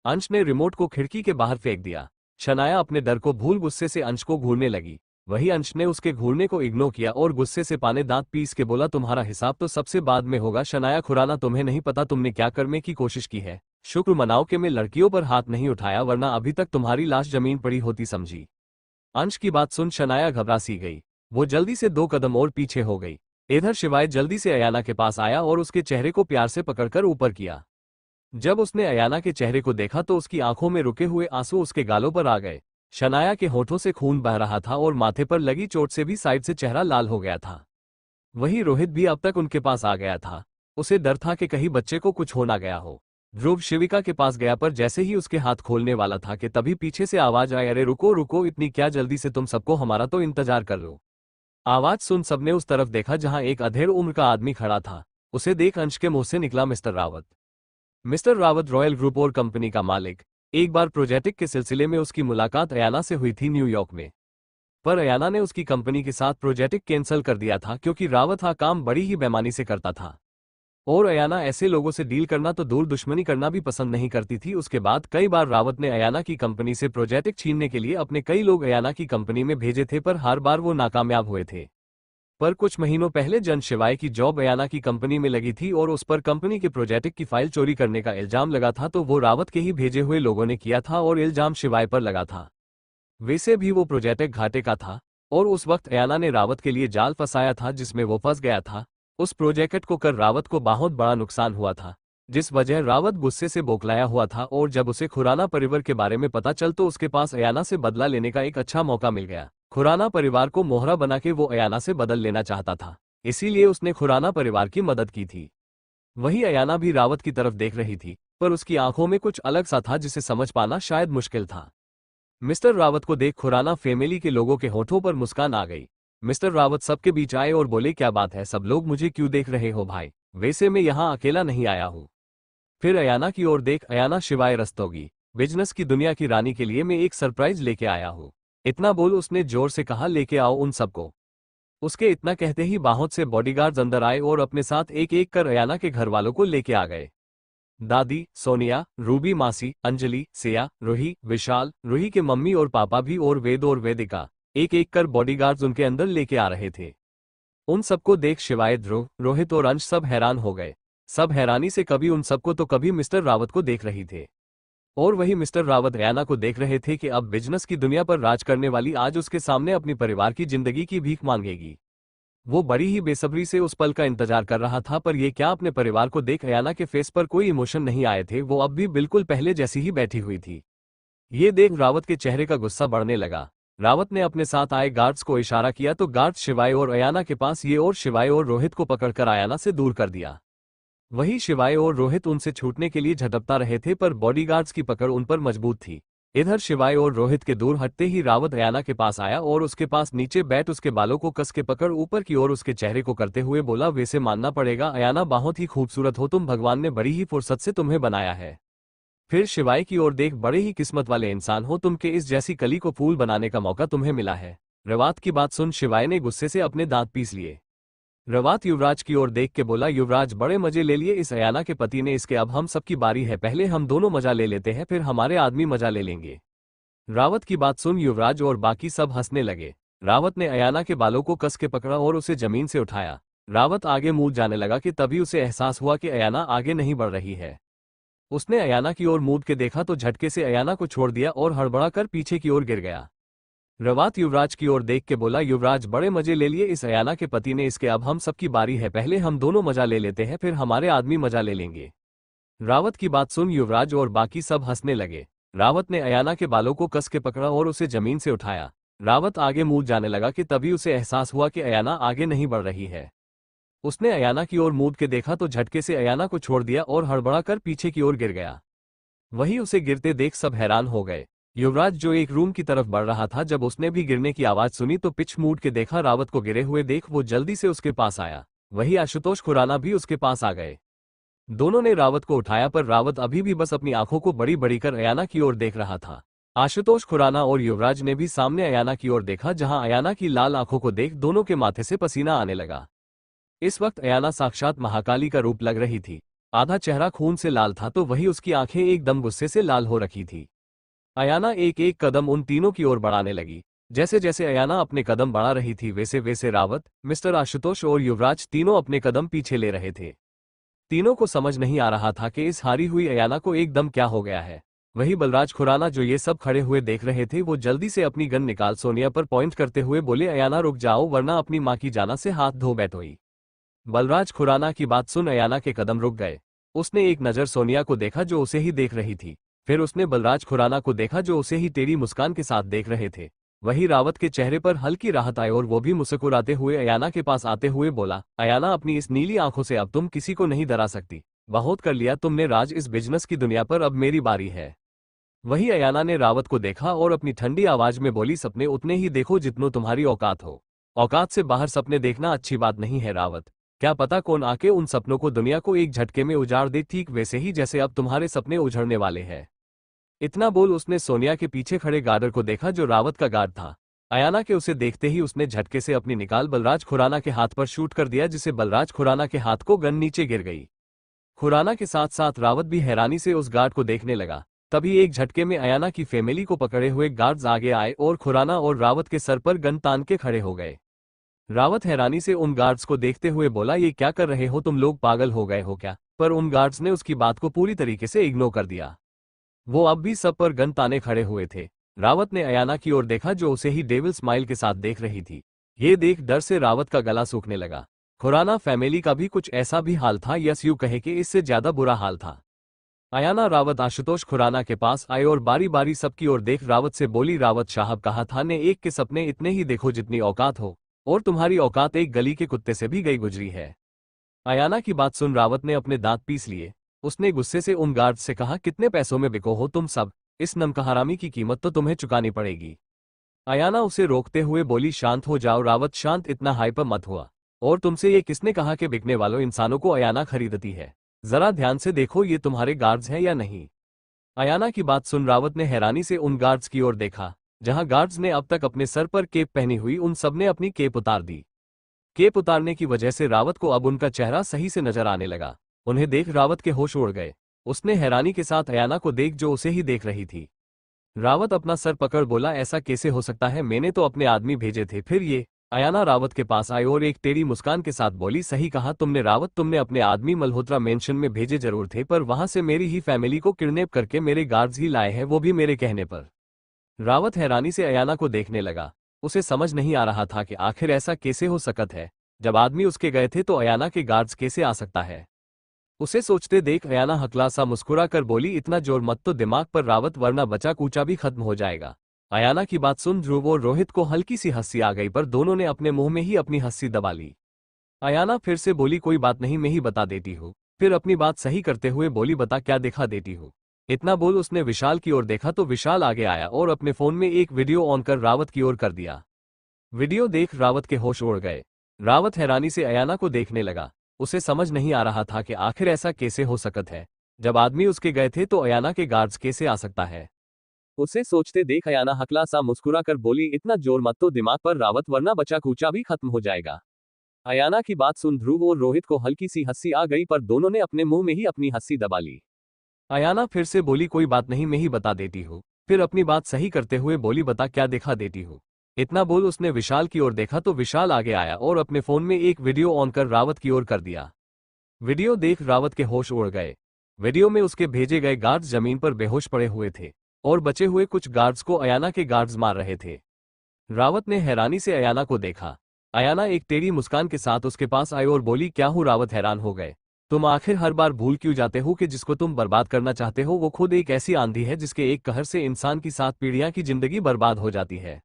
अंश ने रिमोट को खिड़की के बाहर फेंक दिया। शनाया अपने डर को भूल गुस्से से अंश को घूरने लगी। वही अंश ने उसके घूरने को इग्नोर किया और गुस्से से पाने दांत पीस के बोला, तुम्हारा हिसाब तो सबसे बाद में होगा शनाया खुराना, तुम्हें नहीं पता तुमने क्या करने की कोशिश की है। शुक्र मनाओ कि मैं लड़कियों पर हाथ नहीं उठाया, वरना अभी तक तुम्हारी लाश जमीन पड़ी होती, समझी। अंश की बात सुन शनाया घबरा सी गई। वो जल्दी से 2 कदम और पीछे हो गई। इधर शिवाय जल्दी से अयाना के पास आया और उसके चेहरे को प्यार से पकड़कर ऊपर किया। जब उसने अयाना के चेहरे को देखा तो उसकी आंखों में रुके हुए आंसू उसके गालों पर आ गए। शनाया के होठों से खून बह रहा था और माथे पर लगी चोट से भी साइड से चेहरा लाल हो गया था। वही रोहित भी अब तक उनके पास आ गया था। उसे डर था कि कहीं बच्चे को कुछ हो ना गया हो। ध्रुव शिविका के पास गया, पर जैसे ही उसके हाथ खोलने वाला था कि तभी पीछे से आवाज आई, अरे रुको रुको, इतनी क्या जल्दी से तुम सबको, हमारा तो इंतजार कर लो। आवाज सुन सबने उस तरफ देखा जहां एक अधेड़ उम्र का आदमी खड़ा था। उसे देख अंश के मुंह से निकला, mister Rawat. Mister Rawat royal group और कंपनी का मालिक। एक बार प्रोजेक्ट के सिलसिले में उसकी मुलाकात अयाना से हुई थी न्यूयॉर्क में, पर अयाना ने उसकी कंपनी के साथ प्रोजेक्ट कैंसिल कर दिया था क्योंकि रावत का काम बड़ी ही बेईमानी से करता था और अयाना ऐसे लोगों से डील करना तो दूर दुश्मनी करना भी पसंद नहीं करती थी। उसके बाद कई बार रावत ने अयाना की कंपनी से प्रोजेक्ट छीनने के लिए अपने कई लोग अयाना की कंपनी में भेजे थे, पर हर बार वो नाकामयाब हुए थे। पर कुछ महीनों पहले जन शिवाय की जॉब अयाना की कंपनी में लगी थी और उस पर कंपनी के प्रोजेक्ट की फाइल चोरी करने का इल्जाम लगा था, तो वो रावत के ही भेजे हुए लोगों ने किया था और इल्जाम शिवाय पर लगा था। वैसे भी वो प्रोजेक्ट घाटे का था और उस वक्त अयाना ने रावत के लिए जाल फंसाया था जिसमें वो फंस गया था। उस प्रोजेक्ट को कर रावत को बहुत बड़ा नुकसान हुआ था, जिस वजह रावत गुस्से से बौखलाया हुआ था और जब उसे खुराना परिवार के बारे में पता चल तो उसके पास अयाना से बदला लेने का एक अच्छा मौका मिल गया। खुराना परिवार को मोहरा बना के वो अयाना से बदल लेना चाहता था, इसीलिए उसने खुराना परिवार की मदद की थी। वही अयाना भी रावत की तरफ देख रही थी, पर उसकी आंखों में कुछ अलग सा था जिसे समझ पाना शायद मुश्किल था। मिस्टर रावत को देख खुराना फैमिली के लोगों के होठों पर मुस्कान आ गई। मिस्टर रावत सबके बीच आए और बोले, क्या बात है, सब लोग मुझे क्यों देख रहे हो भाई? वैसे मैं यहाँ अकेला नहीं आया हूँ। फिर अयाना की ओर देख अयाना शिवाय रस्तोगी, बिजनेस की दुनिया की रानी के लिए मैं एक सरप्राइज लेके आया हूँ। इतना बोल उसने जोर से कहा, लेके आओ उन सबको। उसके इतना कहते ही बहुत से बॉडीगार्ड्स अंदर आए और अपने साथ एक एक कर अयाना के घर वालों को लेके आ गए। दादी, सोनिया, रूबी मासी, अंजलि, सिया, रूही, विशाल, रूही के मम्मी और पापा भी और वेद और वेदिका, एक एक कर बॉडीगार्ड्स उनके अंदर लेके आ रहे थे। उन सबको देख शिवाय, ध्रुव, रोहित और अंश सब हैरान हो गए। सब हैरानी से कभी उन सबको तो कभी मिस्टर रावत को देख रही थे। और वही मिस्टर रावत अयाना को देख रहे थे कि अब बिजनेस की दुनिया पर राज करने वाली आज उसके सामने अपनी परिवार की जिंदगी की भीख मांगेगी। वो बड़ी ही बेसब्री से उस पल का इंतजार कर रहा था, पर ये क्या, अपने परिवार को देख अयाना के फेस पर कोई इमोशन नहीं आए थे। वो अब भी बिल्कुल पहले जैसी ही बैठी हुई थी। ये देख रावत के चेहरे का गुस्सा बढ़ने लगा। रावत ने अपने साथ आए गार्ड्स को इशारा किया तो गार्ड्स शिवाय और अयाना के पास ये और शिवाय और रोहित को पकड़कर अयाना से दूर कर दिया। वही शिवाय और रोहित उनसे छूटने के लिए झटपटा रहे थे, पर बॉडीगार्ड्स की पकड़ उन पर मजबूत थी। इधर शिवाय और रोहित के दूर हटते ही रावत अयाना के पास आया और उसके पास नीचे बैठ उसके बालों को कस के पकड़ ऊपर की ओर उसके चेहरे को करते हुए बोला, वैसे मानना पड़ेगा अयाना, बहुत ही खूबसूरत हो तुम, भगवान ने बड़ी ही फुर्सत से तुम्हें बनाया है। फिर शिवाय की ओर देख, बड़े ही किस्मत वाले इंसान हो तुम के इस जैसी कली को फूल बनाने का मौका तुम्हें मिला है। रवात की बात सुन शिवाय ने गुस्से से अपने दांत पीस लिए। रवात युवराज की ओर देख के बोला, युवराज बड़े मजे ले लिए इस अयाना के पति ने, इसके अब हम सबकी बारी है, पहले हम दोनों मजा ले लेते हैं फिर हमारे आदमी मजा ले लेंगे। रावत की बात सुन युवराज और बाकी सब हंसने लगे। रावत ने अयाना के बालों को कस के पकड़ा और उसे जमीन से उठाया। रावत आगे मुड़ जाने लगा कि तभी उसे एहसास हुआ कि अयाना आगे नहीं बढ़ रही है। उसने अयाना की ओर मूड के देखा तो झटके से अयाना को छोड़ दिया और हड़बड़ा कर पीछे की ओर गिर गया। रवात युवराज की ओर देख के बोला, युवराज बड़े मजे ले लिए इस अयाना के पति ने, इसके अब हम सबकी बारी है, पहले हम दोनों मजा ले लेते हैं फिर हमारे आदमी मजा ले लेंगे। रावत की बात सुन युवराज और बाकी सब हंसने लगे। रावत ने अयाना के बालों को कस के पकड़ा और उसे जमीन से उठाया। रावत आगे मुड़ जाने लगा कि तभी उसे एहसास हुआ कि अयाना आगे नहीं बढ़ रही है। उसने अयाना की ओर मूड के देखा तो झटके से अयाना को छोड़ दिया और हड़बड़ा कर पीछे की ओर गिर गया। वही उसे गिरते देख सब हैरान हो गए। युवराज जो एक रूम की तरफ बढ़ रहा था, जब उसने भी गिरने की आवाज सुनी तो पिच मूड के देखा रावत को गिरे हुए देख वो जल्दी से उसके पास आया। वही आशुतोष खुराना भी उसके पास आ गए। दोनों ने रावत को उठाया, पर रावत अभी भी बस अपनी आंखों को बड़ी बड़ी कर अयाना की ओर देख रहा था। आशुतोष खुराना और युवराज ने भी सामने अयाना की ओर देखा, जहां अयाना की लाल आंखों को देख दोनों के माथे से पसीना आने लगा। इस वक्त अयाना साक्षात महाकाली का रूप लग रही थी। आधा चेहरा खून से लाल था तो वही उसकी आंखें एकदम गुस्से से लाल हो रखी थी। अयाना एक एक कदम उन तीनों की ओर बढ़ाने लगी। जैसे जैसे अयाना अपने कदम बढ़ा रही थी वैसे वैसे रावत, मिस्टर आशुतोष और युवराज तीनों अपने कदम पीछे ले रहे थे। तीनों को समझ नहीं आ रहा था कि इस हारी हुई अयाना को एकदम क्या हो गया है। वही बलराज खुराना जो ये सब खड़े हुए देख रहे थे, वो जल्दी से अपनी गन निकाल सोनिया पर पॉइंट करते हुए बोले, अयाना रुक जाओ वरना अपनी मां की जाना से हाथ धो बैठोई। बलराज खुराना की बात सुन अयाना के कदम रुक गए। उसने एक नज़र सोनिया को देखा जो उसे ही देख रही थी। फिर उसने बलराज खुराना को देखा जो उसे ही टेढ़ी मुस्कान के साथ देख रहे थे। वही रावत के चेहरे पर हल्की राहत आई और वो भी मुस्कुराते हुए अयाना के पास आते हुए बोला, अयाना अपनी इस नीली आंखों से अब तुम किसी को नहीं डरा सकती। बहुत कर लिया तुमने राज इस बिजनेस की दुनिया पर, अब मेरी बारी है। वही अयाना ने रावत को देखा और अपनी ठंडी आवाज में बोली, सपने उतने ही देखो जितनो तुम्हारी औकात हो। औकात से बाहर सपने देखना अच्छी बात नहीं है रावत। क्या पता कौन आके उन सपनों को, दुनिया को एक झटके में उजाड़ दे, ठीक वैसे ही जैसे अब तुम्हारे सपने उजड़ने वाले हैं। इतना बोल उसने सोनिया के पीछे खड़े गार्डर को देखा जो रावत का गार्ड था। अयाना के उसे देखते ही उसने झटके से अपनी निकाल बलराज खुराना के हाथ पर शूट कर दिया, जिसे बलराज खुराना के हाथ को गन नीचे गिर गई। खुराना के साथ साथ रावत भी हैरानी से उस गार्ड को देखने लगा। तभी एक झटके में अयाना की फैमिली को पकड़े हुए गार्ड्स आगे आए और खुराना और रावत के सर पर गन तान के खड़े हो गए। रावत हैरानी से उन गार्ड्स को देखते हुए बोला, ये क्या कर रहे हो तुम लोग, पागल हो गए हो क्या? पर उन गार्ड्स ने उसकी बात को पूरी तरीके से इग्नोर कर दिया। वो अब भी सब पर गन ताने खड़े हुए थे। रावत ने अयाना की ओर देखा जो उसे ही डेविल स्माइल के साथ देख रही थी। ये देख डर से रावत का गला सूखने लगा। खुराना फैमिली का भी कुछ ऐसा भी हाल था, यस यूं कहे कि इससे ज्यादा बुरा हाल था। अयाना रावत आशुतोष खुराना के पास आई और बारी बारी सबकी ओर देख रावत से बोली, रावत साहब कहा था ने एक के सपने इतने ही देखो जितनी औकात हो, और तुम्हारी औकात एक गली के कुत्ते से भी गई गुजरी है। अयाना की बात सुन रावत ने अपने दांत पीस लिए। उसने गुस्से से उन गार्ड से कहा, कितने पैसों में बिको हो तुम सब? इस नमकहरामी की कीमत तो तुम्हें चुकानी पड़ेगी। अयाना उसे रोकते हुए बोली, शांत हो जाओ रावत, शांत, इतना हाइपर मत हुआ। और तुमसे ये किसने कहा कि बिकने वालों इंसानों को अयाना खरीदती है? जरा ध्यान से देखो, ये तुम्हारे गार्ड्स हैं या नहीं? अयाना की बात सुन रावत ने हैरानी से उन गार्ड्स की ओर देखा। जहां गार्ड्स ने अब तक अपने सर पर केप पहनी हुई, उन सबने अपनी केप उतार दी। केप उतारने की वजह से रावत को अब उनका चेहरा सही से नजर आने लगा। उन्हें देख रावत के होश उड़ गए। उसने हैरानी के साथ अयाना को देख जो उसे ही देख रही थी। रावत अपना सर पकड़ बोला, ऐसा कैसे हो सकता है? मैंने तो अपने आदमी भेजे थे, फिर ये? अयाना रावत के पास आई और एक टेढ़ी मुस्कान के साथ बोली, सही कहा तुमने रावत, तुमने अपने आदमी मल्होत्रा मेंशन में भेजे जरूर थे, पर वहां से मेरी ही फैमिली को किडनैप करके मेरे गार्ड्स ही लाए हैं, वो भी मेरे कहने पर। रावत हैरानी से अयाना को देखने लगा। उसे समझ नहीं आ रहा था कि आखिर ऐसा कैसे हो सकता है। जब आदमी उसके गए थे तो अयाना के गार्ड्स कैसे आ सकता है? उसे सोचते देख अयाना हकला सा मुस्कुरा कर बोली, इतना जोर मत तो दिमाग पर रावत, वरना बचा कूचा भी खत्म हो जाएगा। अयाना की बात सुन ध्रुव और रोहित को हल्की सी हंसी आ गई, पर दोनों ने अपने मुंह में ही अपनी हंसी दबा ली। अयाना फिर से बोली, कोई बात नहीं, मैं ही बता देती हूँ। फिर अपनी बात सही करते हुए बोली, बता क्या दिखा देती हूँ? इतना बोल उसने विशाल की ओर देखा तो विशाल आगे आया और अपने फोन में एक वीडियो ऑन कर रावत की ओर कर दिया। वीडियो देख रावत के होश उड़ गए। रावत हैरानी से अयाना को देखने लगा। उसे समझ नहीं आ रहा था कि आखिर ऐसा कैसे हो सकता है। जब आदमी उसके गए थे तो अयाना के गार्ड्स कैसे आ सकता है? उसे सोचते देख अयाना हकला सा मुस्कुरा कर बोली, इतना जोर मत तो दिमाग पर रावत, वरना बचा कूचा भी खत्म हो जाएगा। अयाना की बात सुन ध्रुव और रोहित को हल्की सी हंसी आ गई, पर दोनों ने अपने मुंह में ही अपनी हंसी दबा ली। अयाना फिर से बोली, कोई बात नहीं, मैं ही बता देती हूँ। फिर अपनी बात सही करते हुए बोली, बता क्या दिखा देती हूँ? इतना बोल उसने विशाल की ओर देखा तो विशाल आगे आया और अपने फोन में एक वीडियो ऑन कर रावत की ओर कर दिया। वीडियो देख रावत के होश उड़ गए। वीडियो में उसके भेजे गए गार्ड्स जमीन पर बेहोश पड़े हुए थे और बचे हुए कुछ गार्ड्स को अयाना के गार्ड्स मार रहे थे। रावत ने हैरानी से अयाना को देखा। अयाना एक टेढ़ी मुस्कान के साथ उसके पास आई और बोली, क्या हूँ रावत, हैरान हो गए? तुम आखिर हर बार भूल क्यों जाते हो कि जिसको तुम बर्बाद करना चाहते हो वो खुद एक ऐसी आंधी है जिसके एक कहर से इंसान की 7 पीढ़ियां की जिंदगी बर्बाद हो जाती है।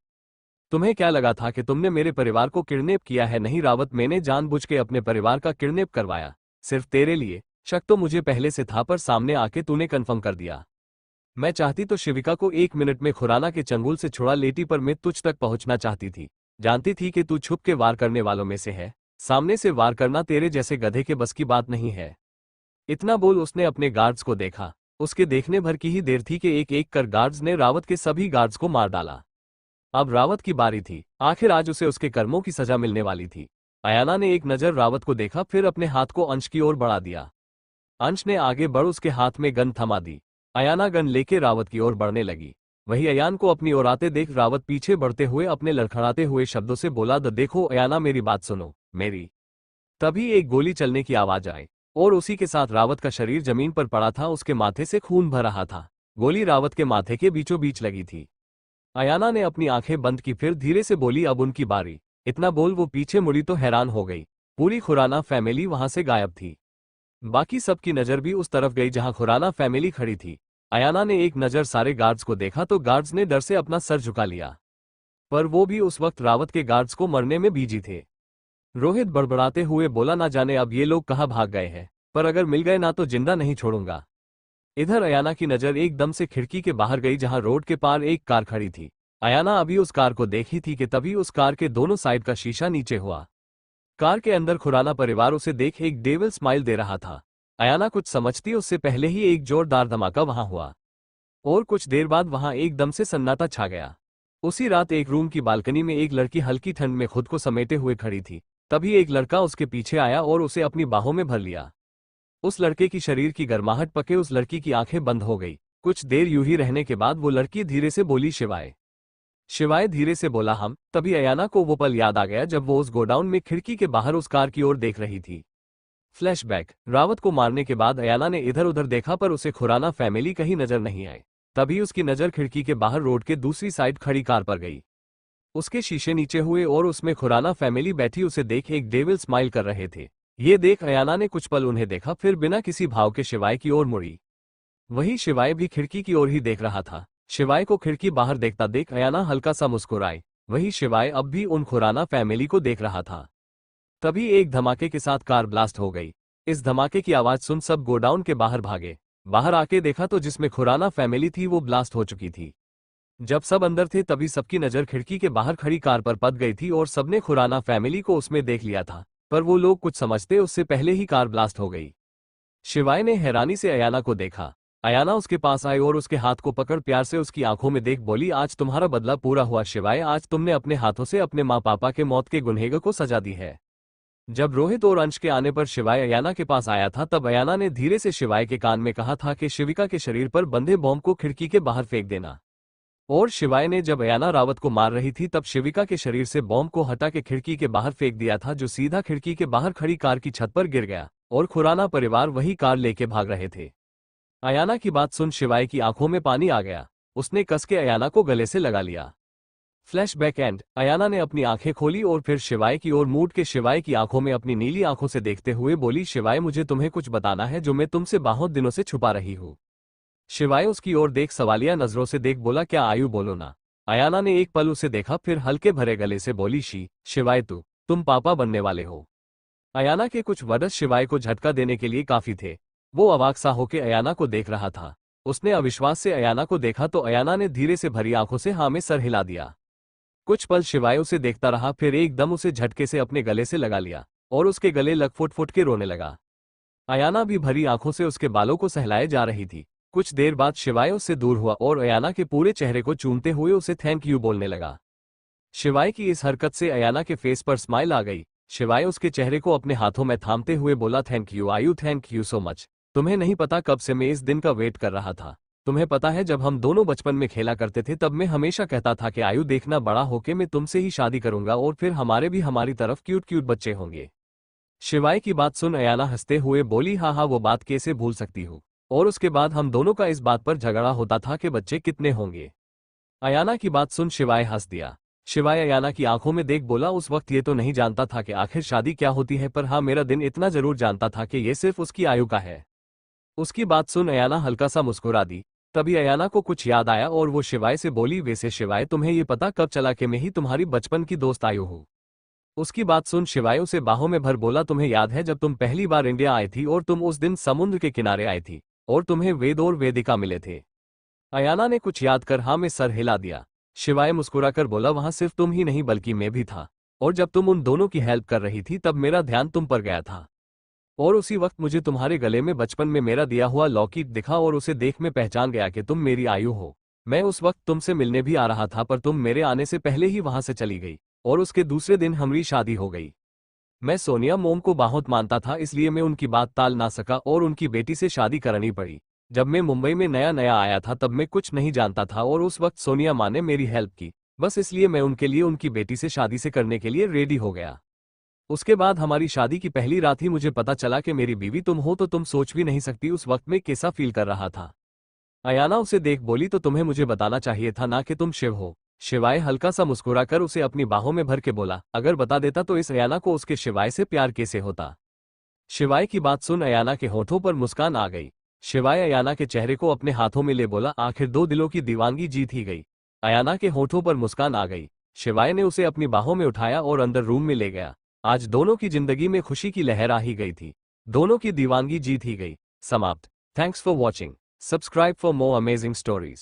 तुम्हें क्या लगा था कि तुमने मेरे परिवार को किडनैप किया है? नहीं रावत, मैंने जानबूझ के अपने परिवार का किडनैप करवाया, सिर्फ तेरे लिए। शक तो मुझे पहले से था, पर सामने आके तूने कंफर्म कर दिया। मैं चाहती तो शिविका को 1 मिनट में खुराना के चंगुल से छुड़ा लेती, पर मैं तुझ तक पहुंचना चाहती थी। जानती थी कि तू छुप के वार करने वालों में से है। सामने से वार करना तेरे जैसे गधे के बस की बात नहीं है। इतना बोल उसने अपने गार्ड्स को देखा। उसके देखने भर की ही देर थी कि एक एक कर गार्ड्स ने रावत के सभी गार्ड्स को मार डाला। अब रावत की बारी थी। आखिर आज उसे उसके कर्मों की सजा मिलने वाली थी। अयाना ने एक नजर रावत को देखा, फिर अपने हाथ को अंश की ओर बढ़ा दिया। अंश ने आगे बढ़ उसके हाथ में गन थमा दी। अयाना गन लेके रावत की ओर बढ़ने लगी। वही अयान को अपनी ओर आते देख रावत पीछे बढ़ते हुए अपने लड़खड़ाते हुए शब्दों से बोला, देखो अयाना, मेरी बात सुनो, मेरी। तभी एक गोली चलने की आवाज आई और उसी के साथ रावत का शरीर जमीन पर पड़ा था। उसके माथे से खून भर रहा था। गोली रावत के माथे के बीचों बीच लगी थी। अयाना ने अपनी आंखें बंद की, फिर धीरे से बोली, अब उनकी बारी। इतना बोल वो पीछे मुड़ी तो हैरान हो गई। पूरी खुराना फैमिली वहां से गायब थी। बाकी सबकी नजर भी उस तरफ गई जहां खुराना फैमिली खड़ी थी। अयाना ने एक नजर सारे गार्ड्स को देखा तो गार्ड्स ने डर से अपना सर झुका लिया, पर वो भी उस वक्त रावत के गार्ड्स को मरने में बिजी थे। रोहित बड़बड़ाते हुए बोला, ना जाने अब ये लोग कहाँ भाग गए हैं, पर अगर मिल गए ना तो जिंदा नहीं छोड़ूंगा। इधर अयाना की नजर एकदम से खिड़की के बाहर गई जहां रोड के पार एक कार खड़ी थी। अयाना अभी उस कार को देखी थी कि तभी उस कार के दोनों साइड का शीशा नीचे हुआ। कार के अंदर खुराना परिवार उसे देख एक डेविल स्माइल दे रहा था। अयाना कुछ समझती उससे पहले ही एक जोरदार धमाका वहां हुआ और कुछ देर बाद वहां एकदम से सन्नाटा छा गया। उसी रात एक रूम की बालकनी में एक लड़की हल्की ठंड में खुद को समेटे हुए खड़ी थी। तभी एक लड़का उसके पीछे आया और उसे अपनी बाहों में भर लिया। उस लड़के की शरीर की गर्माहट पके उस लड़की की आंखें बंद हो गई। कुछ देर यूं ही रहने के बाद वो लड़की धीरे से बोली, शिवाय। शिवाय धीरे से बोला, हम। तभी अयाना को वो पल याद आ गया जब वो उस गोडाउन में खिड़की के बाहर उस कार की ओर देख रही थी। फ्लैशबैक। रावत को मारने के बाद अयाना ने इधर उधर देखा, पर उसे खुराना फैमिली कहीं नजर नहीं आई। तभी उसकी नजर खिड़की के बाहर रोड के दूसरी साइड खड़ी कार पर गई। उसके शीशे नीचे हुए और उसमें खुराना फैमिली बैठी उसे देख एक डेविल स्माइल कर रहे थे। ये देख अयाना ने कुछ पल उन्हें देखा, फिर बिना किसी भाव के शिवाय की ओर मुड़ी। वही शिवाय भी खिड़की की ओर ही देख रहा था। शिवाय को खिड़की बाहर देखता देख अयाना हल्का सा मुस्कुराई। वही शिवाय अब भी उन खुराना फैमिली को देख रहा था। तभी एक धमाके के साथ कार ब्लास्ट हो गई। इस धमाके की आवाज सुन सब गोडाउन के बाहर भागे। बाहर आके देखा तो जिसमें खुराना फैमिली थी वो ब्लास्ट हो चुकी थी। जब सब अंदर थे तभी सबकी नजर खिड़की के बाहर खड़ी कार पर पड़ गई थी और सबने खुराना फैमिली को उसमें देख लिया था, पर वो लोग कुछ समझते उससे पहले ही कार ब्लास्ट हो गई। शिवाय ने हैरानी से अयाना को देखा। अयाना उसके पास आई और उसके हाथ को पकड़ प्यार से उसकी आंखों में देख बोली, आज तुम्हारा बदला पूरा हुआ शिवाय, आज तुमने अपने हाथों से अपने माँ पापा के मौत के गुनहगार को सजा दी है। जब रोहित और अंश के आने पर शिवाय अयाना के पास आया था तब अयाना ने धीरे से शिवाय के कान में कहा था कि शिविका के शरीर पर बंधे बॉम्ब को खिड़की के बाहर फेंक देना। और शिवाय ने जब अयाना रावत को मार रही थी तब शिविका के शरीर से बॉम्ब को हटा के खिड़की के बाहर फेंक दिया था, जो सीधा खिड़की के बाहर खड़ी कार की छत पर गिर गया और खुराना परिवार वही कार लेके भाग रहे थे। अयाना की बात सुन शिवाय की आंखों में पानी आ गया। उसने कस के अयाना को गले से लगा लिया। Flashback and. अयाना ने अपनी आंखें खोली और फिर शिवाय की ओर मूड के शिवाय की आंखों में अपनी नीली आंखों से देखते हुए बोली, शिवाय मुझे तुम्हें कुछ बताना है जो मैं तुमसे बहुत दिनों से छुपा रही हूँ। शिवाय उसकी ओर देख सवालिया नजरों से देख बोला, क्या आयु, बोलो ना। अयाना ने एक पल उसे देखा फिर हल्के भरे गले से बोली, शिवाय तुम पापा बनने वाले हो। अयाना के कुछ वर्ड शिवाय को झटका देने के लिए काफी थे। वो अवाक सा होकर अयाना को देख रहा था। उसने अविश्वास से अयाना को देखा तो अयाना ने धीरे से भरी आंखों से हाँ में सर हिला दिया। कुछ पल शिवाय उसे देखता रहा फिर एकदम उसे झटके से अपने गले से लगा लिया और उसके गले लग फुट फुट के रोने लगा। अयाना भी भरी आंखों से उसके बालों को सहलाए जा रही थी। कुछ देर बाद शिवाय उससे दूर हुआ और अयाना के पूरे चेहरे को चूमते हुए उसे थैंक यू बोलने लगा। शिवाय की इस हरकत से अयाना के फेस पर स्माइल आ गई। शिवाय उसके चेहरे को अपने हाथों में थामते हुए बोला, थैंक यू आयु, थैंक यू सो मच। तुम्हें नहीं पता कब से मैं इस दिन का वेट कर रहा था। तुम्हें पता है जब हम दोनों बचपन में खेला करते थे तब मैं हमेशा कहता था कि आयु देखना, बड़ा होके मैं तुमसे ही शादी करूंगा और फिर हमारे भी हमारी तरफ क्यूट क्यूट बच्चे होंगे। शिवाय की बात सुन अयाना हंसते हुए बोली, हाँ हाँ वो बात कैसे भूल सकती हूँ। और उसके बाद हम दोनों का इस बात पर झगड़ा होता था कि बच्चे कितने होंगे। अयाना की बात सुन शिवाय हंस दिया। शिवाय अयाना की आंखों में देख बोला, उस वक्त ये तो नहीं जानता था कि आखिर शादी क्या होती है, पर हाँ मेरा दिन इतना जरूर जानता था कि ये सिर्फ उसकी आयु का है। उसकी बात सुन अयाना हल्का सा मुस्कुरा दी। तभी अयाना को कुछ याद आया और वो शिवाय से बोली, वैसे शिवाय तुम्हें ये पता कब चला कि मैं ही तुम्हारी बचपन की दोस्त आयु हूँ। उसकी बात सुन शिवाय उसे बाहों में भर बोला, तुम्हें याद है जब तुम पहली बार इंडिया आई थी और तुम उस दिन समुद्र के किनारे आई थी और तुम्हें वेद और वेदिका मिले थे। अयाना ने कुछ याद कर हाँ में सर हिला दिया। शिवाय मुस्कुराकर बोला, वहां सिर्फ तुम ही नहीं बल्कि मैं भी था और जब तुम उन दोनों की हेल्प कर रही थी तब मेरा ध्यान तुम पर गया था और उसी वक्त मुझे तुम्हारे गले में बचपन में मेरा दिया हुआ लॉकेट दिखा और उसे देख मैं पहचान गया कि तुम मेरी आयु हो। मैं उस वक्त तुमसे मिलने भी आ रहा था पर तुम मेरे आने से पहले ही वहां से चली गई और उसके दूसरे दिन हमारी शादी हो गई। मैं सोनिया मोम को बहुत मानता था इसलिए मैं उनकी बात टाल ना सका और उनकी बेटी से शादी करनी पड़ी। जब मैं मुंबई में नया नया आया था तब मैं कुछ नहीं जानता था और उस वक्त सोनिया माँ ने मेरी हेल्प की, बस इसलिए मैं उनके लिए उनकी बेटी से शादी से करने के लिए रेडी हो गया। उसके बाद हमारी शादी की पहली रात ही मुझे पता चला कि मेरी बीवी तुम हो, तो तुम सोच भी नहीं सकती उस वक्त मैं कैसा फील कर रहा था। अयाना उसे देख बोली, तो तुम्हें मुझे बताना चाहिए था ना कि तुम शिव हो। शिवाय हल्का सा मुस्कुराकर उसे अपनी बाहों में भर के बोला, अगर बता देता तो इस अयाना को उसके शिवाय से प्यार कैसे होता। शिवाय की बात सुन अयाना के होठों पर मुस्कान आ गई। शिवाय अयाना के चेहरे को अपने हाथों में ले बोला, आखिर दो दिलों की दीवानगी जीत ही गई। अयाना के होठों पर मुस्कान आ गई। शिवाय ने उसे अपनी बाहों में उठाया और अंदर रूम में ले गया। आज दोनों की जिंदगी में खुशी की लहर आ ही गई थी। दोनों की दीवानगी जीत ही गई। समाप्त। Thanks for watching. Subscribe for more amazing stories.